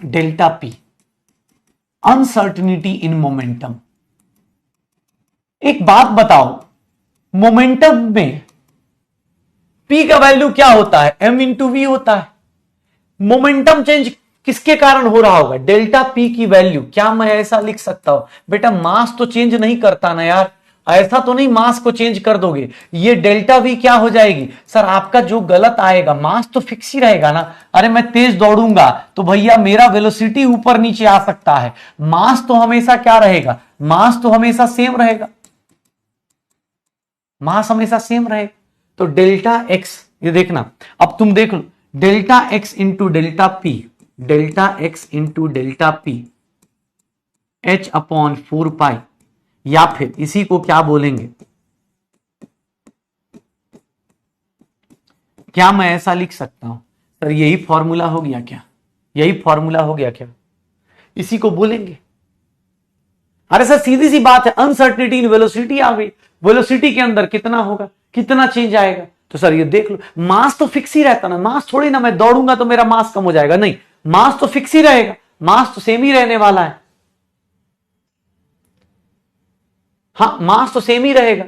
delta P uncertainty in momentum, एक बात बताओ, मोमेंटम में पी का वैल्यू क्या होता है, एम इंटू वी होता है। मोमेंटम चेंज किसके कारण हो रहा होगा, डेल्टा पी की वैल्यू। क्या मैं ऐसा लिख सकता हूं, बेटा मास तो चेंज नहीं करता ना यार, ऐसा तो नहीं मास को चेंज कर दोगे, ये डेल्टा वी क्या हो जाएगी। सर आपका जो गलत आएगा, मास तो फिक्स ही रहेगा ना। अरे मैं तेज दौड़ूंगा तो भैया मेरा वेलोसिटी ऊपर नीचे आ सकता है, मास तो हमेशा क्या रहेगा, मास तो हमेशा सेम रहेगा, मास हमेशा सेम रहेगा। तो डेल्टा एक्स, ये देखना, अब तुम देख लो, delta X into delta P, delta X into delta P H upon 4 pi, या फिर इसी को क्या बोलेंगे, क्या मैं ऐसा लिख सकता हूं सर, यही फॉर्मूला हो गया क्या, यही फॉर्मूला हो गया क्या, इसी को बोलेंगे। अरे सर सीधी सी बात है, अनसर्टिनिटी इन वेलोसिटी आ गई, वेलोसिटी के अंदर कितना होगा, कितना चेंज आएगा। तो सर ये देख लो, मास तो फिक्स ही रहता ना, मास थोड़ी ना मैं दौड़ूंगा तो मेरा मास कम हो जाएगा, नहीं, मास तो फिक्स ही रहेगा, मास तो सेम ही रहने वाला है। हाँ मास तो सेम ही रहेगा,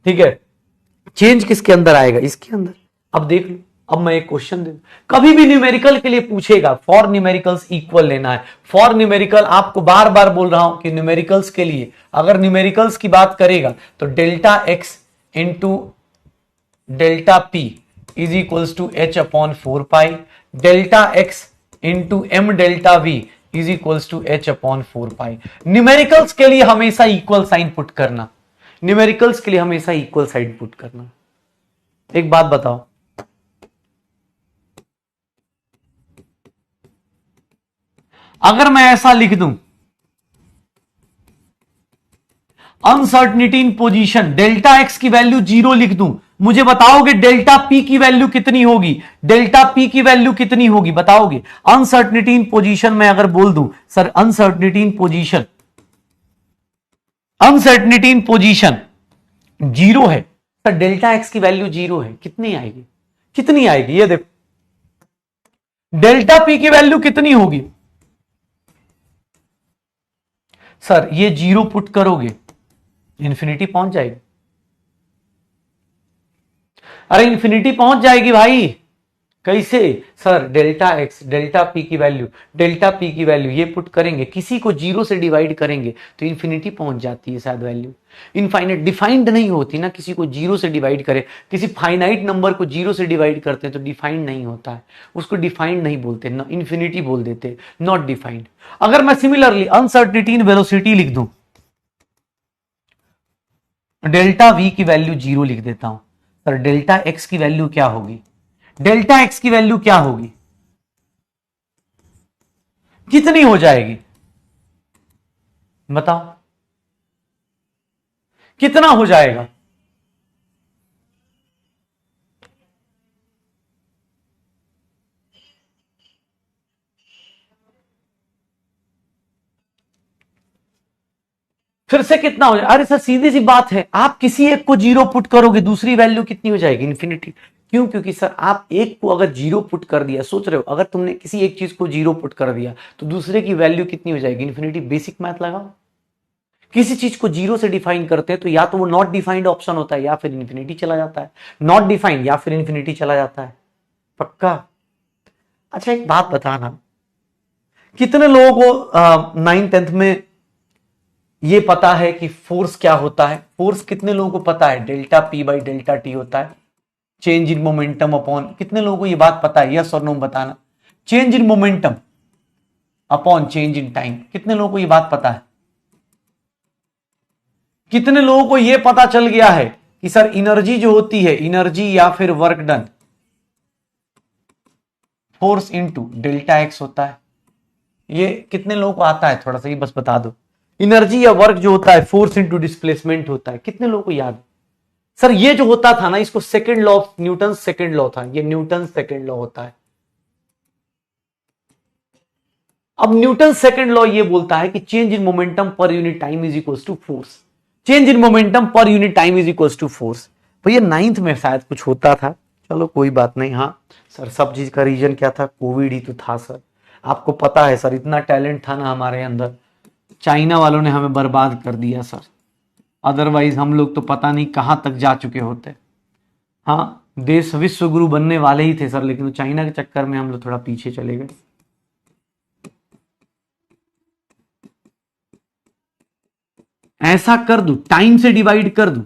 ठीक है, चेंज किसके अंदर आएगा, इसके अंदर। अब देख लो, अब मैं एक क्वेश्चन दे दूं, कभी भी न्यूमेरिकल के लिए पूछेगा, फॉर न्यूमेरिकल्स इक्वल लेना है। फॉर न्यूमेरिकल आपको बार बार बोल रहा हूं कि न्यूमेरिकल्स के लिए अगर न्यूमेरिकल्स की बात करेगा तो delta X into delta P is equals to H upon 4 pi, delta X into M delta V is equals to H upon 4 pi. Numericals के लिए हमेशा इक्वल साइन पुट करना, न्यूमेरिकल्स के लिए हमेशा इक्वल साइन पुट करना। एक बात बताओ, अगर मैं ऐसा लिख दूं, अनसर्टनिटी इन पोजीशन, डेल्टा एक्स की वैल्यू 0 लिख दूं, मुझे बताओगे डेल्टा पी की वैल्यू कितनी होगी, डेल्टा पी की वैल्यू कितनी होगी बताओगे। अनसर्टनिटी इन पोजीशन में अगर बोल दूं सर, अनसर्टनिटी इन पोजीशन, अनसर्टनिटी इन पोजीशन 0 है सर, डेल्टा एक्स की वैल्यू 0 है, कितनी आएगी, कितनी आएगी, ये देखो डेल्टा पी की वैल्यू कितनी होगी सर, ये 0 पुट करोगे इंफिनिटी पहुंच जाएगी, अरे इंफिनिटी पहुंच जाएगी भाई। कैसे sir, delta x delta P की वैल्यू, डेल्टा पी की वैल्यू ये पुट करेंगे, किसी को 0 से डिवाइड करेंगे तो इंफिनिटी पहुंच जाती है शायद वैल्यू, इनफाइनाइट डिफाइंड नहीं होती ना, किसी को 0 से डिवाइड करे, किसी फाइनाइट नंबर को 0 से डिवाइड करते हैं तो डिफाइंड नहीं होता है, उसको डिफाइंड नहीं बोलते, ना इंफिनिटी बोल देते, नॉट डिफाइंड। अगर मैं सिमिलरली अनसर्टिनिटी इन वेलोसिटी लिख दूं, डेल्टा वी की वैल्यू 0 लिख देता हूं सर, डेल्टा एक्स की वैल्यू क्या होगी, डेल्टा एक्स की वैल्यू क्या होगी, कितनी हो जाएगी बताओ, कितना हो जाएगा। फिर से कितना हो जाएगा, अरे सर सीधी सी बात है, आप किसी एक को 0 पुट करोगे, दूसरी वैल्यू कितनी हो जाएगी, इंफिनिटी। क्यों, क्योंकि सर आप एक को अगर 0 पुट कर दिया, सोच रहे हो अगर तुमने किसी एक चीज को 0 पुट कर दिया तो दूसरे की वैल्यू कितनी हो जाएगी, इंफिनिटी। बेसिक मैथ लगाओ, किसी चीज को 0 से डिफाइन करते हैं तो या तो वो नॉट डिफाइंड ऑप्शन होता है या फिर इंफिनिटी चला जाता है, नॉट डिफाइंड या फिर इंफिनिटी चला जाता है, पक्का। अच्छा एक बात बताना, कितने लोगों को 9th-10th में ये पता है कि फोर्स क्या होता है, फोर्स कितने लोगों को पता है, delta P by delta T होता है, चेंज इन मोमेंटम अपॉन, कितने लोगों को ये बात पता है, यस और नो बताना। Change in momentum upon change in time, कितने लोगों को ये बात पता है, कितने लोगों को ये पता चल गया है कि सर एनर्जी जो होती है, एनर्जी या फिर work done, force into delta x होता है। ये कितने लोगों को आता है, थोड़ा सा ये बस बता दो। एनर्जी या वर्क जो होता है फोर्स इनटू डिस्प्लेसमेंट होता है, कितने लोगों को याद है। सर ये जो होता था ना, इसको second law of Newton second law था, ये न्यूटन सेकंड लॉ होता है। अब न्यूटन सेकंड लॉ ये बोलता है कि change in momentum per unit time is equal to force. Change in momentum per unit time is equal to force. भैया नाइन्थ में शायद कुछ होता था, चलो कोई बात नहीं। हाँ सर, सब चीज का रीजन क्या था? कोविड ही तो था सर। आपको पता है सर, इतना टैलेंट था ना हमारे अंदर, चाइना वालों ने हमें बर्बाद कर दिया सर। अदरवाइज हम लोग तो पता नहीं कहां तक जा चुके होते। हाँ, देश विश्व गुरु बनने वाले ही थे सर, लेकिन चाइना के चक्कर में हम लोग थोड़ा पीछे चले गए। ऐसा कर दूं, टाइम से डिवाइड कर दूं।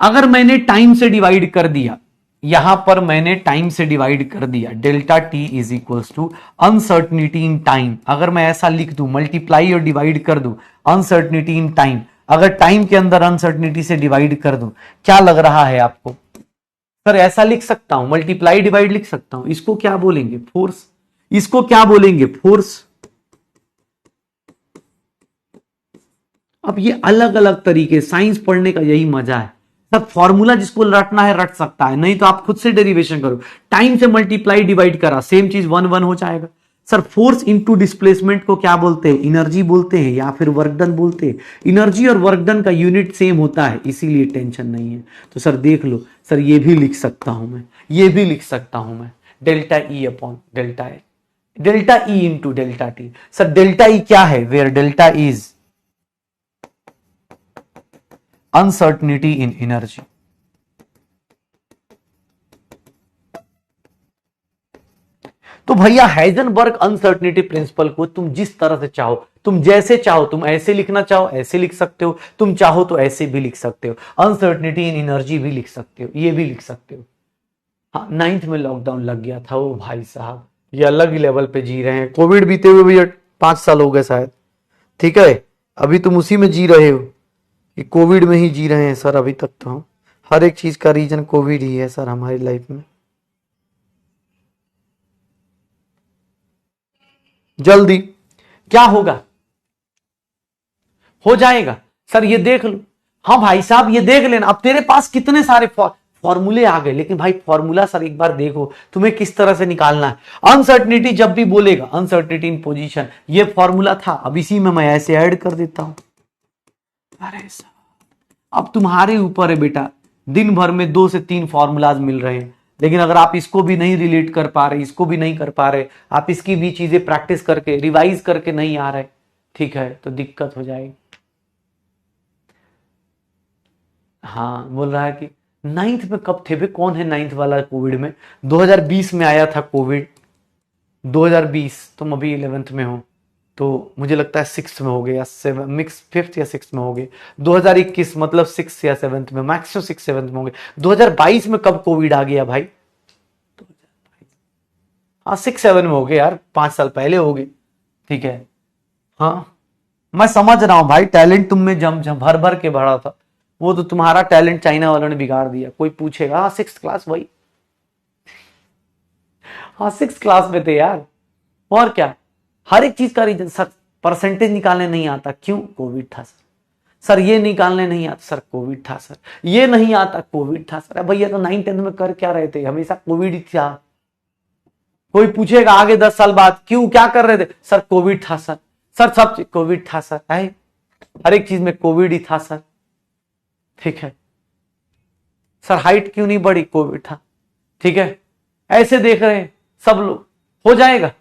अगर मैंने टाइम से डिवाइड कर दिया, यहां पर मैंने टाइम से डिवाइड कर दिया, delta T is equal to uncertainty in time. अगर मैं ऐसा लिख दूं, मल्टीप्लाई और डिवाइड कर दूं अनसर्टनिटी इन टाइम, अगर टाइम के अंदर अनसर्टनिटी से डिवाइड कर दूं, क्या लग रहा है आपको? सर ऐसा लिख सकता हूं, मल्टीप्लाई डिवाइड लिख सकता हूं। इसको क्या बोलेंगे? फोर्स। इसको क्या बोलेंगे? फोर्स। अब ये अलग अलग तरीके, साइंस पढ़ने का यही मजा है। सब फॉर्मूला जिसको रटना है रट सकता है, नहीं तो आप खुद से डेरिवेशन करो। टाइम से मल्टीप्लाई डिवाइड करा, सेम चीज 1 1 हो जाएगा। सर फोर्स इनटू डिस्प्लेसमेंट को क्या बोलते हैं? एनर्जी बोलते हैं या फिर वर्क डन बोलते हैं। एनर्जी और वर्क डन का यूनिट सेम होता है, इसीलिए टेंशन नहीं है। तो सर देख लो सर, ये भी लिख सकता हूं मैं, ये भी लिख सकता हूं मैं, delta E upon delta A, delta E into delta T. Sir delta E क्या है? Where delta is uncertainty in energy. तो भैया हाइजेनबर्ग अनसर्टनिटी प्रिंसिपल को तुम जिस तरह से चाहो, तुम जैसे चाहो, तुम ऐसे लिखना चाहो ऐसे लिख सकते हो, तुम चाहो तो ऐसे भी लिख सकते हो, अनसर्टनिटी इन एनर्जी भी लिख सकते हो, ये भी लिख सकते हो। हाँ, 9th में लॉकडाउन लग गया था, वो भाई साहब ये अलग ही लेवल पे जी रहे हैं। कोविड बीते हुए भैया 5 साल हो गए शायद, ठीक है, अभी तुम उसी में जी रहे हो कि कोविड में ही जी रहे हैं सर। अभी तक तो हम हर एक चीज का रीजन कोविड ही है सर हमारी लाइफ में। जल्दी क्या होगा? हो जाएगा सर, ये देख लो। हाँ भाई साहब ये देख लेना, अब तेरे पास कितने सारे फॉर्मूले आ गए, लेकिन भाई फॉर्मूला सर एक बार देखो तुम्हें किस तरह से निकालना है। अनसर्टनिटी जब भी बोलेगा, अनसर्टनिटी इन पोजीशन, ये फॉर्मूला था, अब इसी में मैं ऐसे ऐड कर देता हूं। अरे साहब अब तुम्हारे ऊपर है बेटा, दिन भर में 2 से 3 फॉर्मूलाज मिल रहे हैं, लेकिन अगर आप इसको भी नहीं रिलेट कर पा रहे, इसको भी नहीं कर पा रहे, आप इसकी भी चीजें प्रैक्टिस करके रिवाइज करके नहीं आ रहे, ठीक है, तो दिक्कत हो जाएगी। हाँ बोल रहा है कि 9th में कब थे बे? कौन है 9th वाला कोविड में? 2020 में आया था कोविड, 2020, तुम अभी 11th में हो, तो मुझे लगता है 6th में हो गए या 5th या 6th में हो गए। 2021 मतलब 6th या 7th में, मैक्सिमम 6 7th में हो गए। 2022 में कब कोविड आ गया भाई? हाँ 6 7 में हो गए यार, 5 साल पहले हो गए, ठीक है। हाँ मैं समझ रहा हूं भाई, टैलेंट तुम में जम जम भर भर के भरा था, वो तो तुम्हारा टैलेंट चाइना वालों ने बिगाड़ दिया। कोई पूछेगा हाँ 6th क्लास भाई, हाँ 6th क्लास में थे यार, और क्या। हर एक चीज का रीजन सर, परसेंटेज निकालने नहीं आता, क्यों? कोविड था सर। सर ये निकालने नहीं आता सर, कोविड था सर। ये नहीं आता, कोविड था सर। भैया तो 9 10 में कर क्या रहे थे? हमेशा कोविड ही था। कोई पूछेगा आगे 10 साल बाद क्यों क्या कर रहे थे? सर कोविड था सर, सर सब कोविड था सर, है हर एक चीज में कोविड ही था सर, ठीक है। सर हाइट क्यों नहीं बढ़ी? कोविड था, ठीक है। ऐसे देख रहे हैं सब लोग, हो जाएगा।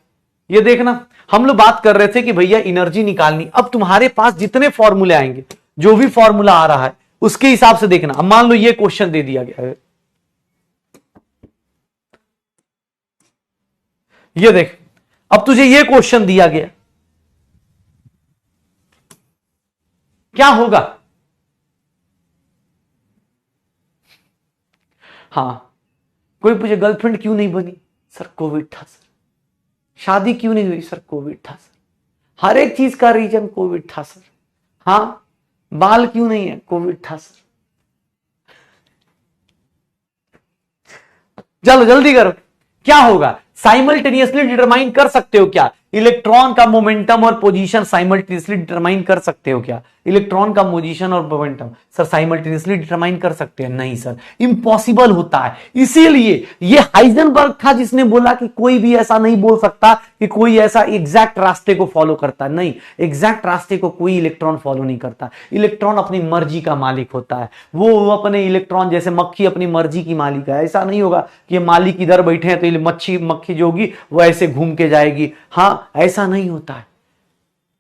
ये देखना, हम लोग बात कर रहे थे कि भैया एनर्जी निकालनी। अब तुम्हारे पास जितने फॉर्मूले आएंगे, जो भी फॉर्मूला आ रहा है उसके हिसाब से देखना। अब मान लो ये क्वेश्चन दे दिया गया है, ये देख, अब तुझे ये क्वेश्चन दिया गया, क्या होगा? हाँ कोई पूछे गर्लफ्रेंड क्यों नहीं बनी? सर कोविड था सर। शादी क्यों नहीं हुई? सर कोविड था सर। हर एक चीज का रीजन कोविड था सर। हाँ बाल क्यों नहीं है? कोविड था सर। चलो जल्दी करो, क्या होगा? साइमल्टेनियसली डिटरमाइन कर सकते हो क्या इलेक्ट्रॉन का मोमेंटम और पोजीशन साइमल्टेनियसली डिटरमाइन कर सकते हो क्या? इलेक्ट्रॉन का पोजीशन और मोमेंटम सर साइमल्टेनियसली डिटरमाइन कर सकते हैं? नहीं सर, इम्पॉसिबल होता है। इसीलिए ये हाइजेनबर्ग था जिसने बोला कि कोई भी ऐसा नहीं बोल सकता कि कोई ऐसा एग्जैक्ट रास्ते को फॉलो करता। नहीं, एग्जैक्ट रास्ते को कोई इलेक्ट्रॉन फॉलो नहीं करता। इलेक्ट्रॉन अपनी मर्जी का मालिक होता है। वो अपने इलेक्ट्रॉन जैसे मक्खी अपनी मर्जी की मालिक है। ऐसा नहीं होगा कि मालिक इधर बैठे हैं तो मक्खी जो होगी वो ऐसे घूम के जाएगी। हाँ, ऐसा नहीं होता है।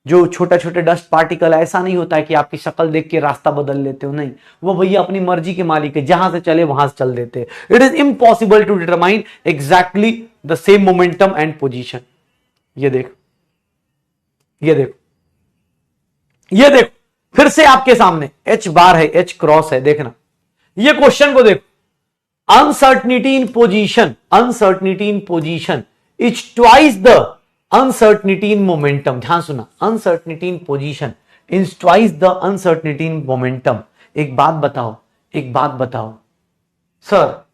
जो छोटे छोटे डस्ट पार्टिकल, ऐसा नहीं होता है कि आपकी शक्ल देख के रास्ता बदल लेते हो। नहीं, वो भैया अपनी मर्जी के मालिक है, जहां से चले वहां से चल देते हैं। It is impossible to determine exactly the same momentum and position. ये देखो, ये देखो, ये देखो, फिर से आपके सामने H बार है, H क्रॉस है। देखना ये क्वेश्चन को देखो। Uncertainty in position, uncertainty in position is twice the uncertainty in momentum. ध्यान सुना, uncertainty in position is twice the uncertainty in momentum. एक बात बताओ, एक बात बताओ सर,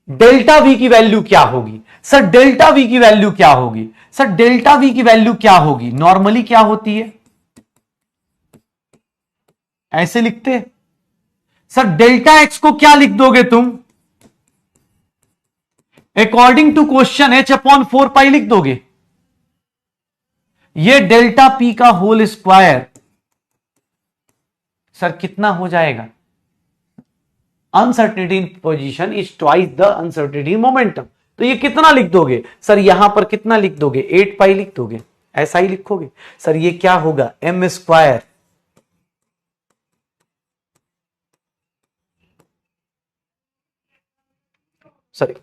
डेल्टा वी की वैल्यू क्या होगी? सर डेल्टा वी की वैल्यू क्या होगी? सर डेल्टा वी की वैल्यू क्या होगी? नॉर्मली क्या होती है? ऐसे लिखते हैं सर। डेल्टा एक्स को क्या लिख दोगे तुम? अकॉर्डिंग टू क्वेश्चन H/4 लिख दोगे। ये डेल्टा पी का होल स्क्वायर सर कितना हो जाएगा? Uncertainty in position is twice the uncertainty in momentum. तो ये कितना लिख दोगे सर? यहां पर कितना लिख दोगे? 8 लिख दोगे, ऐसा ही लिखोगे सर। ये क्या होगा? m स्क्वायर सॉरी,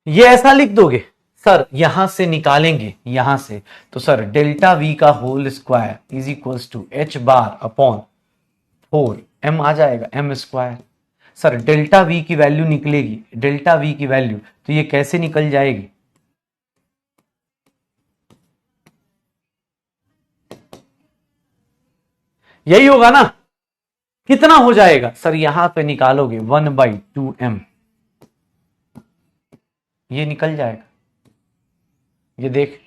ये ऐसा लिख दोगे सर। यहां से निकालेंगे, यहां से तो सर डेल्टा वी का whole square is equals to H bar upon 4 m आ जाएगा, m square. Sir delta V की वैल्यू निकलेगी, डेल्टा वी की वैल्यू, तो ये कैसे निकल जाएगी? यही होगा ना? कितना हो जाएगा सर? यहां पे निकालोगे 1/2m, ये निकल जाएगा। ये देख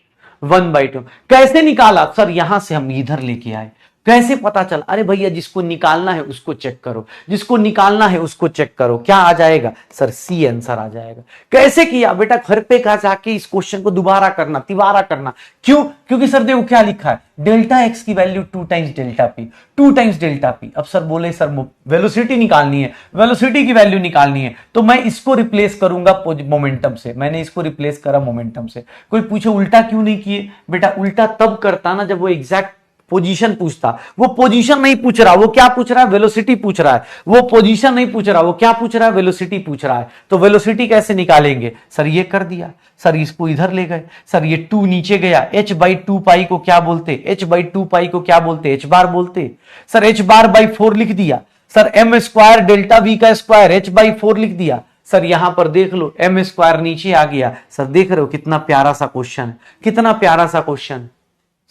1/2 कैसे निकाला सर? यहां से हम इधर लेके आए। कैसे पता चला? अरे भैया जिसको निकालना है उसको चेक करो, जिसको निकालना है उसको चेक करो। क्या आ जाएगा सर? सी आंसर आ जाएगा। कैसे किया बेटा? घर पे कहा जाके इस क्वेश्चन को दोबारा करना, तिबारा करना। क्यों? क्योंकि सर देखो क्या लिखा है, डेल्टा एक्स की value 2 times delta P, 2 times delta P. अब सर बोले सर वेलोसिटी निकालनी है, वेलोसिटी की वैल्यू निकालनी है, तो मैं इसको रिप्लेस करूंगा मोमेंटम से। मैंने इसको रिप्लेस करा मोमेंटम से। कोई पूछे उल्टा क्यों नहीं किए? बेटा उल्टा तब करता ना जब वो एग्जैक्ट पोजीशन पूछता। वो पोजीशन नहीं पूछ रहा, वो क्या पूछ रहा है? वेलोसिटी पूछ रहा है। वो पोजीशन नहीं पूछ रहा, वो क्या पूछ रहा है? वेलोसिटी पूछ रहा है। तो वेलोसिटी कैसे निकालेंगे सर? ये कर दिया सर, इसको इधर ले गए सर। ये 2 नीचे गया। H/2 को क्या बोलते? H/2 को क्या बोलते? H बार बोलते सर। H बार बाई 4 लिख दिया sir. m square delta V का स्क्वायर H/4 लिख दिया सर। यहां पर देख लो m स्क्वायर नीचे आ गया सर। देख रहे हो कितना प्यारा सा क्वेश्चन, कितना प्यारा सा क्वेश्चन,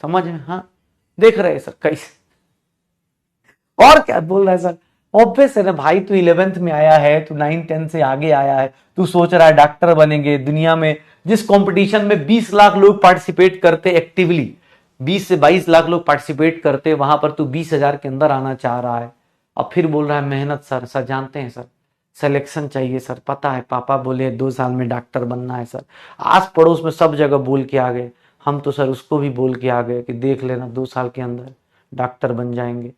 समझ में? हाँ देख रहे हैं सर कैसे। और क्या बोल रहा है सर? ऑब्वियस है ना भाई, तू 11th में आया है, तू 9 10 से आगे आया है, तू सोच रहा है डॉक्टर बनेंगे। दुनिया में जिस कंपटीशन में 20 लाख लोग पार्टिसिपेट करते एक्टिवली, 20 से 22 लाख लोग पार्टिसिपेट करते, वहां पर तू 20,000 के अंदर आना चाह रहा है। अब फिर बोल रहा है मेहनत। सर सर जानते हैं सर, सिलेक्शन चाहिए सर। पता है पापा बोले 2 साल में डॉक्टर बनना है सर। आस पड़ोस में सब जगह बोल के आ गए। हम तो सर उसको भी बोल के आ गए कि देख लेना 2 साल के अंदर डॉक्टर बन जाएंगे।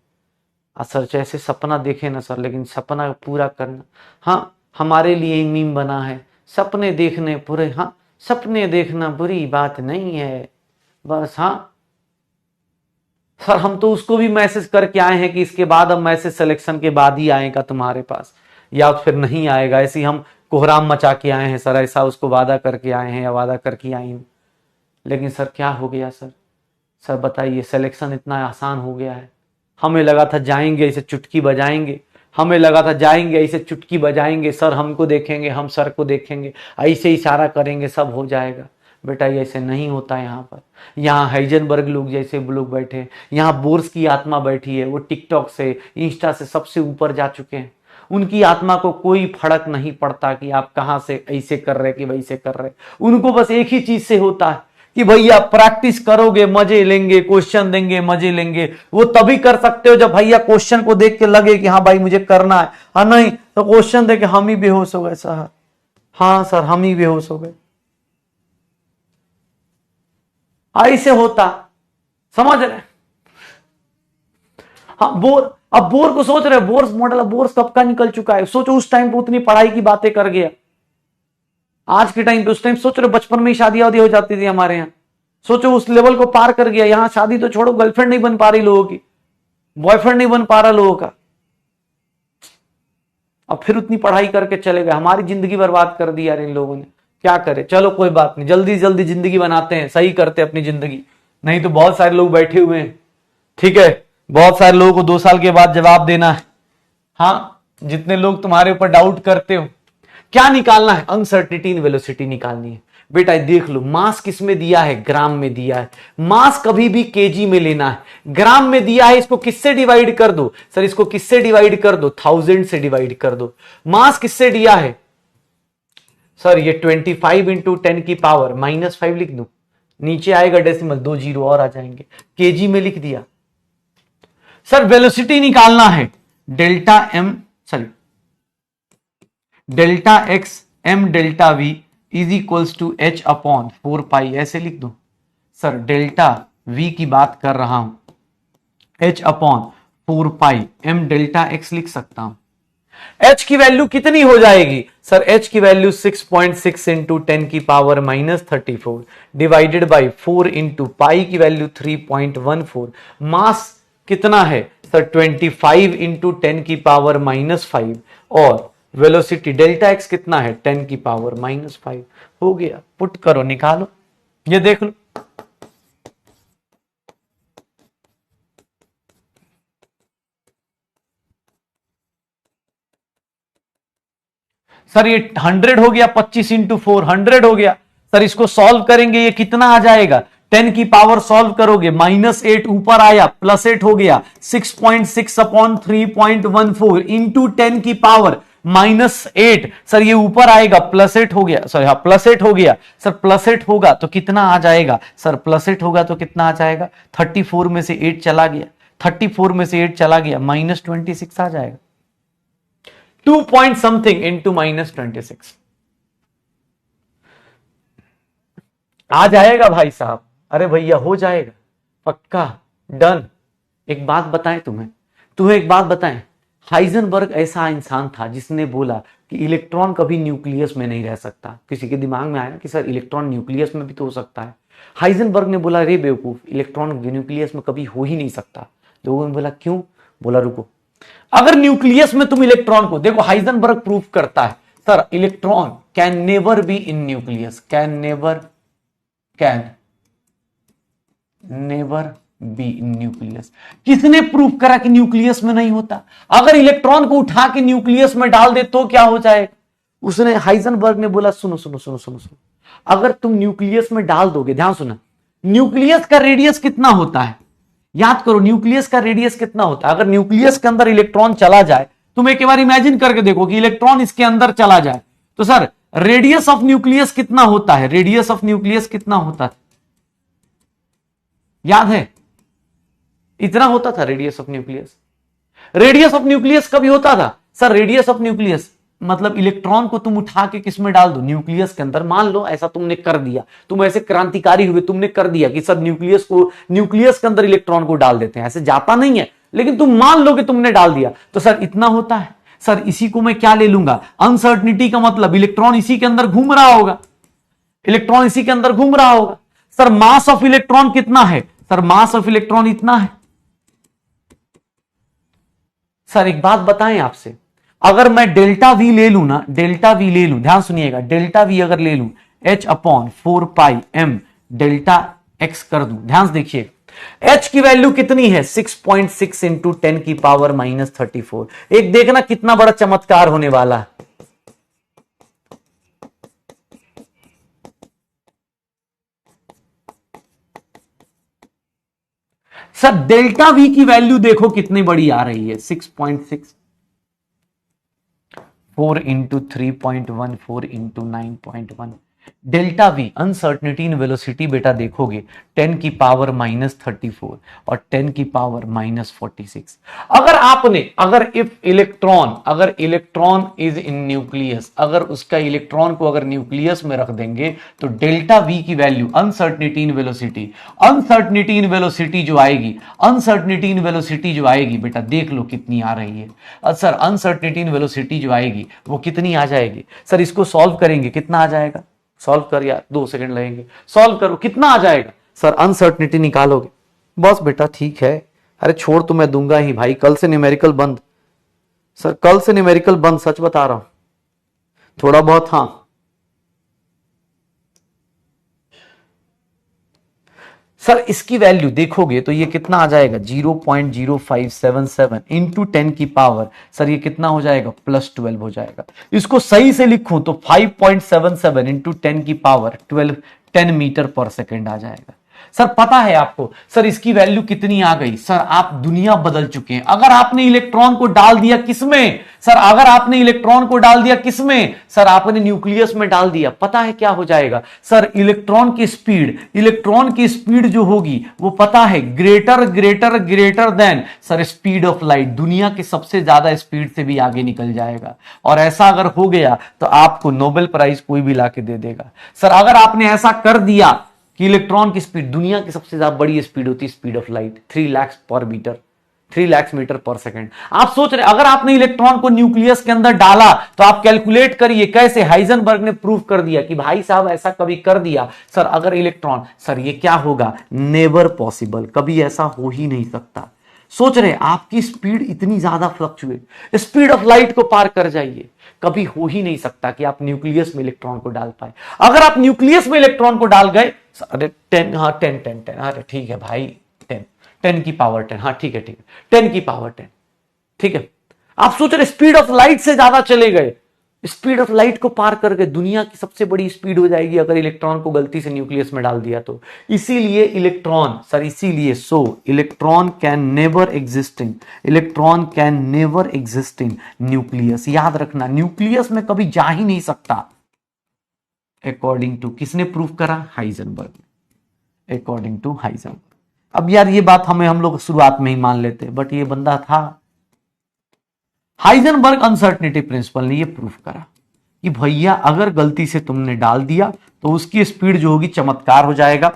सर जैसे सपना देखे ना सर, लेकिन सपना पूरा करना, हाँ हमारे लिए ही मीम बना है, सपने देखने पूरे। हाँ सपने देखना बुरी बात नहीं है बस। हाँ सर हम तो उसको भी मैसेज करके आए हैं कि इसके बाद अब मैसेज सिलेक्शन के बाद ही आएगा तुम्हारे पास, या फिर नहीं आएगा। ऐसे ही हम कोहराम मचा के आए हैं सर, ऐसा उसको वादा करके आए हैं या वादा करके आई हूँ। लेकिन सर क्या हो गया सर? सर बताइए, सिलेक्शन इतना आसान हो गया है। हमें लगा था जाएंगे ऐसे चुटकी बजाएंगे, हमें लगा था जाएंगे ऐसे चुटकी बजाएंगे, सर हमको देखेंगे, हम सर को देखेंगे, ऐसे इशारा करेंगे सब हो जाएगा। बेटा ये ऐसे नहीं होता है यहाँ पर। यहाँ हाइजेनबर्ग लोग जैसे लोग बैठे हैं, यहाँ बोर्स की आत्मा बैठी है, वो टिकटॉक से इंस्टा से सबसे ऊपर जा चुके हैं। उनकी आत्मा को कोई फर्क नहीं पड़ता कि आप कहां से ऐसे कर रहे कि वैसे कर रहे। उनको बस एक ही चीज से होता है कि भैया प्रैक्टिस करोगे मजे लेंगे, क्वेश्चन देंगे मजे लेंगे। वो तभी कर सकते हो जब भैया क्वेश्चन को देख के लगे कि हाँ भाई मुझे करना है। हाँ नहीं तो क्वेश्चन देख के हम ही बेहोश हो गए सर। हाँ सर हम ही बेहोश हो गए। ऐसे होता, समझ रहे। हाँ बोर, अब बोर को सोच रहे बोर्स मॉडल, अब बोर्स कब का निकल चुका है। सोचो उस टाइम पे उतनी पढ़ाई की बातें कर गया, आज के टाइम पे उस टाइम सोच रहे बचपन में ही शादी वादी हो जाती थी हमारे यहाँ। सोचो उस लेवल को पार कर गया। यहाँ शादी तो छोड़ो, गर्लफ्रेंड नहीं बन पा रही लोगों की, बॉयफ्रेंड नहीं बन पा रहा लोगों का। अब फिर उतनी पढ़ाई करके चले गए, हमारी जिंदगी बर्बाद कर दी यार इन लोगों ने। क्या करे, चलो कोई बात नहीं, जल्दी जल्दी जिंदगी बनाते हैं, सही करते हैं अपनी जिंदगी। नहीं तो बहुत सारे लोग बैठे हुए हैं, ठीक है, बहुत सारे लोगों को 2 साल के बाद जवाब देना है। हाँ जितने लोग तुम्हारे ऊपर डाउट करते हो, क्या निकालना है, अनसर्टिनिटी इन वेलोसिटी निकालनी है। बेटा देख लो मास किस में दिया है, ग्राम में दिया है। मास कभी भी केजी में लेना है, ग्राम में दिया है, इसको किससे डिवाइड कर दो सर, इसको किससे डिवाइड कर दो, 1000 से डिवाइड कर दो। मास किससे दिया है सर, ये 25 इंटू 10 की पावर -5 लिख दो, नीचे आएगा डेसिमल, 2 जीरो और आ जाएंगे, केजी में लिख दिया। सर वेलोसिटी निकालना है, delta M sorry delta X M delta V is equals to H upon 4 pi, ऐसे लिख दो सर। डेल्टा वी की बात कर रहा हूं, एच अपॉन 4 पाई एम डेल्टा एक्स लिख सकता हूं। एच की वैल्यू कितनी हो जाएगी सर, एच की वैल्यू 6.6 इंटू 10 की power -34 divided by 4 into pi की वैल्यू 3.14। मास कितना है सर, 25 इंटू 10 की पावर -5 और वेलोसिटी डेल्टा एक्स कितना है, 10 की पावर -5। हो गया, पुट करो निकालो, ये देख लो। सर ये 100 हो गया, 25 इंटू 4 100 हो गया। सर इसको सॉल्व करेंगे, ये कितना आ जाएगा, 10 की पावर सॉल्व करोगे, -8 ऊपर आया, +8 हो गया, 6.6 अपॉन 3.14 इंटू 10 की पावर -8। सर ये ऊपर आएगा, +8 हो गया, सॉरी हाँ +8 हो गया। सर +8 होगा तो कितना आ जाएगा सर, +8 होगा तो कितना आ जाएगा, 34 में से 8 चला गया, 34 में से 8 चला गया, -26 आ जाएगा। 2 पॉइंट समथिंग इंटू -26 आ जाएगा भाई साहब। अरे भैया हो जाएगा पक्का, डन। एक बात बताएं तुम्हें एक बात बताएं, हाइजेनबर्ग ऐसा इंसान था जिसने बोला कि इलेक्ट्रॉन कभी न्यूक्लियस में नहीं रह सकता। किसी के दिमाग में आया कि सर इलेक्ट्रॉन न्यूक्लियस में भी तो हो सकता है। हाइजेनबर्ग ने बोला रे बेवकूफ, इलेक्ट्रॉन न्यूक्लियस में कभी हो ही नहीं सकता। लोगों ने बोला क्यों, बोला रुको, अगर न्यूक्लियस में तुम इलेक्ट्रॉन को देखो, हाइजेनबर्ग प्रूफ करता है sir electron can never be in nucleus, can never be in nucleus. किसने प्रूफ करा कि न्यूक्लियस में नहीं होता। अगर इलेक्ट्रॉन को उठा के न्यूक्लियस में डाल दे तो क्या हो जाए, उसने हाइजेनबर्ग ने बोला सुनो सुनो सुनो सुनो सुनो, अगर तुम न्यूक्लियस में डाल दोगे, ध्यान सुना, न्यूक्लियस का रेडियस कितना होता है, याद करो न्यूक्लियस का रेडियस कितना होता है। अगर न्यूक्लियस के अंदर इलेक्ट्रॉन चला जाए, तुम एक बार इमेजिन करके देखो कि इलेक्ट्रॉन इसके अंदर चला जाए, तो सर रेडियस ऑफ न्यूक्लियस कितना होता है, रेडियस ऑफ न्यूक्लियस कितना होता है, याद है, इतना होता था radius of nucleus. Radius of nucleus कभी होता था सर, रेडियस ऑफ न्यूक्लियस मतलब इलेक्ट्रॉन को तुम उठा के किस में डाल दो, न्यूक्लियस के अंदर। मान लो ऐसा तुमने कर दिया, तुम ऐसे क्रांतिकारी हुए, तुमने कर दिया कि सर न्यूक्लियस के अंदर इलेक्ट्रॉन को डाल देते हैं। ऐसे जाता नहीं है, लेकिन तुम मान लो कि तुमने डाल दिया, तो सर इतना होता है। सर इसी को मैं क्या ले लूंगा, अनसर्टनिटी का मतलब इलेक्ट्रॉन इसी के अंदर घूम रहा होगा, इलेक्ट्रॉन इसी के अंदर घूम रहा होगा। सर मास ऑफ इलेक्ट्रॉन कितना है, सर मास ऑफ इलेक्ट्रॉन इतना है। सर एक बात बताएं आपसे, अगर मैं डेल्टा वी ले लू ना, डेल्टा वी ले लू, ध्यान सुनिएगा, डेल्टा वी अगर ले लू, h अपॉन 4 पाई m डेल्टा x कर दूं, ध्यान से देखिए h की वैल्यू कितनी है, 6.6 इंटू 10 की पावर -34। एक देखना कितना बड़ा चमत्कार होने वाला है। सर डेल्टा वी की वैल्यू देखो कितनी बड़ी आ रही है, 6.6, 4 into 3.1, 4 into 9.1। Delta we uncertainty in velocity बेटा देखोगे 10 की पावर -34 और 10 की पावर -46। अगर इलेक्ट्रॉन इज इन न्यूक्लियस, अगर उसका इलेक्ट्रॉन को अगर न्यूक्लियस में रख देंगे तो डेल्टा वी की वैल्यू अनसर्टनिटी इन वेलोसिटी जो आएगी बेटा देख लो कितनी आ रही है। सर अनसर्टनिटी इन वेलोसिटी जो आएगी वो कितनी आ जाएगी? सर इसको सॉल्व करेंगे कितना आ जाएगा? सॉल्व कर यार, 2 सेकंड लगेंगे, सॉल्व करो कितना आ जाएगा? सर अनसर्टनिटी निकालोगे, बस बेटा ठीक है, अरे छोड़ तो मैं दूंगा ही भाई, कल से न्यूमेरिकल बंद। सर कल से न्यूमेरिकल बंद, सच बता रहा हूं, थोड़ा बहुत हाँ। सर इसकी वैल्यू देखोगे तो ये कितना आ जाएगा 0.0577 इंटू 10 की पावर, सर ये कितना हो जाएगा +12 हो जाएगा। इसको सही से लिखूं तो 5.77 इंटू 10 की पावर 12, 10 मीटर पर सेकेंड आ जाएगा। सर पता है आपको सर इसकी वैल्यू कितनी आ गई? सर आप दुनिया बदल चुके हैं। अगर आपने इलेक्ट्रॉन को डाल दिया किसमें? सर अगर आपने इलेक्ट्रॉन को डाल दिया किसमें? सर आपने न्यूक्लियस में डाल दिया। पता है क्या हो जाएगा? सर इलेक्ट्रॉन की स्पीड जो होगी वो पता है greater than sir speed of light, दुनिया की सबसे ज्यादा स्पीड से भी आगे निकल जाएगा। और ऐसा अगर हो गया तो आपको नोबेल प्राइज कोई भी लाके दे देगा। सर अगर आपने ऐसा कर दिया कि इलेक्ट्रॉन की स्पीड, दुनिया की सबसे ज्यादा बड़ी स्पीड होती है speed of light, 3 lakh metre per second. आप सोच रहे अगर आपने इलेक्ट्रॉन को न्यूक्लियस के अंदर डाला तो आप कैलकुलेट करिए कैसे हाइजेनबर्ग ने प्रूव कर दिया कि भाई साहब ऐसा कभी कर दिया। सर अगर इलेक्ट्रॉन, सर ये क्या होगा? नेवर पॉसिबल, कभी ऐसा हो ही नहीं सकता। सोच रहे आपकी स्पीड इतनी ज्यादा फ्लक्चुएट, स्पीड ऑफ लाइट को पार कर जाइए, कभी हो ही नहीं सकता कि आप न्यूक्लियस में इलेक्ट्रॉन को डाल पाए। अगर आप न्यूक्लियस में इलेक्ट्रॉन को डाल गए, अरे 10, हाँ 10, अरे ठीक है भाई 10 की पावर 10, हाँ ठीक है 10 की पावर 10, ठीक है। आप सोच रहे स्पीड ऑफ लाइट से ज्यादा चले गए, स्पीड ऑफ लाइट को पार कर गए, दुनिया की सबसे बड़ी स्पीड हो जाएगी अगर इलेक्ट्रॉन को गलती से न्यूक्लियस में डाल दिया तो। इसीलिए electron can never exist in nucleus. याद रखना न्यूक्लियस में कभी जा ही नहीं सकता। अकॉर्डिंग टू किसने प्रूव करा? Heisenberg, according to Heisenberg. अब यार ये बात हम लोग शुरुआत में ही मान लेते, बट ये बंदा था हाइजेनबर्ग अनसर्टनिटी प्रिंसिपल ने ये प्रूफ करा कि भैया अगर गलती से तुमने डाल दिया तो उसकी स्पीड जो होगी चमत्कार हो जाएगा।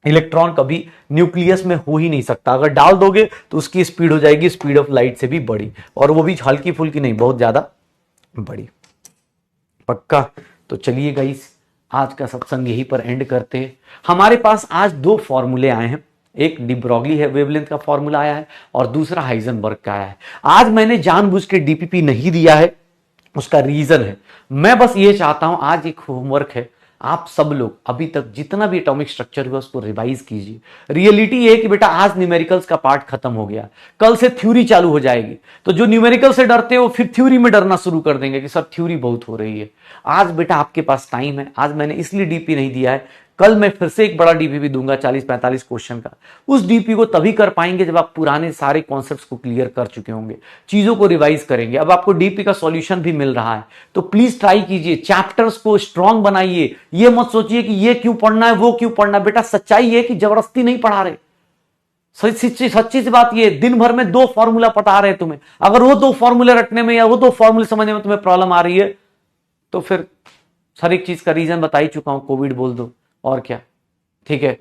इलेक्ट्रॉन कभी न्यूक्लियस में हो ही नहीं सकता, अगर डाल दोगे तो उसकी स्पीड हो जाएगी स्पीड ऑफ लाइट से भी बड़ी, और वो भी हल्की फुल्की नहीं, बहुत ज्यादा बड़ी। पक्का? तो चलिए गाइस आज का सत्संग यहीं पर एंड करते हैं। हमारे पास आज 2 फॉर्मूले आए हैं, एक डी ब्रॉगली है वेवलेंथ का फॉर्मूला आया है और दूसरा हाइजेनबर्ग का आया है। आज मैंने जानबूझ के डीपीपी नहीं दिया है, उसका रीजन है मैं बस ये चाहता हूं, आज एक होमवर्क है, आप सब लोग अभी तक जितना भी एटॉमिक स्ट्रक्चर हुआ उसको रिवाइज कीजिए। रियलिटी ये है कि बेटा आज न्यूमेरिकल्स का पार्ट खत्म हो गया, कल से थ्योरी चालू हो जाएगी, तो जो न्यूमेरिकल से डरते हो फिर थ्योरी में डरना शुरू कर देंगे कि सर थ्योरी बहुत हो रही है। आज बेटा आपके पास टाइम है, आज मैंने इसलिए डीपी नहीं दिया है, कल मैं फिर से एक बड़ा डीपी भी दूंगा 40-45 क्वेश्चन का। उस डीपी को तभी कर पाएंगे जब आप पुराने सारे कॉन्सेप्ट्स को क्लियर कर चुके होंगे, चीजों को रिवाइज करेंगे। अब आपको डीपी का सॉल्यूशन भी मिल रहा है, तो प्लीज ट्राई कीजिए, चैप्टर्स को स्ट्रांग बनाइए। ये मत सोचिए कि ये क्यों पढ़ना है वो क्यों पढ़ना है। बेटा सच्चाई है कि जबरदस्ती नहीं पढ़ा रहे, सच्ची सी बात ये, दिन भर में 2 फॉर्मूला पढ़ा रहे तुम्हें, अगर वो 2 फॉर्मूले रटने में या वो 2 फॉर्मूले समझने में तुम्हें प्रॉब्लम आ रही है तो फिर हर एक चीज का रीजन बता ही चुका हूं, कोविड बोल दो और क्या, ठीक है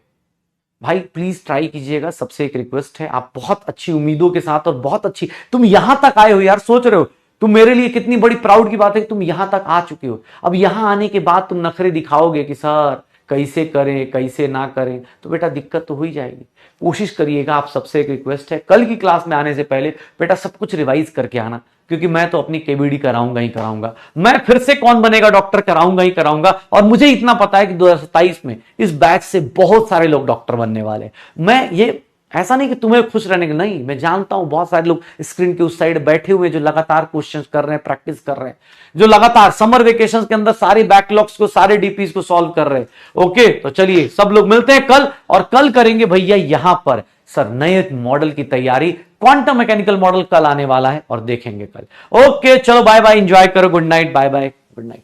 भाई। प्लीज ट्राई कीजिएगा, सबसे एक रिक्वेस्ट है, आप बहुत अच्छी उम्मीदों के साथ और बहुत अच्छी, तुम यहां तक आए हो यार, सोच रहे हो तुम मेरे लिए कितनी बड़ी प्राउड की बात है कि तुम यहां तक आ चुके हो। अब यहां आने के बाद तुम नखरे दिखाओगे कि सर कैसे करें कैसे ना करें, तो बेटा दिक्कत तो हो ही जाएगी। कोशिश करिएगा, आप सबसे एक रिक्वेस्ट है, कल की क्लास में आने से पहले बेटा सब कुछ रिवाइज करके आना, क्योंकि मैं तो अपनी केबीडी कराऊंगा ही कराऊंगा, मैं फिर से कौन बनेगा डॉक्टर कराऊंगा ही कराऊंगा। और मुझे इतना पता है कि 2027 में इस बैच से बहुत सारे लोग डॉक्टर बनने वाले। मैं ये ऐसा नहीं कि तुम्हें खुश रहने के, नहीं, मैं जानता हूं बहुत सारे लोग स्क्रीन के उस साइड बैठे हुए जो लगातार क्वेश्चंस कर रहे हैं, प्रैक्टिस कर रहे हैं, जो लगातार समर वेकेशन के अंदर सारे बैकलॉग्स को, सारे डीपीज को सॉल्व कर रहे हैं। ओके, तो चलिए सब लोग मिलते हैं कल, और कल करेंगे भैया यहां पर सर नए मॉडल की तैयारी, क्वांटम मैकेनिकल मॉडल कल आने वाला है और देखेंगे कल। ओके चलो बाय बाय, एंजॉय करो, good night, bye bye, good night.